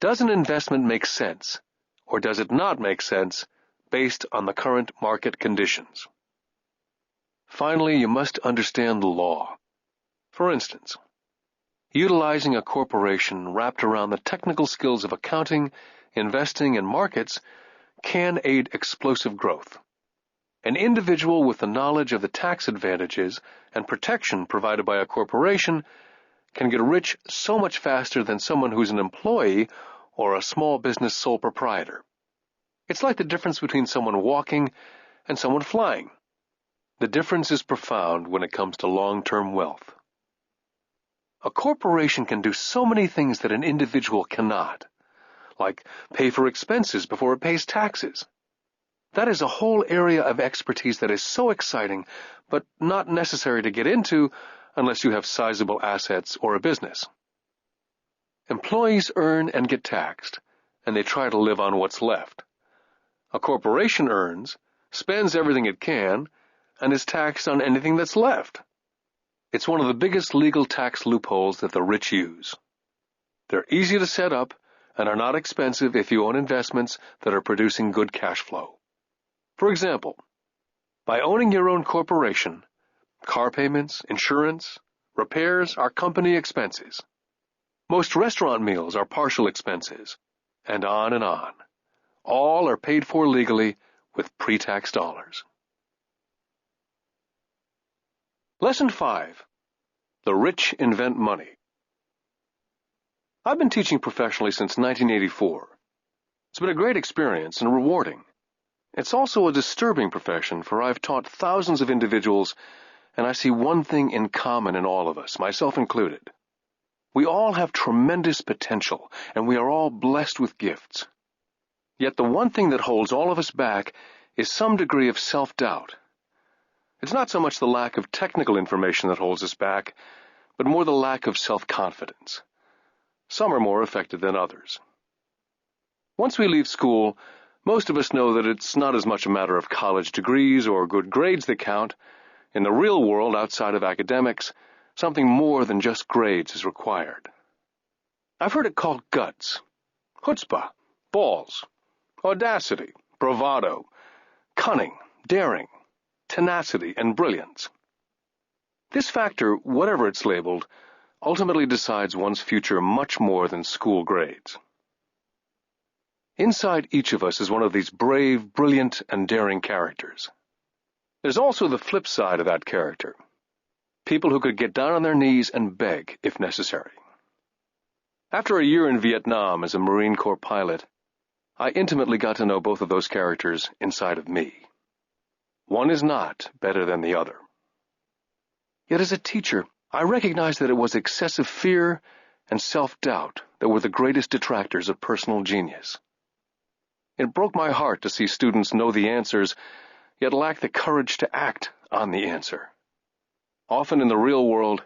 Does an investment make sense, or does it not make sense based on the current market conditions? Finally, you must understand the law. For instance, Utilizing a corporation wrapped around the technical skills of accounting, investing, and markets can aid explosive growth. An individual with the knowledge of the tax advantages and protection provided by a corporation can get rich so much faster than someone who's an employee or a small business sole proprietor. It's like the difference between someone walking and someone flying. The difference is profound when it comes to long-term wealth. A corporation can do so many things that an individual cannot, like pay for expenses before it pays taxes. That is a whole area of expertise that is so exciting, but not necessary to get into unless you have sizable assets or a business. Employees earn and get taxed, and they try to live on what's left. A corporation earns, spends everything it can, and is taxed on anything that's left. It's one of the biggest legal tax loopholes that the rich use. They're easy to set up and are not expensive if you own investments that are producing good cash flow. For example, by owning your own corporation, car payments, insurance, repairs are company expenses. Most restaurant meals are partial expenses, and on and on. All are paid for legally with pre-tax dollars. Lesson 5. The rich invent money. I've been teaching professionally since 1984. It's been a great experience and rewarding. It's also a disturbing profession, for I've taught thousands of individuals, and I see one thing in common in all of us, myself included. We all have tremendous potential, and we are all blessed with gifts. Yet the one thing that holds all of us back is some degree of self-doubt. It's not so much the lack of technical information that holds us back, but more the lack of self-confidence. Some are more affected than others. Once we leave school, most of us know that it's not as much a matter of college degrees or good grades that count. In the real world, outside of academics, something more than just grades is required. I've heard it called guts, chutzpah, balls, audacity, bravado, cunning, daring, tenacity, and brilliance. This factor, whatever it's labeled, ultimately decides one's future much more than school grades. Inside each of us is one of these brave, brilliant, and daring characters. There's also the flip side of that character. People who could get down on their knees and beg if necessary. After a year in Vietnam as a Marine Corps pilot, I intimately got to know both of those characters inside of me. One is not better than the other. Yet as a teacher, I recognized that it was excessive fear and self-doubt that were the greatest detractors of personal genius. It broke my heart to see students know the answers, yet lack the courage to act on the answer. Often in the real world,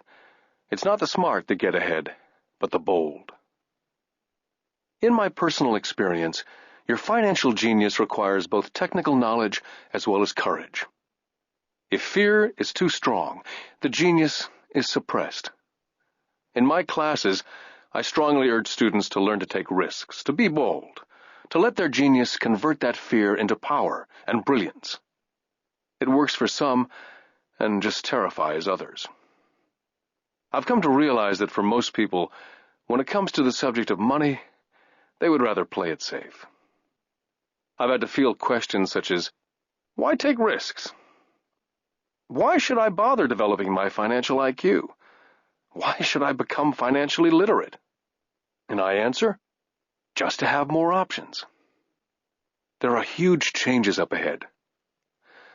it's not the smart that get ahead, but the bold. In my personal experience, your financial genius requires both technical knowledge as well as courage. If fear is too strong, the genius is suppressed. In my classes, I strongly urge students to learn to take risks, to be bold, to let their genius convert that fear into power and brilliance. It works for some and just terrifies others. I've come to realize that for most people, when it comes to the subject of money, they would rather play it safe. I've had to field questions such as, why take risks? Why should I bother developing my financial IQ? Why should I become financially literate? And I answer, just to have more options. There are huge changes up ahead.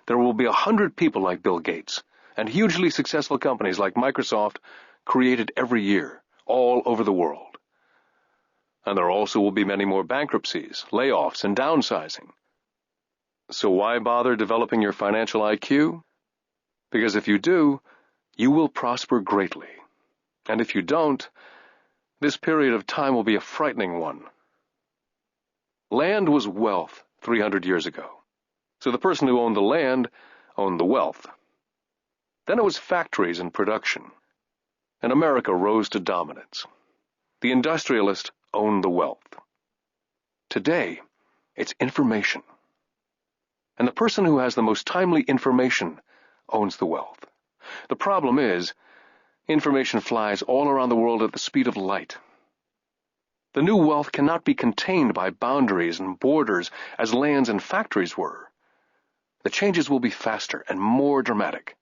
There will be 100 people like Bill Gates, and hugely successful companies like Microsoft created every year, all over the world. And there also will be many more bankruptcies, layoffs, and downsizing. So why bother developing your financial IQ? Because if you do, you will prosper greatly. And if you don't, this period of time will be a frightening one. Land was wealth 300 years ago. So the person who owned the land owned the wealth. Then it was factories and production. And America rose to dominance. The industrialist owned the wealth. Today, it's information. And the person who has the most timely information owns the wealth. The problem is, Information flies all around the world at the speed of light. The new wealth cannot be contained by boundaries and borders as lands and factories were. The changes will be faster and more dramatic.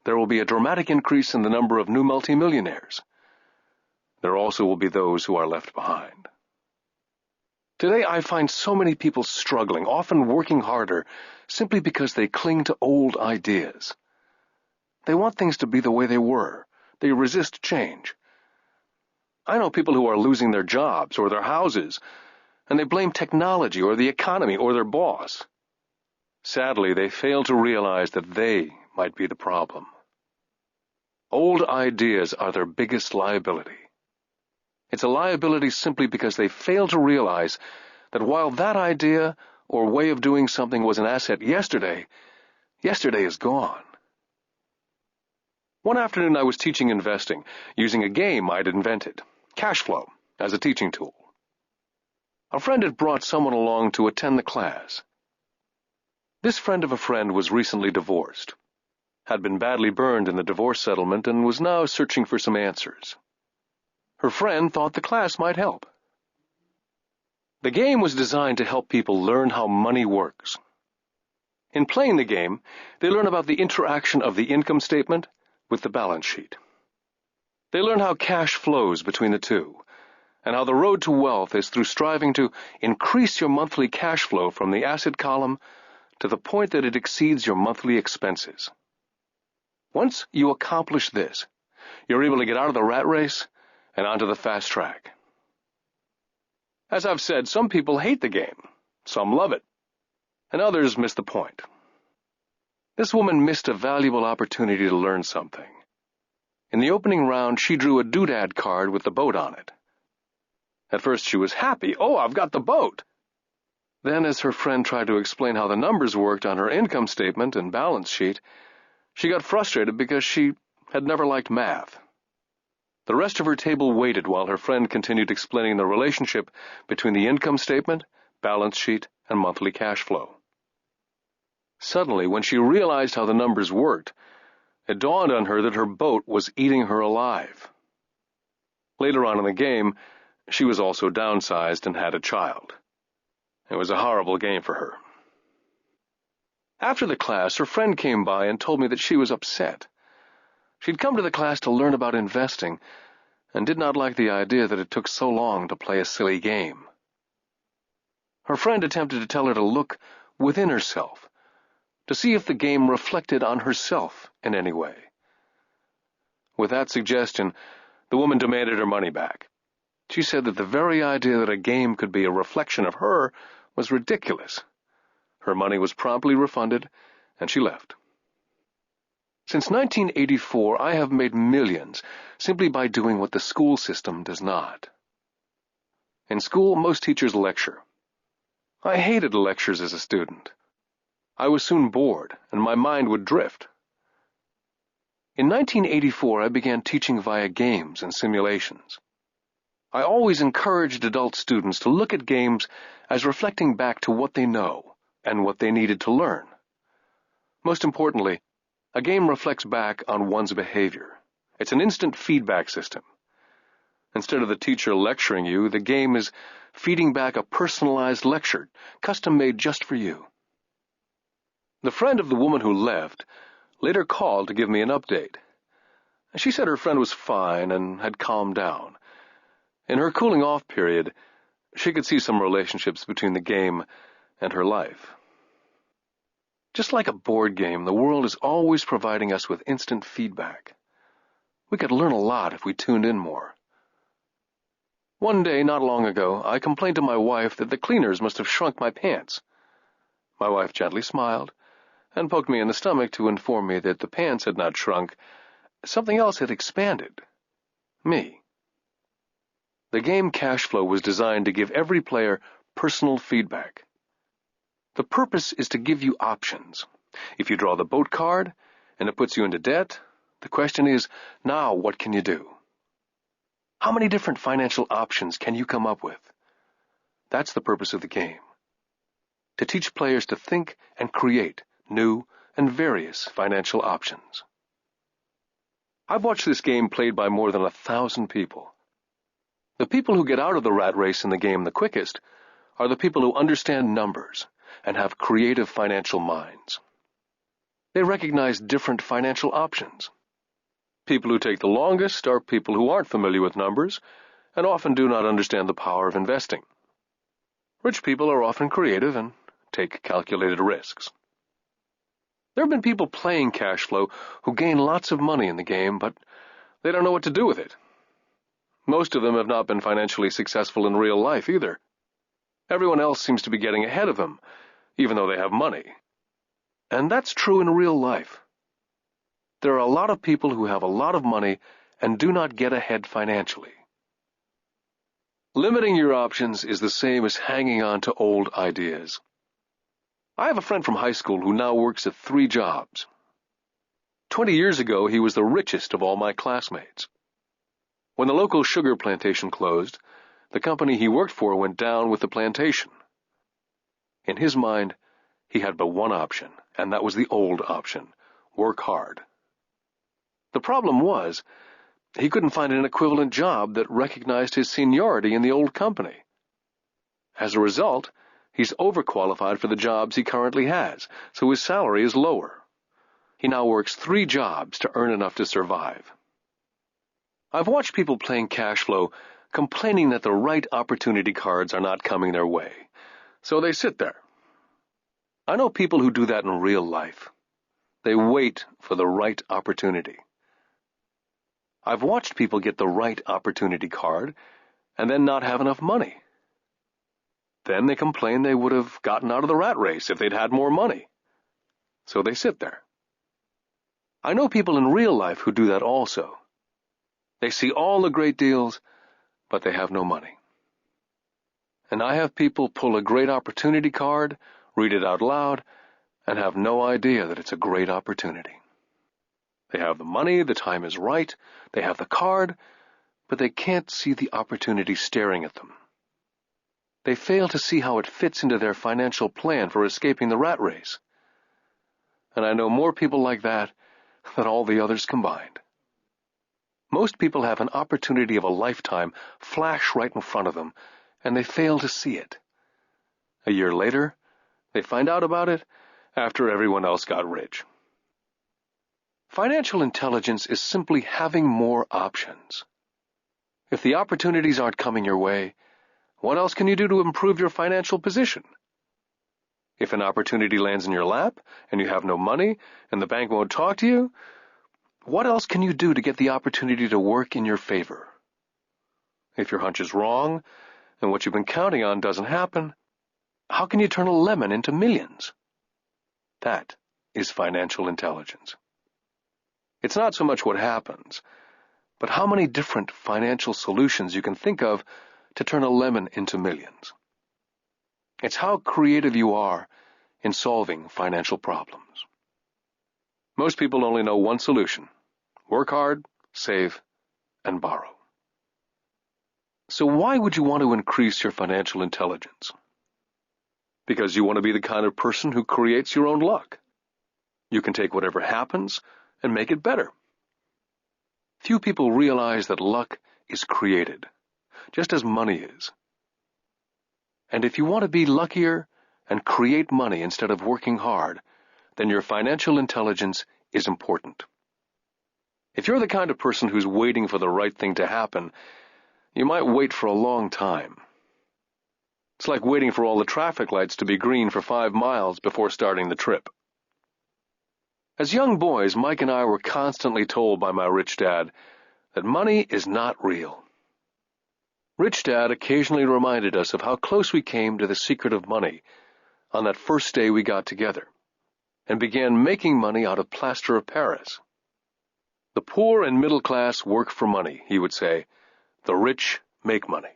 There will be a dramatic increase in the number of new multimillionaires. There also will be those who are left behind. Today I find so many people struggling, often working harder, simply because they cling to old ideas. They want things to be the way they were. They resist change. I know people who are losing their jobs or their houses, and they blame technology or the economy or their boss. Sadly, they fail to realize that they might be the problem. Old ideas are their biggest liability. It's a liability simply because they fail to realize that while that idea or way of doing something was an asset yesterday, yesterday is gone. One afternoon I was teaching investing, using a game I'd invented, cash flow, as a teaching tool. A friend had brought someone along to attend the class. This friend of a friend was recently divorced, had been badly burned in the divorce settlement, and was now searching for some answers. Her friend thought the class might help. The game was designed to help people learn how money works. In playing the game, they learn about the interaction of the income statement with the balance sheet. They learn how cash flows between the two, and how the road to wealth is through striving to increase your monthly cash flow from the asset column to the point that it exceeds your monthly expenses. Once you accomplish this, you're able to get out of the rat race and onto the fast track. As I've said, some people hate the game, some love it, and others miss the point. This woman missed a valuable opportunity to learn something. In the opening round, she drew a doodad card with the boat on it. At first she was happy. "Oh, I've got the boat." Then, as her friend tried to explain how the numbers worked on her income statement and balance sheet, she got frustrated because she had never liked math. The rest of her table waited while her friend continued explaining the relationship between the income statement, balance sheet, and monthly cash flow. Suddenly, when she realized how the numbers worked, it dawned on her that her boat was eating her alive. Later on in the game, she was also downsized and had a child. It was a horrible game for her. After the class, her friend came by and told me that she was upset. She'd come to the class to learn about investing and did not like the idea that it took so long to play a silly game. Her friend attempted to tell her to look within herself, to see if the game reflected on herself in any way. With that suggestion, the woman demanded her money back. She said that the very idea that a game could be a reflection of her was ridiculous. Her money was promptly refunded, and she left. Since 1984, I have made millions simply by doing what the school system does not. In school, most teachers lecture. I hated lectures as a student. I was soon bored, and my mind would drift. In 1984, I began teaching via games and simulations. I always encouraged adult students to look at games as reflecting back to what they know and what they needed to learn. Most importantly, a game reflects back on one's behavior. It's an instant feedback system. Instead of the teacher lecturing you, the game is feeding back a personalized lecture, custom-made just for you. The friend of the woman who left later called to give me an update. She said her friend was fine and had calmed down. In her cooling-off period, she could see some relationships between the game and her life. Just like a board game, the world is always providing us with instant feedback. We could learn a lot if we tuned in more. One day, not long ago, I complained to my wife that the cleaners must have shrunk my pants. My wife gently smiled and poked me in the stomach to inform me that the pants had not shrunk. Something else had expanded. Me. The game Cash Flow was designed to give every player personal feedback. The purpose is to give you options. If you draw the boat card and it puts you into debt, the question is, now what can you do? How many different financial options can you come up with? That's the purpose of the game. To teach players to think and create new and various financial options. I've watched this game played by more than 1,000 people. The people who get out of the rat race in the game the quickest are the people who understand numbers and have creative financial minds. They recognize different financial options. People who take the longest are people who aren't familiar with numbers and often do not understand the power of investing. Rich people are often creative and take calculated risks. There have been people playing cash flow who gain lots of money in the game, but they don't know what to do with it. Most of them have not been financially successful in real life either. Everyone else seems to be getting ahead of them, even though they have money. And that's true in real life. There are a lot of people who have a lot of money and do not get ahead financially. Limiting your options is the same as hanging on to old ideas. I have a friend from high school who now works at 3 jobs. 20 years ago, he was the richest of all my classmates. When the local sugar plantation closed, the company he worked for went down with the plantation. In his mind, he had but one option, and that was the old option: work hard. The problem was, he couldn't find an equivalent job that recognized his seniority in the old company. As a result, he's overqualified for the jobs he currently has, so his salary is lower. He now works 3 jobs to earn enough to survive. I've watched people playing cash flow complaining that the right opportunity cards are not coming their way, so they sit there. I know people who do that in real life. They wait for the right opportunity. I've watched people get the right opportunity card and then not have enough money. Then they complain they would have gotten out of the rat race if they'd had more money. So they sit there. I know people in real life who do that also. They see all the great deals, but they have no money. And I have people pull a great opportunity card, read it out loud, and have no idea that it's a great opportunity. They have the money, the time is right, they have the card, but they can't see the opportunity staring at them. They fail to see how it fits into their financial plan for escaping the rat race. And I know more people like that than all the others combined. Most people have an opportunity of a lifetime flash right in front of them, and they fail to see it. A year later, they find out about it after everyone else got rich. Financial intelligence is simply having more options. If the opportunities aren't coming your way, what else can you do to improve your financial position? If an opportunity lands in your lap and you have no money and the bank won't talk to you, what else can you do to get the opportunity to work in your favor? If your hunch is wrong and what you've been counting on doesn't happen, how can you turn a lemon into millions? That is financial intelligence. It's not so much what happens, but how many different financial solutions you can think of to turn a lemon into millions. It's how creative you are in solving financial problems. Most people only know one solution: work hard, save, and borrow. So why would you want to increase your financial intelligence? Because you want to be the kind of person who creates your own luck. You can take whatever happens and make it better. Few people realize that luck is created, just as money is. And if you want to be luckier and create money instead of working hard, then your financial intelligence is important. If you're the kind of person who's waiting for the right thing to happen, you might wait for a long time. It's like waiting for all the traffic lights to be green for 5 miles before starting the trip. As young boys, Mike and I were constantly told by my rich dad that money is not real. Rich Dad occasionally reminded us of how close we came to the secret of money on that first day we got together and began making money out of plaster of Paris. The poor and middle class work for money, he would say. The rich make money.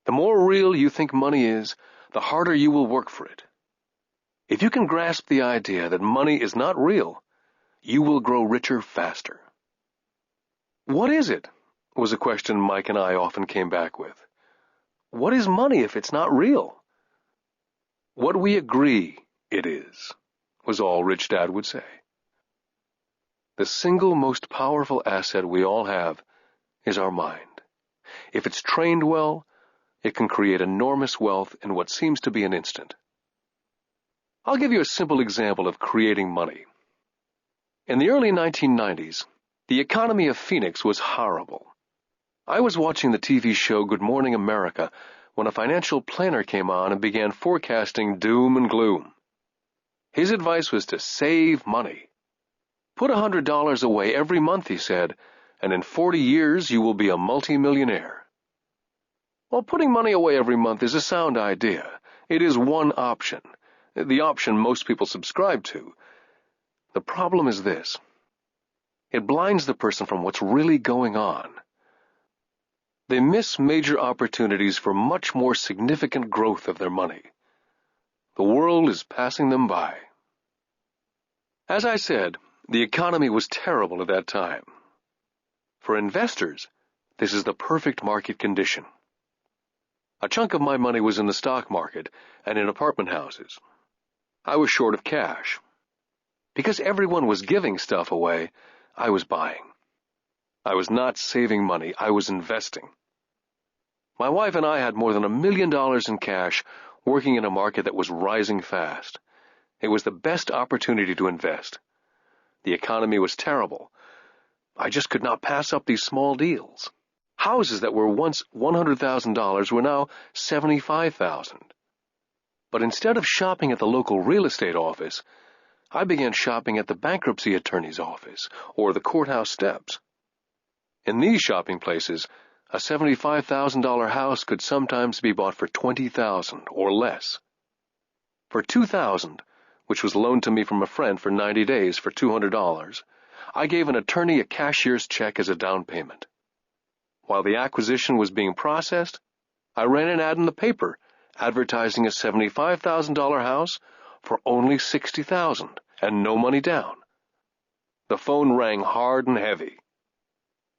The more real you think money is, the harder you will work for it. If you can grasp the idea that money is not real, you will grow richer faster. What is it? Was a question Mike and I often came back with. What is money if it's not real? What we agree it is, was all Rich Dad would say. The single most powerful asset we all have is our mind. If it's trained well, it can create enormous wealth in what seems to be an instant. I'll give you a simple example of creating money. In the early 1990s, the economy of Phoenix was horrible. I was watching the TV show Good Morning America when a financial planner came on and began forecasting doom and gloom. His advice was to save money. Put $100 away every month, he said, and in 40 years you will be a multimillionaire. Well, putting money away every month is a sound idea. It is one option, the option most people subscribe to. The problem is this. It blinds the person from what's really going on. They miss major opportunities for much more significant growth of their money. The world is passing them by. As I said, the economy was terrible at that time. For investors, this is the perfect market condition. A chunk of my money was in the stock market and in apartment houses. I was short of cash. Because everyone was giving stuff away, I was buying. I was not saving money, I was investing. My wife and I had more than $1 million in cash working in a market that was rising fast. It was the best opportunity to invest. The economy was terrible. I just could not pass up these small deals. Houses that were once $100,000 were now $75,000. But instead of shopping at the local real estate office, I began shopping at the bankruptcy attorney's office or the courthouse steps. In these shopping places, a $75,000 house could sometimes be bought for $20,000 or less. For $2,000, which was loaned to me from a friend for 90 days for $200, I gave an attorney a cashier's check as a down payment. While the acquisition was being processed, I ran an ad in the paper advertising a $75,000 house for only $60,000 and no money down. The phone rang hard and heavy.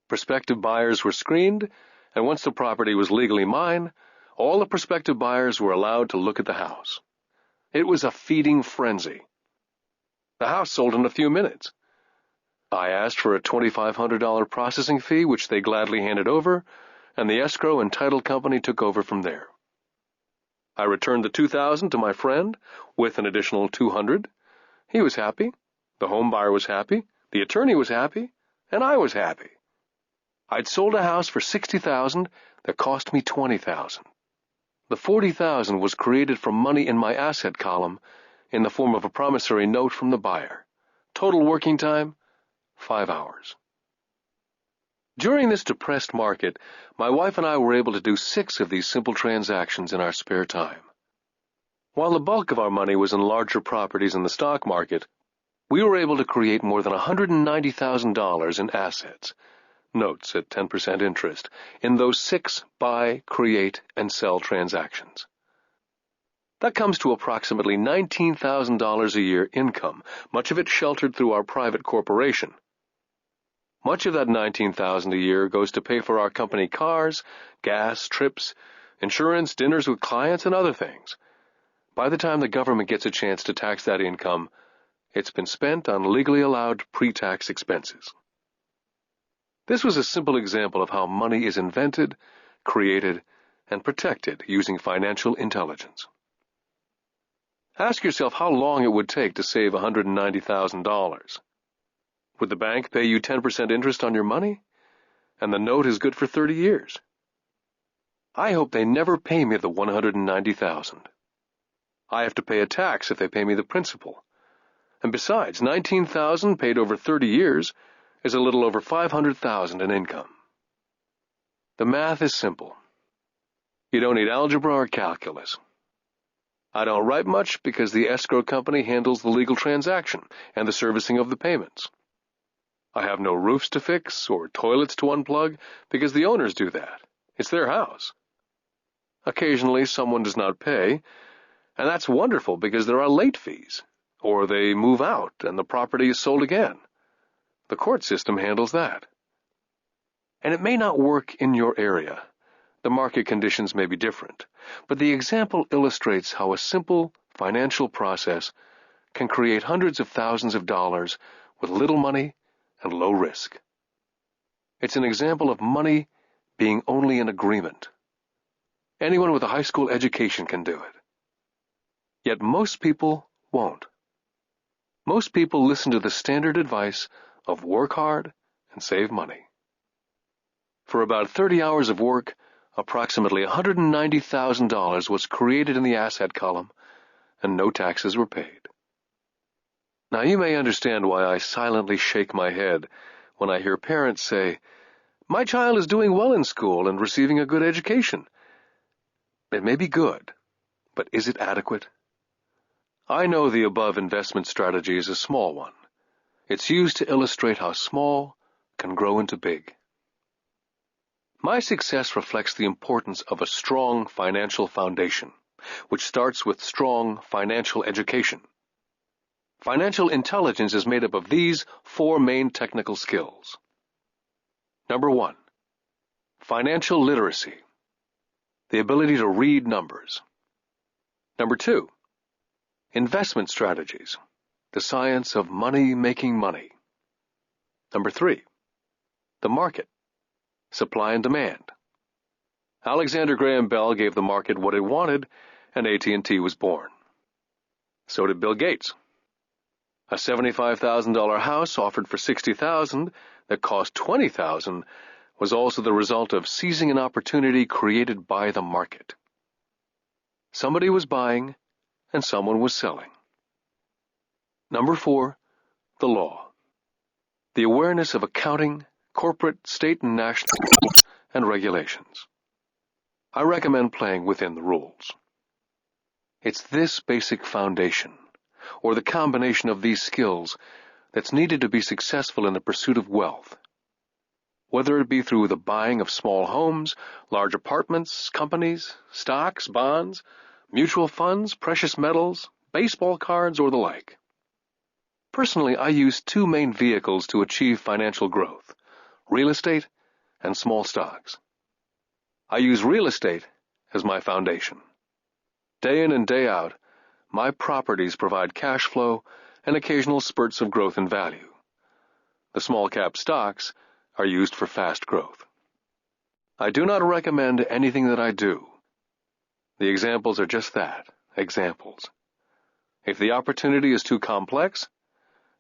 Prospective buyers were screened, and once the property was legally mine, all the prospective buyers were allowed to look at the house. It was a feeding frenzy. The house sold in a few minutes. I asked for a $2,500 processing fee, which they gladly handed over, and the escrow and title company took over from there. I returned the $2,000 to my friend with an additional $200. He was happy, the home buyer was happy, the attorney was happy, and I was happy. I'd sold a house for $60,000 that cost me $20,000. The $40,000 was created from money in my asset column in the form of a promissory note from the buyer. Total working time, 5 hours. During this depressed market, my wife and I were able to do 6 of these simple transactions in our spare time. While the bulk of our money was in larger properties in the stock market, we were able to create more than $190,000 in assets, notes at 10% interest, in those 6 buy, create, and sell transactions. That comes to approximately $19,000 a year income, much of it sheltered through our private corporation. Much of that $19,000 a year goes to pay for our company cars, gas, trips, insurance, dinners with clients, and other things. By the time the government gets a chance to tax that income, it's been spent on legally allowed pre-tax expenses. This was a simple example of how money is invented, created, and protected using financial intelligence. Ask yourself how long it would take to save $190,000. Would the bank pay you 10% interest on your money? And the note is good for 30 years. I hope they never pay me the $190,000. I have to pay a tax if they pay me the principal. And besides, $19,000 paid over 30 years is a little over $500,000 in income. The math is simple. You don't need algebra or calculus. I don't write much because the escrow company handles the legal transaction and the servicing of the payments. I have no roofs to fix or toilets to unplug because the owners do that. It's their house. Occasionally someone does not pay, and that's wonderful because there are late fees, or they move out and the property is sold again. The court system handles that. And it may not work in your area. The market conditions may be different, but the example illustrates how a simple financial process can create hundreds of thousands of dollars with little money and low risk. It's an example of money being only an agreement. Anyone with a high school education can do it. Yet most people won't. Most people listen to the standard advice of work hard and save money. For about 30 hours of work, approximately $190,000 was created in the asset column, and no taxes were paid. Now you may understand why I silently shake my head when I hear parents say, "My child is doing well in school and receiving a good education." It may be good, but is it adequate? I know the above investment strategy is a small one. It's used to illustrate how small can grow into big. My success reflects the importance of a strong financial foundation, which starts with strong financial education. Financial intelligence is made up of these 4 main technical skills. Number 1, financial literacy, the ability to read numbers. Number 2, investment strategies, the science of making money. Number 3, the market, supply and demand. Alexander Graham Bell gave the market what it wanted, and AT&T was born. So did Bill Gates. A $75,000 house offered for $60,000 that cost $20,000 was also the result of seizing an opportunity created by the market. Somebody was buying and someone was selling. Number 4, the law. The awareness of accounting, corporate, state, and national rules and regulations. I recommend playing within the rules. It's this basic foundation, or the combination of these skills, that's needed to be successful in the pursuit of wealth. Whether it be through the buying of small homes, large apartments, companies, stocks, bonds, mutual funds, precious metals, baseball cards, or the like. Personally, I use 2 main vehicles to achieve financial growth: real estate and small stocks. I use real estate as my foundation. Day in and day out, my properties provide cash flow and occasional spurts of growth in value. The small-cap stocks are used for fast growth. I do not recommend anything that I do. The examples are just that, examples. If the opportunity is too complex,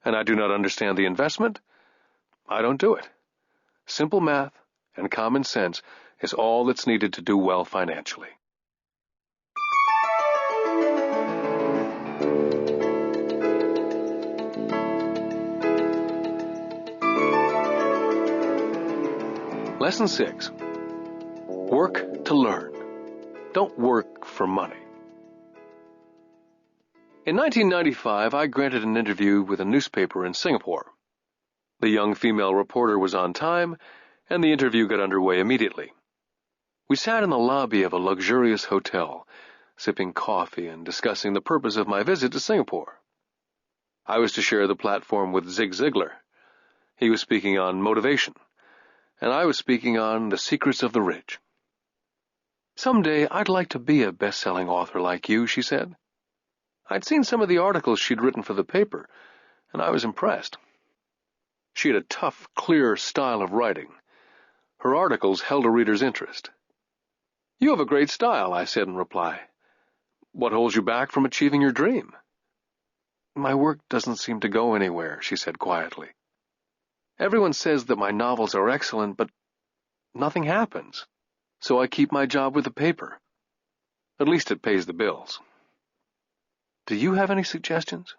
and I do not understand the investment, I don't do it. Simple math and common sense is all that's needed to do well financially. Lesson 6. Work to learn. Don't work for money. In 1995, I granted an interview with a newspaper in Singapore. The young female reporter was on time, and the interview got underway immediately. We sat in the lobby of a luxurious hotel, sipping coffee and discussing the purpose of my visit to Singapore. I was to share the platform with Zig Ziglar. He was speaking on motivation, and I was speaking on the secrets of the rich. "Someday I'd like to be a best-selling author like you," she said. I'd seen some of the articles she'd written for the paper, and I was impressed. She had a tough, clear style of writing. Her articles held a reader's interest. "You have a great style," I said in reply. "What holds you back from achieving your dream?" "My work doesn't seem to go anywhere," she said quietly. "Everyone says that my novels are excellent, but nothing happens, so I keep my job with the paper. At least it pays the bills." "Do you have any suggestions?"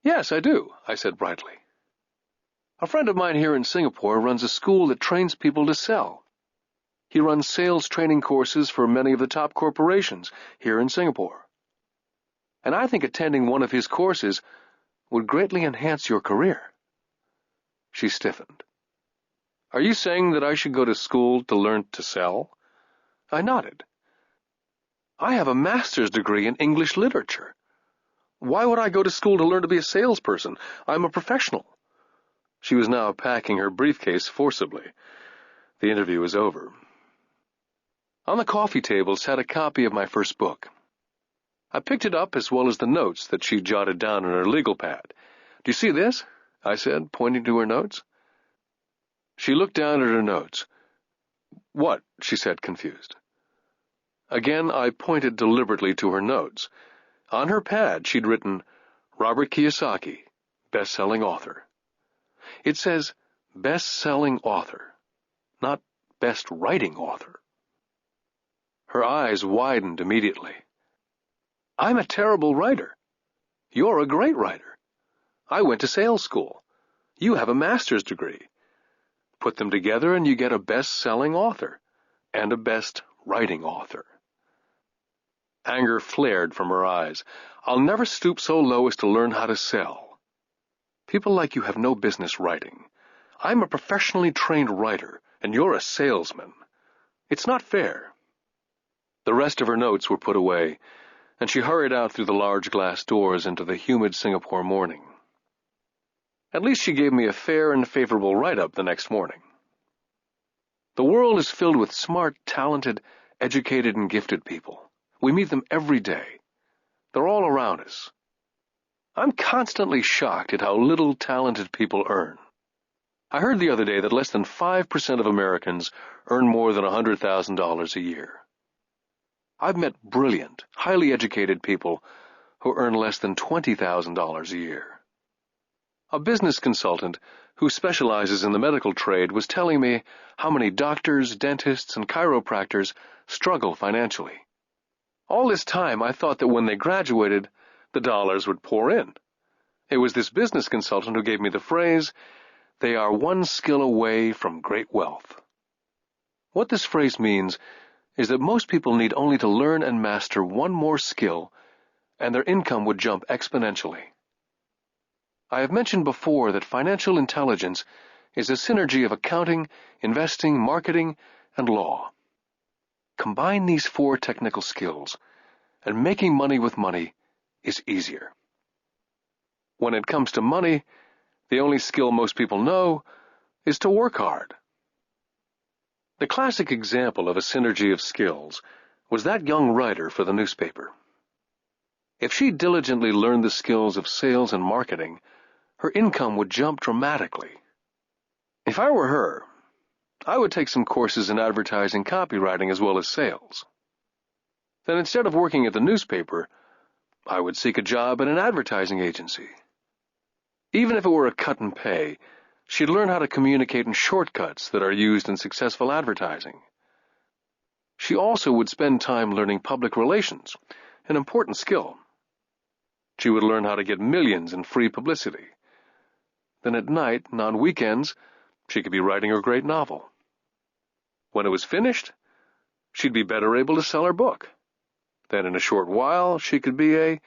"Yes, I do," I said brightly. "A friend of mine here in Singapore runs a school that trains people to sell. He runs sales training courses for many of the top corporations here in Singapore. And I think attending one of his courses would greatly enhance your career." She stiffened. "Are you saying that I should go to school to learn to sell?" I nodded. "I have a master's degree in English literature. Why would I go to school to learn to be a salesperson? I'm a professional." She was now packing her briefcase forcibly. The interview was over. On the coffee table sat a copy of my first book. I picked it up as well as the notes that she jotted down on her legal pad. "Do you see this?" I said, pointing to her notes. She looked down at her notes. What? She said, confused. Again, I pointed deliberately to her notes. On her pad, she'd written, Robert Kiyosaki, best-selling author. It says best-selling author, not best-writing author. Her eyes widened immediately. I'm a terrible writer. You're a great writer. I went to sales school. You have a master's degree. Put them together and you get a best-selling author and a best-writing author. Anger flared from her eyes. I'll never stoop so low as to learn how to sell. People like you have no business writing. I'm a professionally trained writer, and you're a salesman. It's not fair. The rest of her notes were put away, and she hurried out through the large glass doors into the humid Singapore morning. At least she gave me a fair and favorable write-up the next morning. The world is filled with smart, talented, educated, and gifted people. We meet them every day. They're all around us. I'm constantly shocked at how little talented people earn. I heard the other day that less than 5% of Americans earn more than $100,000 a year. I've met brilliant, highly educated people who earn less than $20,000 a year. A business consultant who specializes in the medical trade was telling me how many doctors, dentists, and chiropractors struggle financially. All this time, I thought that when they graduated, the dollars would pour in. It was this business consultant who gave me the phrase, they are one skill away from great wealth. What this phrase means is that most people need only to learn and master one more skill, and their income would jump exponentially. I have mentioned before that financial intelligence is a synergy of accounting, investing, marketing, and law. Combine these 4 technical skills, and making money with money is easier. When it comes to money, the only skill most people know is to work hard. The classic example of a synergy of skills was that young writer for the newspaper. If she diligently learned the skills of sales and marketing, her income would jump dramatically. If I were her, I would take some courses in advertising, copywriting, as well as sales. Then instead of working at the newspaper, I would seek a job at an advertising agency. Even if it were a cut in pay, she'd learn how to communicate in shortcuts that are used in successful advertising. She also would spend time learning public relations, an important skill. She would learn how to get millions in free publicity. Then at night and on weekends, she could be writing her great novel. When it was finished, she'd be better able to sell her book. Then in a short while, she could be a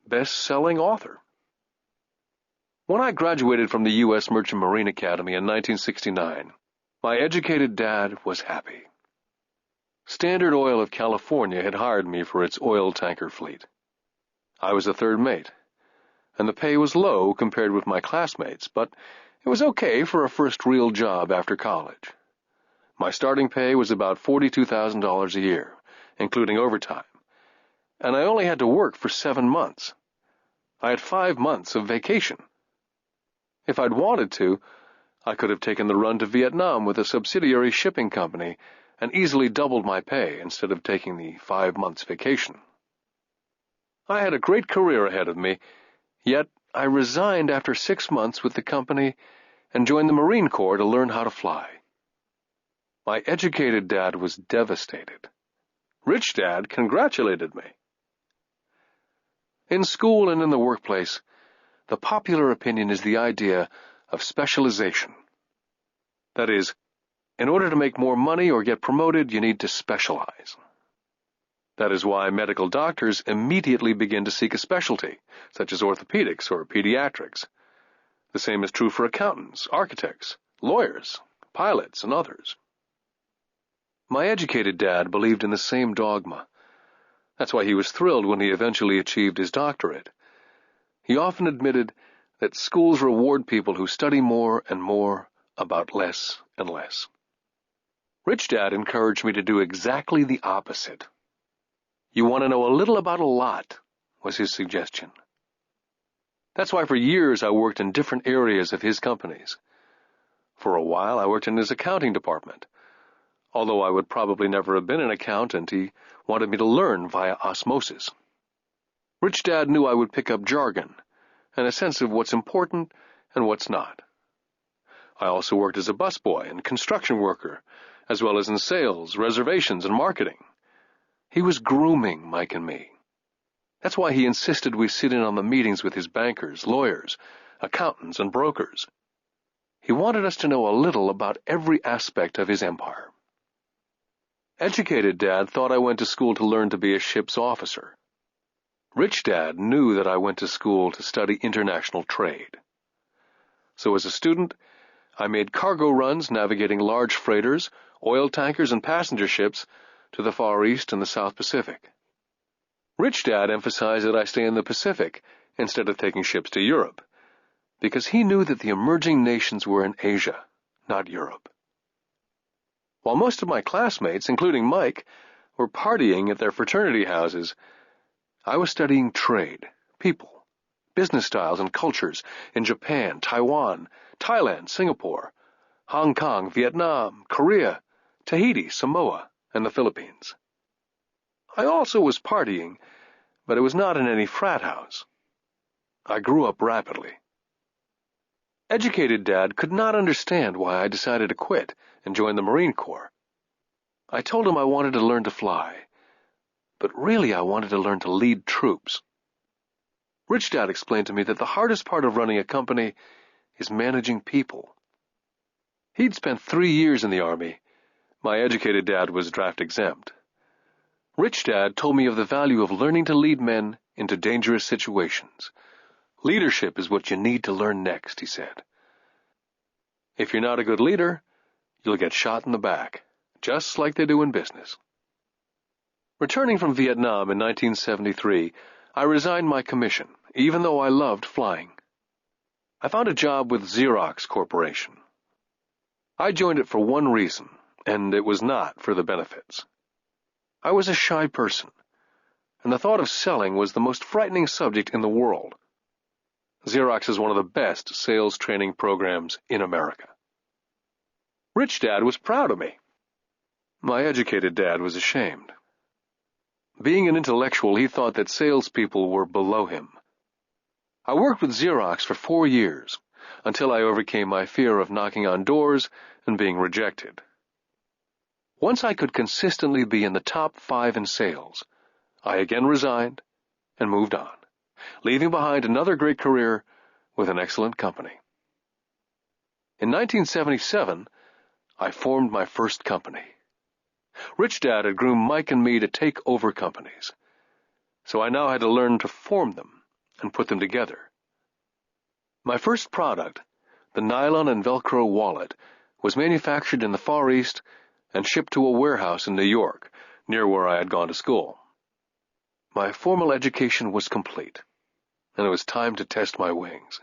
best-selling author. When I graduated from the U.S. Merchant Marine Academy in 1969, my educated dad was happy. Standard Oil of California had hired me for its oil tanker fleet. I was a third mate, and the pay was low compared with my classmates, but it was okay for a first real job after college. My starting pay was about $42,000 a year, including overtime, and I only had to work for 7 months. I had 5 months of vacation. If I'd wanted to, I could have taken the run to Vietnam with a subsidiary shipping company and easily doubled my pay instead of taking the 5 months vacation. I had a great career ahead of me, yet I resigned after 6 months with the company and joined the Marine Corps to learn how to fly. My educated dad was devastated. Rich Dad congratulated me. In school and in the workplace, the popular opinion is the idea of specialization. That is, in order to make more money or get promoted, you need to specialize. That is why medical doctors immediately begin to seek a specialty, such as orthopedics or pediatrics. The same is true for accountants, architects, lawyers, pilots, and others. My educated dad believed in the same dogma. That's why he was thrilled when he eventually achieved his doctorate. He often admitted that schools reward people who study more and more about less and less. Rich Dad encouraged me to do exactly the opposite. You want to know a little about a lot, was his suggestion. That's why for years I worked in different areas of his companies. For a while I worked in his accounting department. Although I would probably never have been an accountant, he wanted me to learn via osmosis. Rich Dad knew I would pick up jargon and a sense of what's important and what's not. I also worked as a busboy and construction worker, as well as in sales, reservations, and marketing. He was grooming Mike and me. That's why he insisted we sit in on the meetings with his bankers, lawyers, accountants, and brokers. He wanted us to know a little about every aspect of his empire. Educated Dad thought I went to school to learn to be a ship's officer. Rich Dad knew that I went to school to study international trade. So as a student, I made cargo runs navigating large freighters, oil tankers, and passenger ships to the Far East and the South Pacific. Rich Dad emphasized that I stay in the Pacific instead of taking ships to Europe, because he knew that the emerging nations were in Asia, not Europe. While most of my classmates, including Mike, were partying at their fraternity houses, I was studying trade, people, business styles and cultures in Japan, Taiwan, Thailand, Singapore, Hong Kong, Vietnam, Korea, Tahiti, Samoa, and the Philippines. I also was partying, but it was not in any frat house. I grew up rapidly. Educated Dad could not understand why I decided to quit and join the Marine Corps. I told him I wanted to learn to fly, but really I wanted to learn to lead troops. Rich Dad explained to me that the hardest part of running a company is managing people. He'd spent 3 years in the Army. My educated dad was draft exempt. Rich Dad told me of the value of learning to lead men into dangerous situations. Leadership is what you need to learn next, he said. If you're not a good leader, you'll get shot in the back, just like they do in business. Returning from Vietnam in 1973, I resigned my commission, even though I loved flying. I found a job with Xerox Corporation. I joined it for one reason, and it was not for the benefits. I was a shy person, and the thought of selling was the most frightening subject in the world. Xerox is one of the best sales training programs in America. Rich Dad was proud of me. My educated dad was ashamed. Being an intellectual, he thought that salespeople were below him. I worked with Xerox for 4 years, until I overcame my fear of knocking on doors and being rejected. Once I could consistently be in the top 5 in sales, I again resigned and moved on, leaving behind another great career with an excellent company. In 1977, I formed my first company. Rich Dad had groomed Mike and me to take over companies, so I now had to learn to form them and put them together. My first product, the nylon and Velcro wallet, was manufactured in the Far East and shipped to a warehouse in New York, near where I had gone to school. My formal education was complete, and it was time to test my wings.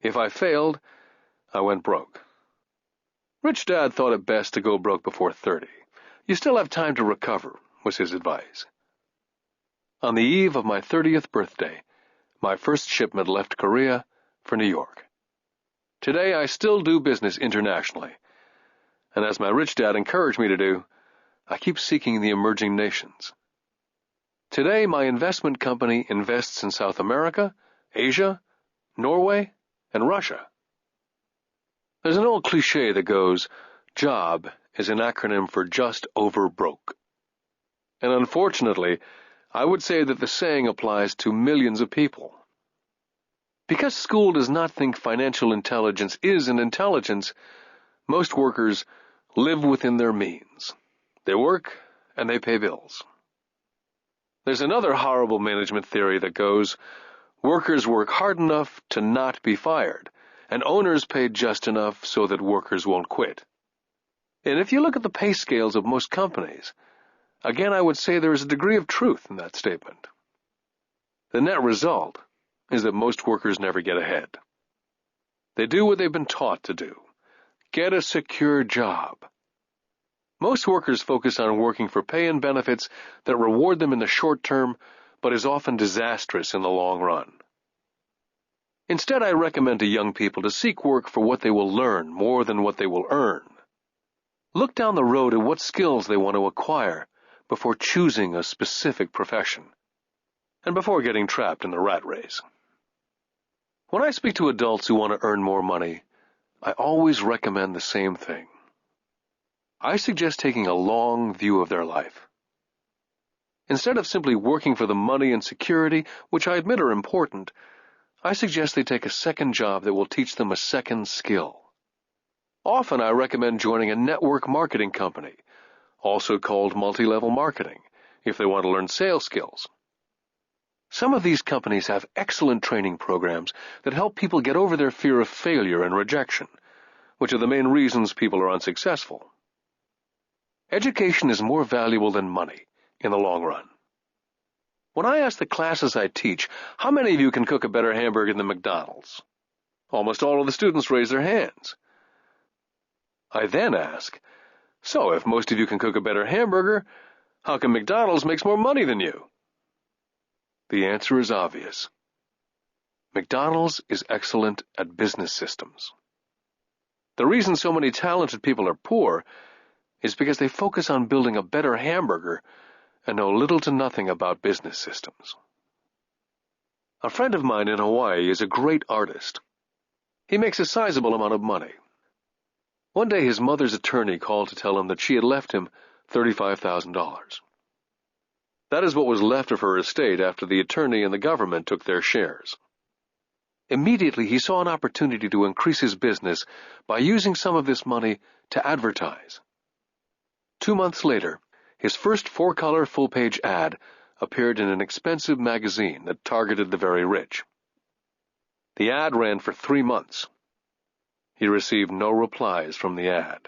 If I failed, I went broke. Rich Dad thought it best to go broke before 30. You still have time to recover, was his advice. On the eve of my 30th birthday, my first shipment left Korea for New York. Today I still do business internationally, and as my rich dad encouraged me to do, I keep seeking the emerging nations. Today my investment company invests in South America, Asia, Norway, and Russia. There's an old cliche that goes, JOB is an acronym for just over broke. And unfortunately, I would say that the saying applies to millions of people. Because school does not think financial intelligence is an intelligence, most workers live within their means. They work and they pay bills. There's another horrible management theory that goes, workers work hard enough to not be fired, and owners pay just enough so that workers won't quit. And if you look at the pay scales of most companies, again I would say there is a degree of truth in that statement. The net result is that most workers never get ahead. They do what they've been taught to do. Get a secure job. Most workers focus on working for pay and benefits that reward them in the short term, but is often disastrous in the long run. Instead, I recommend to young people to seek work for what they will learn more than what they will earn. Look down the road at what skills they want to acquire before choosing a specific profession, and before getting trapped in the rat race. When I speak to adults who want to earn more money, I always recommend the same thing. I suggest taking a long view of their life. Instead of simply working for the money and security, which I admit are important, I suggest they take a second job that will teach them a second skill. Often I recommend joining a network marketing company, also called multi-level marketing, if they want to learn sales skills. Some of these companies have excellent training programs that help people get over their fear of failure and rejection, which are the main reasons people are unsuccessful. Education is more valuable than money in the long run. When I ask the classes I teach, how many of you can cook a better hamburger than McDonald's? Almost all of the students raise their hands. I then ask, so if most of you can cook a better hamburger, how come McDonald's makes more money than you? The answer is obvious. McDonald's is excellent at business systems. The reason so many talented people are poor is because they focus on building a better hamburger and know little to nothing about business systems. A friend of mine in Hawaii is a great artist. He makes a sizable amount of money. One day his mother's attorney called to tell him that she had left him $35,000. That is what was left of her estate after the attorney and the government took their shares. Immediately he saw an opportunity to increase his business by using some of this money to advertise. 2 months later, his first 4-color full-page ad appeared in an expensive magazine that targeted the very rich. The ad ran for 3 months. He received no replies from the ad,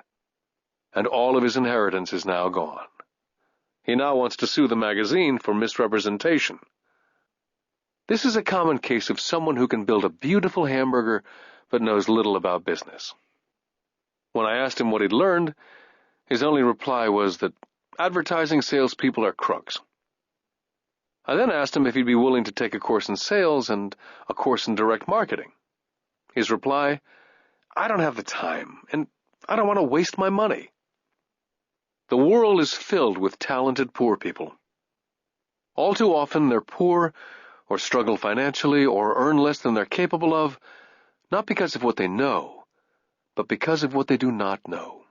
and all of his inheritance is now gone. He now wants to sue the magazine for misrepresentation. This is a common case of someone who can build a beautiful hamburger but knows little about business. When I asked him what he'd learned, his only reply was that advertising salespeople are crooks. I then asked him if he'd be willing to take a course in sales and a course in direct marketing. His reply, I don't have the time, and I don't want to waste my money. The world is filled with talented poor people. All too often they're poor or struggle financially or earn less than they're capable of, not because of what they know, but because of what they do not know.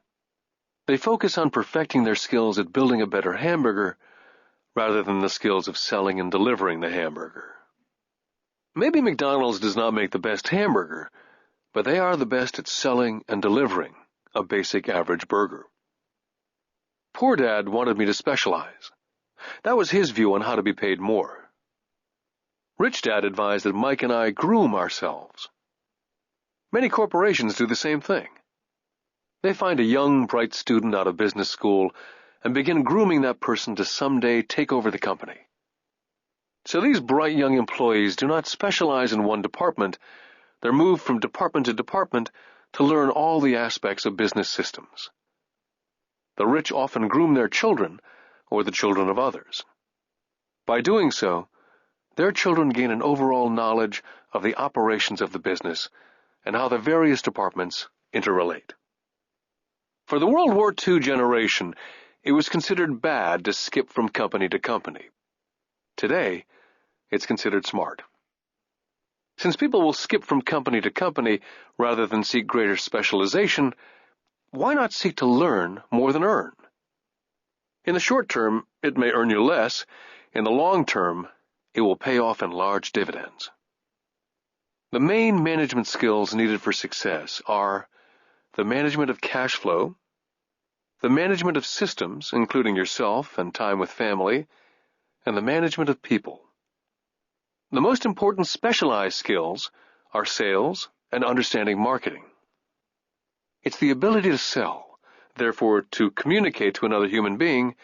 They focus on perfecting their skills at building a better hamburger rather than the skills of selling and delivering the hamburger. Maybe McDonald's does not make the best hamburger, but they are the best at selling and delivering a basic average burger. Poor Dad wanted me to specialize. That was his view on how to be paid more. Rich Dad advised that Mike and I groom ourselves. Many corporations do the same thing. They find a young, bright student out of business school and begin grooming that person to someday take over the company. So these bright young employees do not specialize in one department. They're moved from department to department to learn all the aspects of business systems. The rich often groom their children or the children of others. By doing so, their children gain an overall knowledge of the operations of the business and how the various departments interrelate. For the World War II generation, it was considered bad to skip from company to company. Today, it's considered smart. Since people will skip from company to company rather than seek greater specialization, why not seek to learn more than earn? In the short term, it may earn you less. In the long term, it will pay off in large dividends. The main management skills needed for success are the management of cash flow, the management of systems, including yourself and time with family, and the management of people. The most important specialized skills are sales and understanding marketing. It's the ability to sell, therefore to communicate to another human being,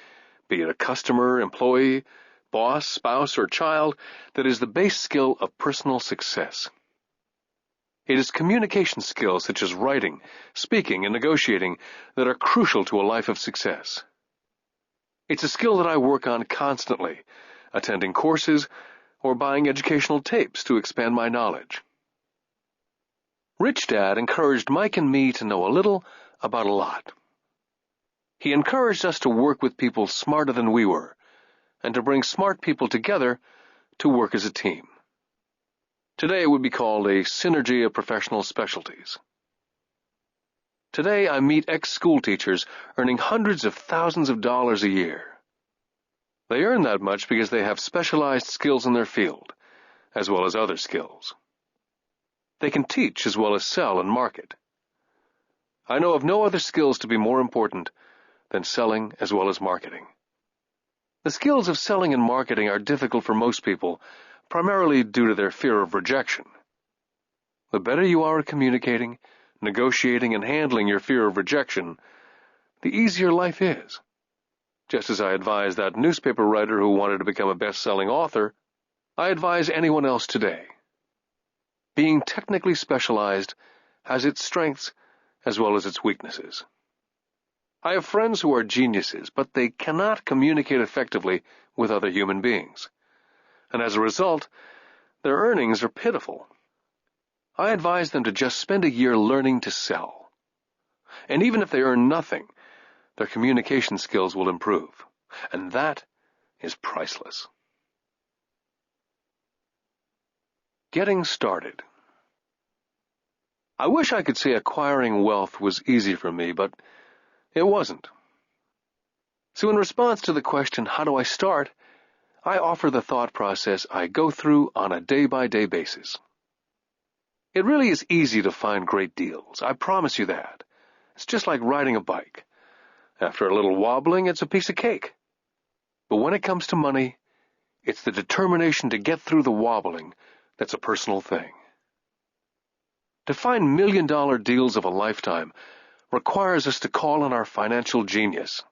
be it a customer, employee, boss, spouse, or child, that is the base skill of personal success. It is communication skills such as writing, speaking, and negotiating that are crucial to a life of success. It's a skill that I work on constantly, attending courses or buying educational tapes to expand my knowledge. Rich Dad encouraged Mike and me to know a little about a lot. He encouraged us to work with people smarter than we were, and to bring smart people together to work as a team. Today it would be called a synergy of professional specialties. Today I meet ex-school teachers earning hundreds of thousands of dollars a year. They earn that much because they have specialized skills in their field, as well as other skills. They can teach as well as sell and market. I know of no other skills to be more important than selling as well as marketing. The skills of selling and marketing are difficult for most people, primarily due to their fear of rejection. The better you are at communicating, negotiating, and handling your fear of rejection, the easier life is. Just as I advise that newspaper writer who wanted to become a best-selling author, I advise anyone else today. Being technically specialized has its strengths as well as its weaknesses. I have friends who are geniuses, but they cannot communicate effectively with other human beings, and as a result, their earnings are pitiful. I advise them to just spend a year learning to sell. And even if they earn nothing, their communication skills will improve, and that is priceless. Getting started. I wish I could say acquiring wealth was easy for me, but it wasn't. So in response to the question, how do I start, I offer the thought process I go through on a day-by-day basis. It really is easy to find great deals, I promise you that. It's just like riding a bike. After a little wobbling, it's a piece of cake. But when it comes to money, it's the determination to get through the wobbling that's a personal thing. To find million-dollar deals of a lifetime requires us to call on our financial genius.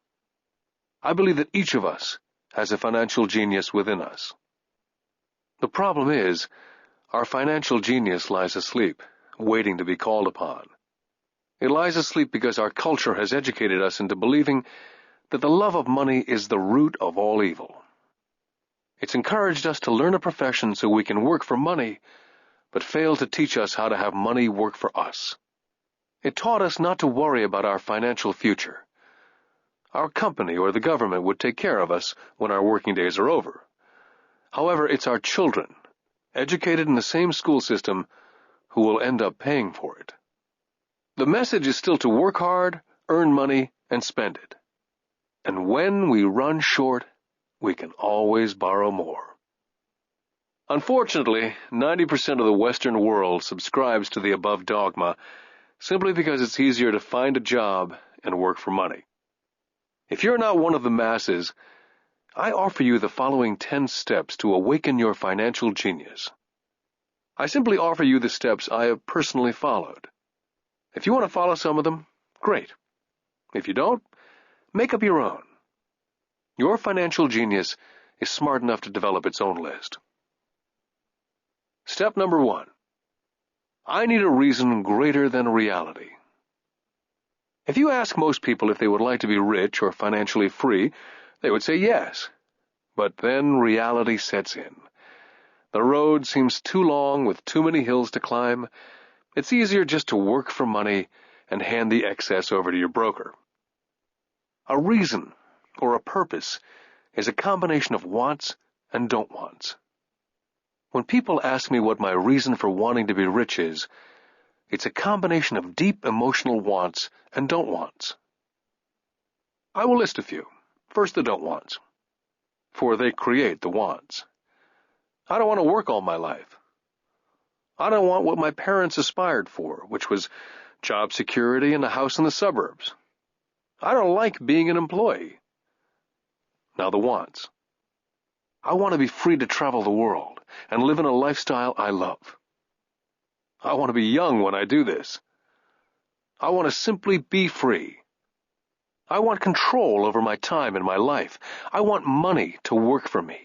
I believe that each of us has a financial genius within us. The problem is, our financial genius lies asleep, waiting to be called upon. It lies asleep because our culture has educated us into believing that the love of money is the root of all evil. It's encouraged us to learn a profession so we can work for money, but failed to teach us how to have money work for us. It taught us not to worry about our financial future. Our company or the government would take care of us when our working days are over. However, it's our children, educated in the same school system, who will end up paying for it. The message is still to work hard, earn money, and spend it. And when we run short, we can always borrow more. Unfortunately, 90% of the Western world subscribes to the above dogma simply because it's easier to find a job and work for money. If you're not one of the masses, I offer you the following 10 steps to awaken your financial genius. I simply offer you the steps I have personally followed. If you want to follow some of them, great. If you don't, make up your own. Your financial genius is smart enough to develop its own list. Step number 1. I need a reason greater than reality. If you ask most people if they would like to be rich or financially free, they would say yes. But then reality sets in. The road seems too long with too many hills to climb. It's easier just to work for money and hand the excess over to your broker. A reason or a purpose is a combination of wants and don't wants. When people ask me what my reason for wanting to be rich is, it's a combination of deep emotional wants and don't wants. I will list a few. First, the don't wants, for they create the wants. I don't want to work all my life. I don't want what my parents aspired for, which was job security and a house in the suburbs. I don't like being an employee. Now the wants. I want to be free to travel the world and live in a lifestyle I love. I want to be young when I do this. I want to simply be free. I want control over my time and my life. I want money to work for me.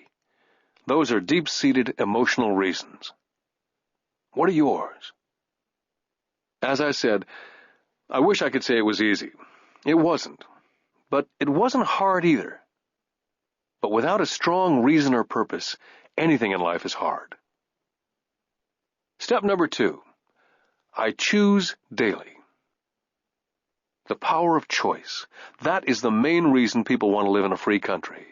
Those are deep-seated emotional reasons. What are yours? As I said, I wish I could say it was easy. It wasn't. But it wasn't hard either. But without a strong reason or purpose, anything in life is hard. Step number 2. I choose daily. The power of choice. That is the main reason people want to live in a free country.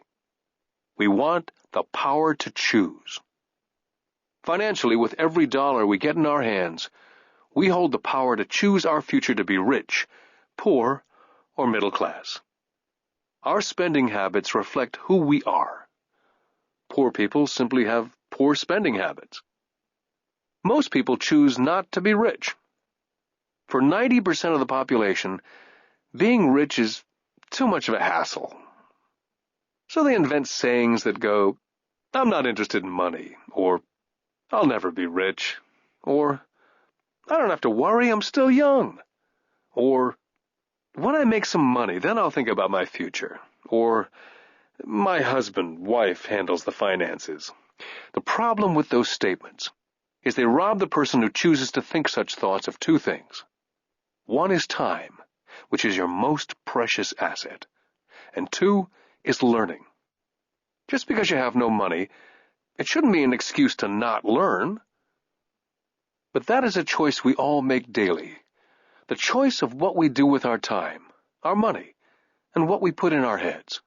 We want the power to choose. Financially, with every dollar we get in our hands, we hold the power to choose our future to be rich, poor, or middle class. Our spending habits reflect who we are. Poor people simply have poor spending habits. Most people choose not to be rich. For 90% of the population, being rich is too much of a hassle. So they invent sayings that go, "I'm not interested in money," or "I'll never be rich," or "I don't have to worry, I'm still young," or "When I make some money, then I'll think about my future," or "My husband, wife handles the finances." The problem with those statements is they rob the person who chooses to think such thoughts of two things. One is time, which is your most precious asset, and two is learning. Just because you have no money, it shouldn't be an excuse to not learn. But that is a choice we all make daily, the choice of what we do with our time, our money, and what we put in our heads.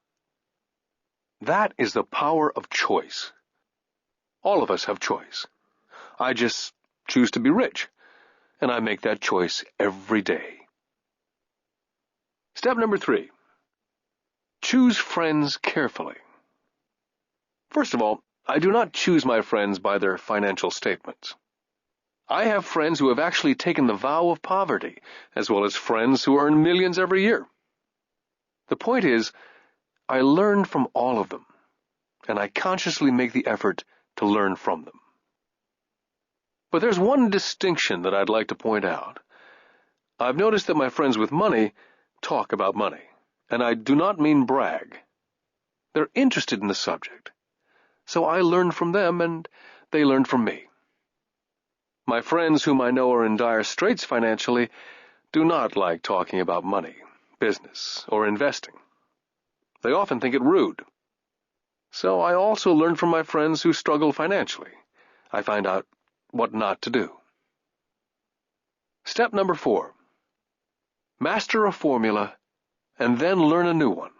That is the power of choice. All of us have choice. I just choose to be rich, and I make that choice every day. Step number 3. Choose friends carefully. First of all, I do not choose my friends by their financial statements. I have friends who have actually taken the vow of poverty, as well as friends who earn millions every year. The point is, I learn from all of them, and I consciously make the effort to learn from them. But there's one distinction that I'd like to point out. I've noticed that my friends with money talk about money, and I do not mean brag. They're interested in the subject, so I learn from them and they learn from me. My friends whom I know are in dire straits financially do not like talking about money, business, or investing. They often think it rude. So I also learn from my friends who struggle financially. I find out what not to do. Step number 4. Master a formula and then learn a new one.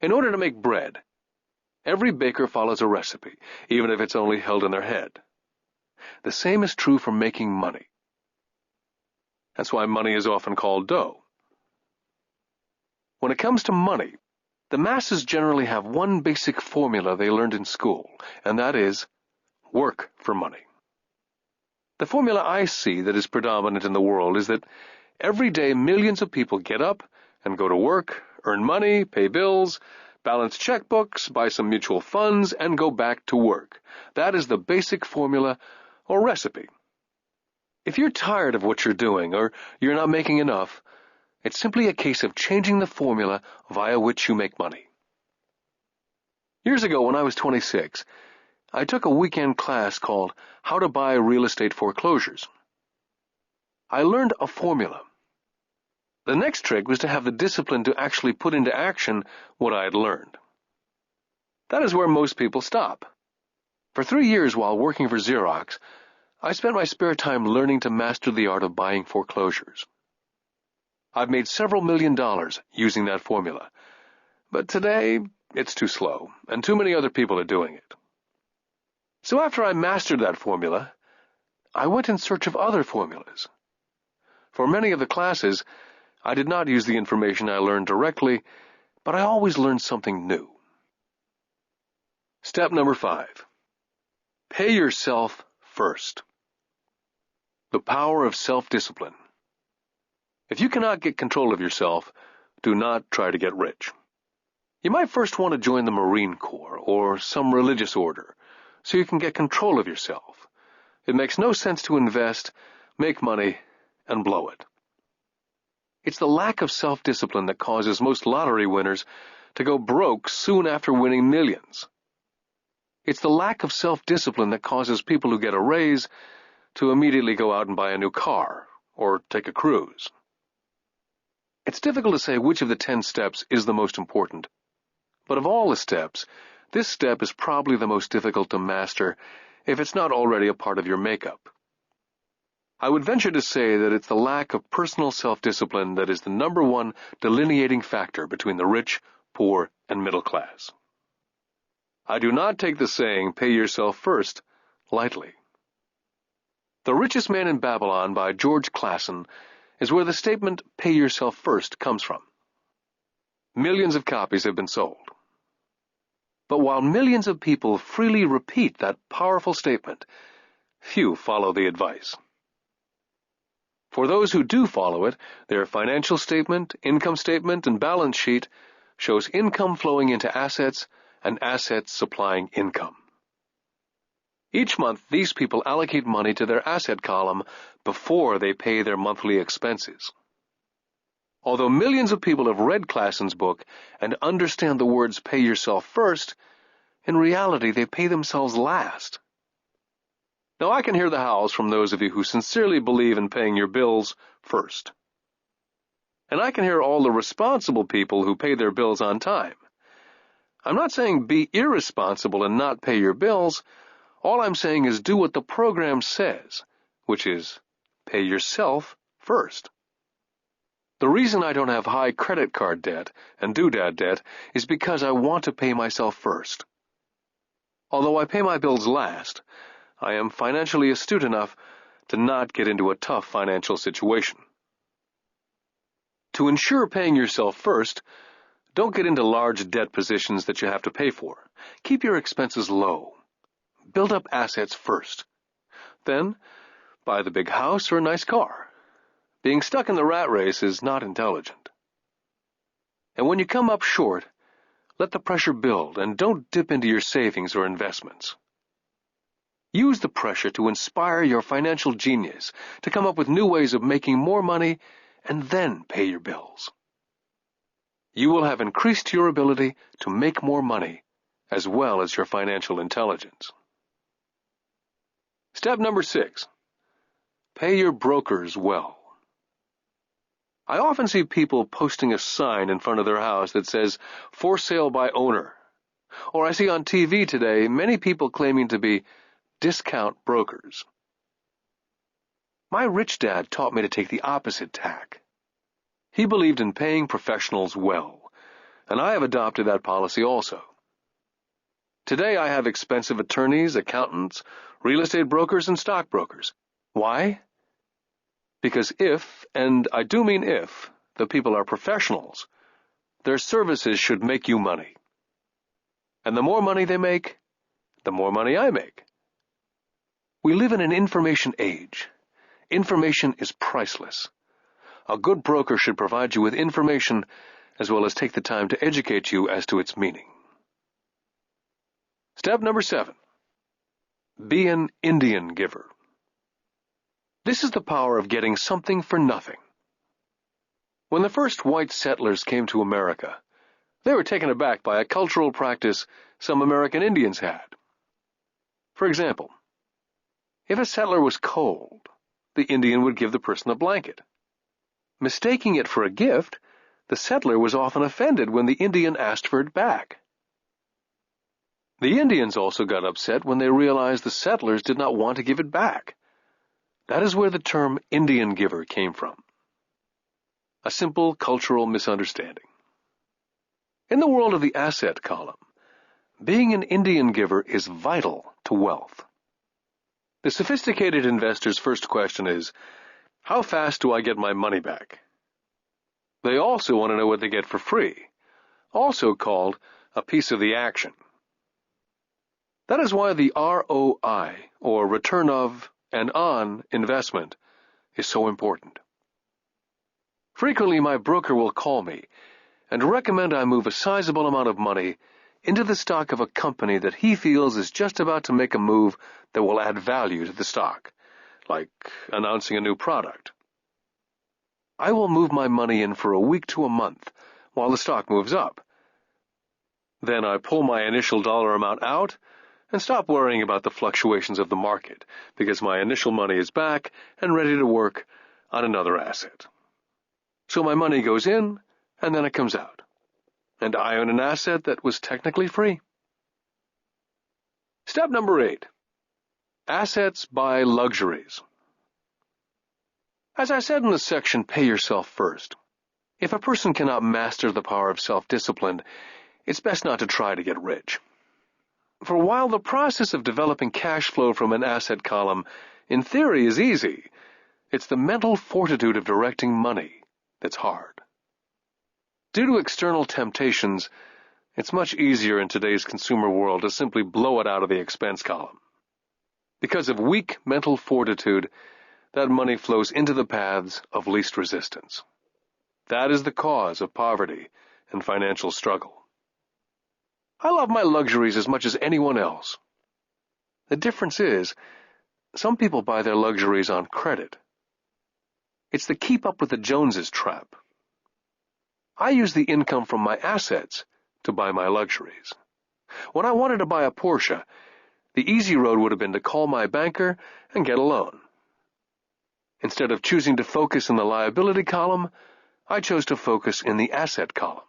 In order to make bread, every baker follows a recipe, even if it's only held in their head. The same is true for making money. That's why money is often called dough. When it comes to money, the masses generally have one basic formula they learned in school, and that is work for money. The formula I see that is predominant in the world is that every day millions of people get up and go to work, earn money, pay bills, balance checkbooks, buy some mutual funds, and go back to work. That is the basic formula or recipe. If you're tired of what you're doing or you're not making enough, it's simply a case of changing the formula via which you make money. Years ago, when I was 26, I took a weekend class called How to Buy Real Estate Foreclosures. I learned a formula. The next trick was to have the discipline to actually put into action what I had learned. That is where most people stop. For 3 years while working for Xerox, I spent my spare time learning to master the art of buying foreclosures. I've made several $1 million using that formula, but today it's too slow, and too many other people are doing it. So after I mastered that formula, I went in search of other formulas. For many of the classes, I did not use the information I learned directly, but I always learned something new. Step number 5. Pay yourself first. The power of self-discipline. If you cannot get control of yourself, do not try to get rich. You might first want to join the Marine Corps or some religious order, so you can get control of yourself. It makes no sense to invest, make money, and blow it. It's the lack of self-discipline that causes most lottery winners to go broke soon after winning millions. It's the lack of self-discipline that causes people who get a raise to immediately go out and buy a new car or take a cruise. It's difficult to say which of the 10 steps is the most important, but of all the steps, this step is probably the most difficult to master if it's not already a part of your makeup. I would venture to say that it's the lack of personal self-discipline that is the number one delineating factor between the rich, poor, and middle class. I do not take the saying, "pay yourself first," lightly. The Richest Man in Babylon by George Clason is where the statement, "pay yourself first," comes from. Millions of copies have been sold. But while millions of people freely repeat that powerful statement, few follow the advice. For those who do follow it, their financial statement, income statement, and balance sheet shows income flowing into assets and assets supplying income. Each month, these people allocate money to their asset column before they pay their monthly expenses. Although millions of people have read Clason's book and understand the words "pay yourself first," in reality they pay themselves last. Now I can hear the howls from those of you who sincerely believe in paying your bills first. And I can hear all the responsible people who pay their bills on time. I'm not saying be irresponsible and not pay your bills. All I'm saying is do what the program says, which is pay yourself first. The reason I don't have high credit card debt and doodad debt is because I want to pay myself first. Although I pay my bills last, I am financially astute enough to not get into a tough financial situation. To ensure paying yourself first, don't get into large debt positions that you have to pay for. Keep your expenses low. Build up assets first. Then, buy the big house or a nice car. Being stuck in the rat race is not intelligent. And when you come up short, let the pressure build and don't dip into your savings or investments. Use the pressure to inspire your financial genius to come up with new ways of making more money and then pay your bills. You will have increased your ability to make more money as well as your financial intelligence. Step number 6. Pay your brokers well. I often see people posting a sign in front of their house that says, "For sale by owner." Or I see on TV today many people claiming to be discount brokers. My rich dad taught me to take the opposite tack. He believed in paying professionals well, and I have adopted that policy also. Today I have expensive attorneys, accountants, real estate brokers, and stockbrokers. Why? Because if, and I do mean if, the people are professionals, their services should make you money. And the more money they make, the more money I make. We live in an information age. Information is priceless. A good broker should provide you with information as well as take the time to educate you as to its meaning. Step number 7. Be an Indian giver. This is the power of getting something for nothing. When the first white settlers came to America, they were taken aback by a cultural practice some American Indians had. For example, if a settler was cold, the Indian would give the person a blanket. Mistaking it for a gift, the settler was often offended when the Indian asked for it back. The Indians also got upset when they realized the settlers did not want to give it back. That is where the term Indian giver came from. A simple cultural misunderstanding. In the world of the asset column, being an Indian giver is vital to wealth. The sophisticated investor's first question is, how fast do I get my money back? They also want to know what they get for free, also called a piece of the action. That is why the ROI, or return of and on investment, is so important. Frequently, my broker will call me and recommend I move a sizable amount of money into the stock of a company that he feels is just about to make a move that will add value to the stock, like announcing a new product. I will move my money in for a week to a month while the stock moves up. Then I pull my initial dollar amount out and stop worrying about the fluctuations of the market because my initial money is back and ready to work on another asset. So my money goes in and then it comes out, and I own an asset that was technically free. Step number 8. Assets buy luxuries. As I said in the section, Pay Yourself First, if a person cannot master the power of self-discipline, it's best not to try to get rich. For while the process of developing cash flow from an asset column, in theory, is easy, it's the mental fortitude of directing money that's hard. Due to external temptations, it's much easier in today's consumer world to simply blow it out of the expense column. Because of weak mental fortitude, that money flows into the paths of least resistance. That is the cause of poverty and financial struggle. I love my luxuries as much as anyone else. The difference is, some people buy their luxuries on credit. It's the keep up with the Joneses trap. I use the income from my assets to buy my luxuries. When I wanted to buy a Porsche, the easy road would have been to call my banker and get a loan. Instead of choosing to focus in the liability column, I chose to focus in the asset column.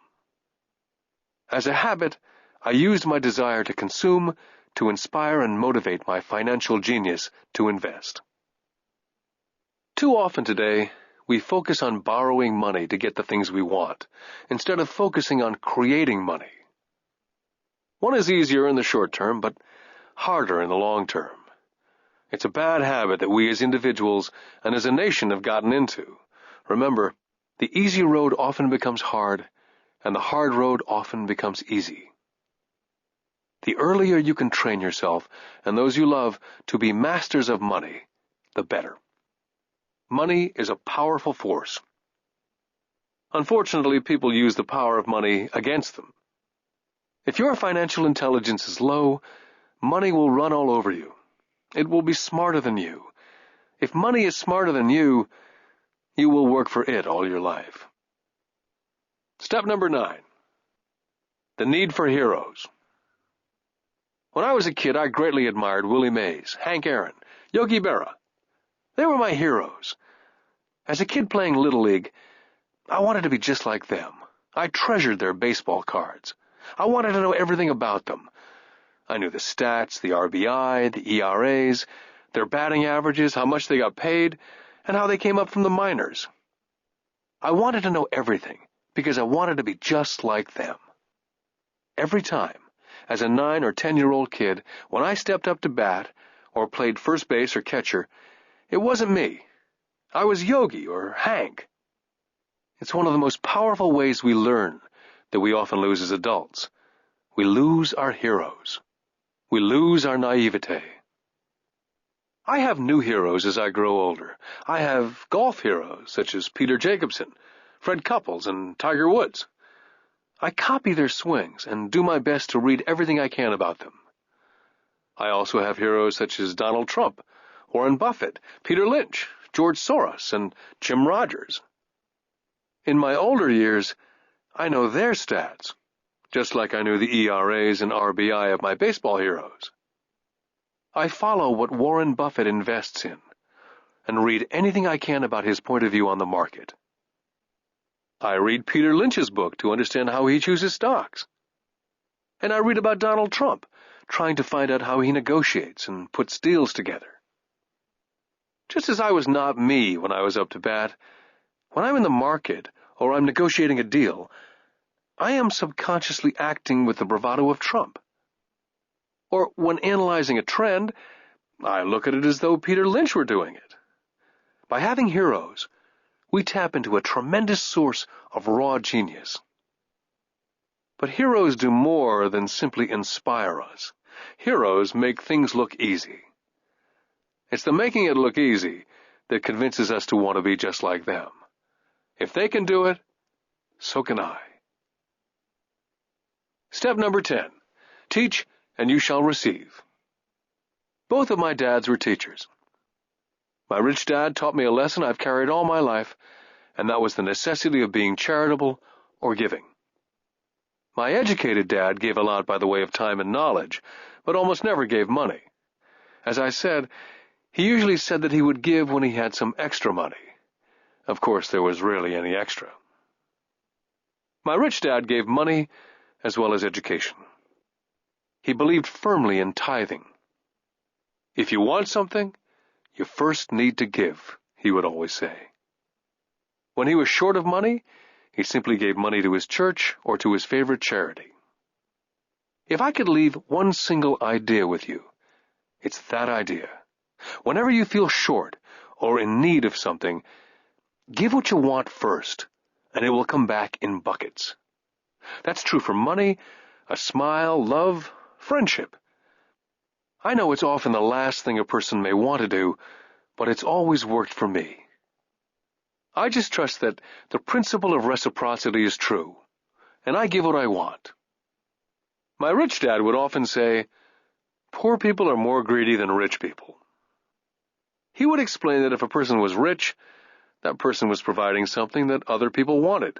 As a habit, I used my desire to consume to inspire and motivate my financial genius to invest. Too often today, we focus on borrowing money to get the things we want, instead of focusing on creating money. One is easier in the short term, but harder in the long term. It's a bad habit that we as individuals and as a nation have gotten into. Remember, the easy road often becomes hard, and the hard road often becomes easy. The earlier you can train yourself and those you love to be masters of money, the better. Money is a powerful force. Unfortunately, people use the power of money against them. If your financial intelligence is low, money will run all over you. It will be smarter than you. If money is smarter than you will work for it all your life. Step number 9. The need for heroes. When I was a kid, I greatly admired Willie Mays, Hank Aaron, Yogi Berra. They were my heroes. As a kid playing Little League, I wanted to be just like them. I treasured their baseball cards. I wanted to know everything about them. I knew the stats, the RBI, the ERAs, their batting averages, how much they got paid, and how they came up from the minors. I wanted to know everything because I wanted to be just like them. Every time, as a 9 or 10-year-old kid, when I stepped up to bat or played first base or catcher, it wasn't me. I was Yogi or Hank. It's one of the most powerful ways we learn that we often lose as adults. We lose our heroes. We lose our naivete. I have new heroes as I grow older. I have golf heroes such as Peter Jacobsen, Fred Couples, and Tiger Woods. I copy their swings and do my best to read everything I can about them. I also have heroes such as Donald Trump, Warren Buffett, Peter Lynch, George Soros, and Jim Rogers. In my older years, I know their stats, just like I knew the ERAs and RBI of my baseball heroes. I follow what Warren Buffett invests in and read anything I can about his point of view on the market. I read Peter Lynch's book to understand how he chooses stocks. And I read about Donald Trump, trying to find out how he negotiates and puts deals together. Just as I was not me when I was up to bat, when I'm in the market or I'm negotiating a deal, I am subconsciously acting with the bravado of Trump. Or when analyzing a trend, I look at it as though Peter Lynch were doing it. By having heroes, we tap into a tremendous source of raw genius. But heroes do more than simply inspire us. Heroes make things look easy. It's the making it look easy that convinces us to want to be just like them. If they can do it, so can I. Step number 10. Teach and you shall receive. Both of my dads were teachers. My rich dad taught me a lesson I've carried all my life, and that was the necessity of being charitable or giving. My educated dad gave a lot by the way of time and knowledge, but almost never gave money. As I said, he usually said that he would give when he had some extra money. Of course, there was rarely any extra. My rich dad gave money as well as education. He believed firmly in tithing. If you want something, you first need to give, he would always say. When he was short of money, he simply gave money to his church or to his favorite charity. If I could leave one single idea with you, it's that idea. Whenever you feel short or in need of something, give what you want first, and it will come back in buckets. That's true for money, a smile, love, friendship. I know it's often the last thing a person may want to do, but it's always worked for me. I just trust that the principle of reciprocity is true, and I give what I want. My rich dad would often say, "Poor people are more greedy than rich people." He would explain that if a person was rich, that person was providing something that other people wanted.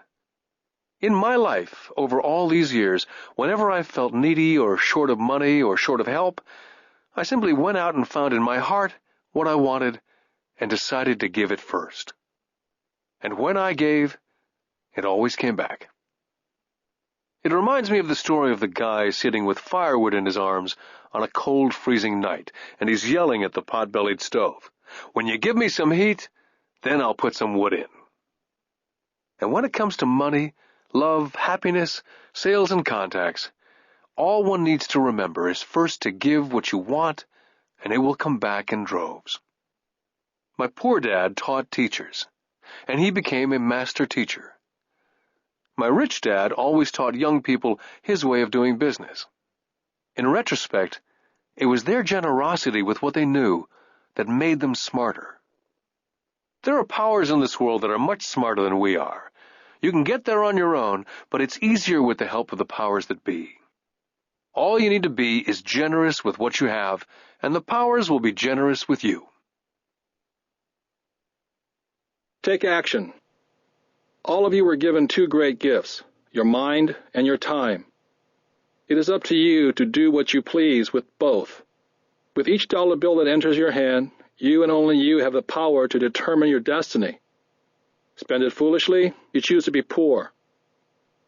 In my life, over all these years, whenever I felt needy or short of money or short of help, I simply went out and found in my heart what I wanted and decided to give it first. And when I gave, it always came back. It reminds me of the story of the guy sitting with firewood in his arms on a cold, freezing night, and he's yelling at the pot-bellied stove, "When you give me some heat, then I'll put some wood in." And when it comes to money, love, happiness, sales, and contacts, all one needs to remember is first to give what you want, and it will come back in droves. My poor dad taught teachers, and he became a master teacher. My rich dad always taught young people his way of doing business. In retrospect, it was their generosity with what they knew that made them smarter. There are powers in this world that are much smarter than we are. You can get there on your own, but it's easier with the help of the powers that be. All you need to be is generous with what you have, and the powers will be generous with you. Take action. All of you were given two great gifts, your mind and your time. It is up to you to do what you please with both. With each dollar bill that enters your hand, you and only you have the power to determine your destiny. Spend it foolishly, you choose to be poor.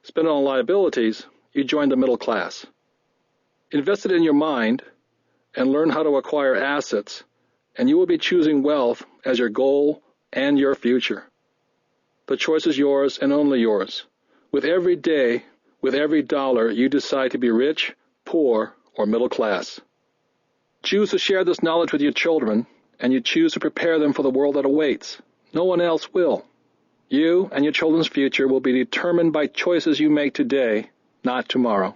Spend it on liabilities, you join the middle class. Invest it in your mind and learn how to acquire assets, and you will be choosing wealth as your goal and your future. The choice is yours and only yours. With every day, with every dollar, you decide to be rich, poor, or middle class. Choose to share this knowledge with your children, and you choose to prepare them for the world that awaits. No one else will. You and your children's future will be determined by choices you make today, not tomorrow.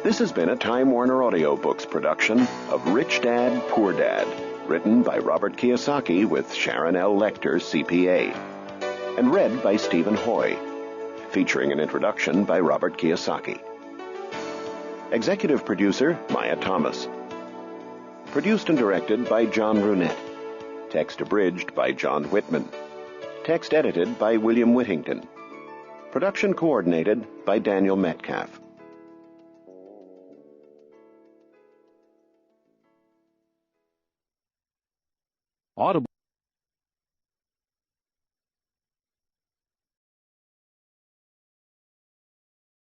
This has been a Time Warner Audiobooks production of Rich Dad, Poor Dad, written by Robert Kiyosaki with Sharon L. Lecter, CPA, and read by Stephen Hoy, featuring an introduction by Robert Kiyosaki. Executive producer, Maya Thomas. Produced and directed by John Brunette. Text abridged by John Whitman. Text edited by William Whittington. Production coordinated by Daniel Metcalf. Audible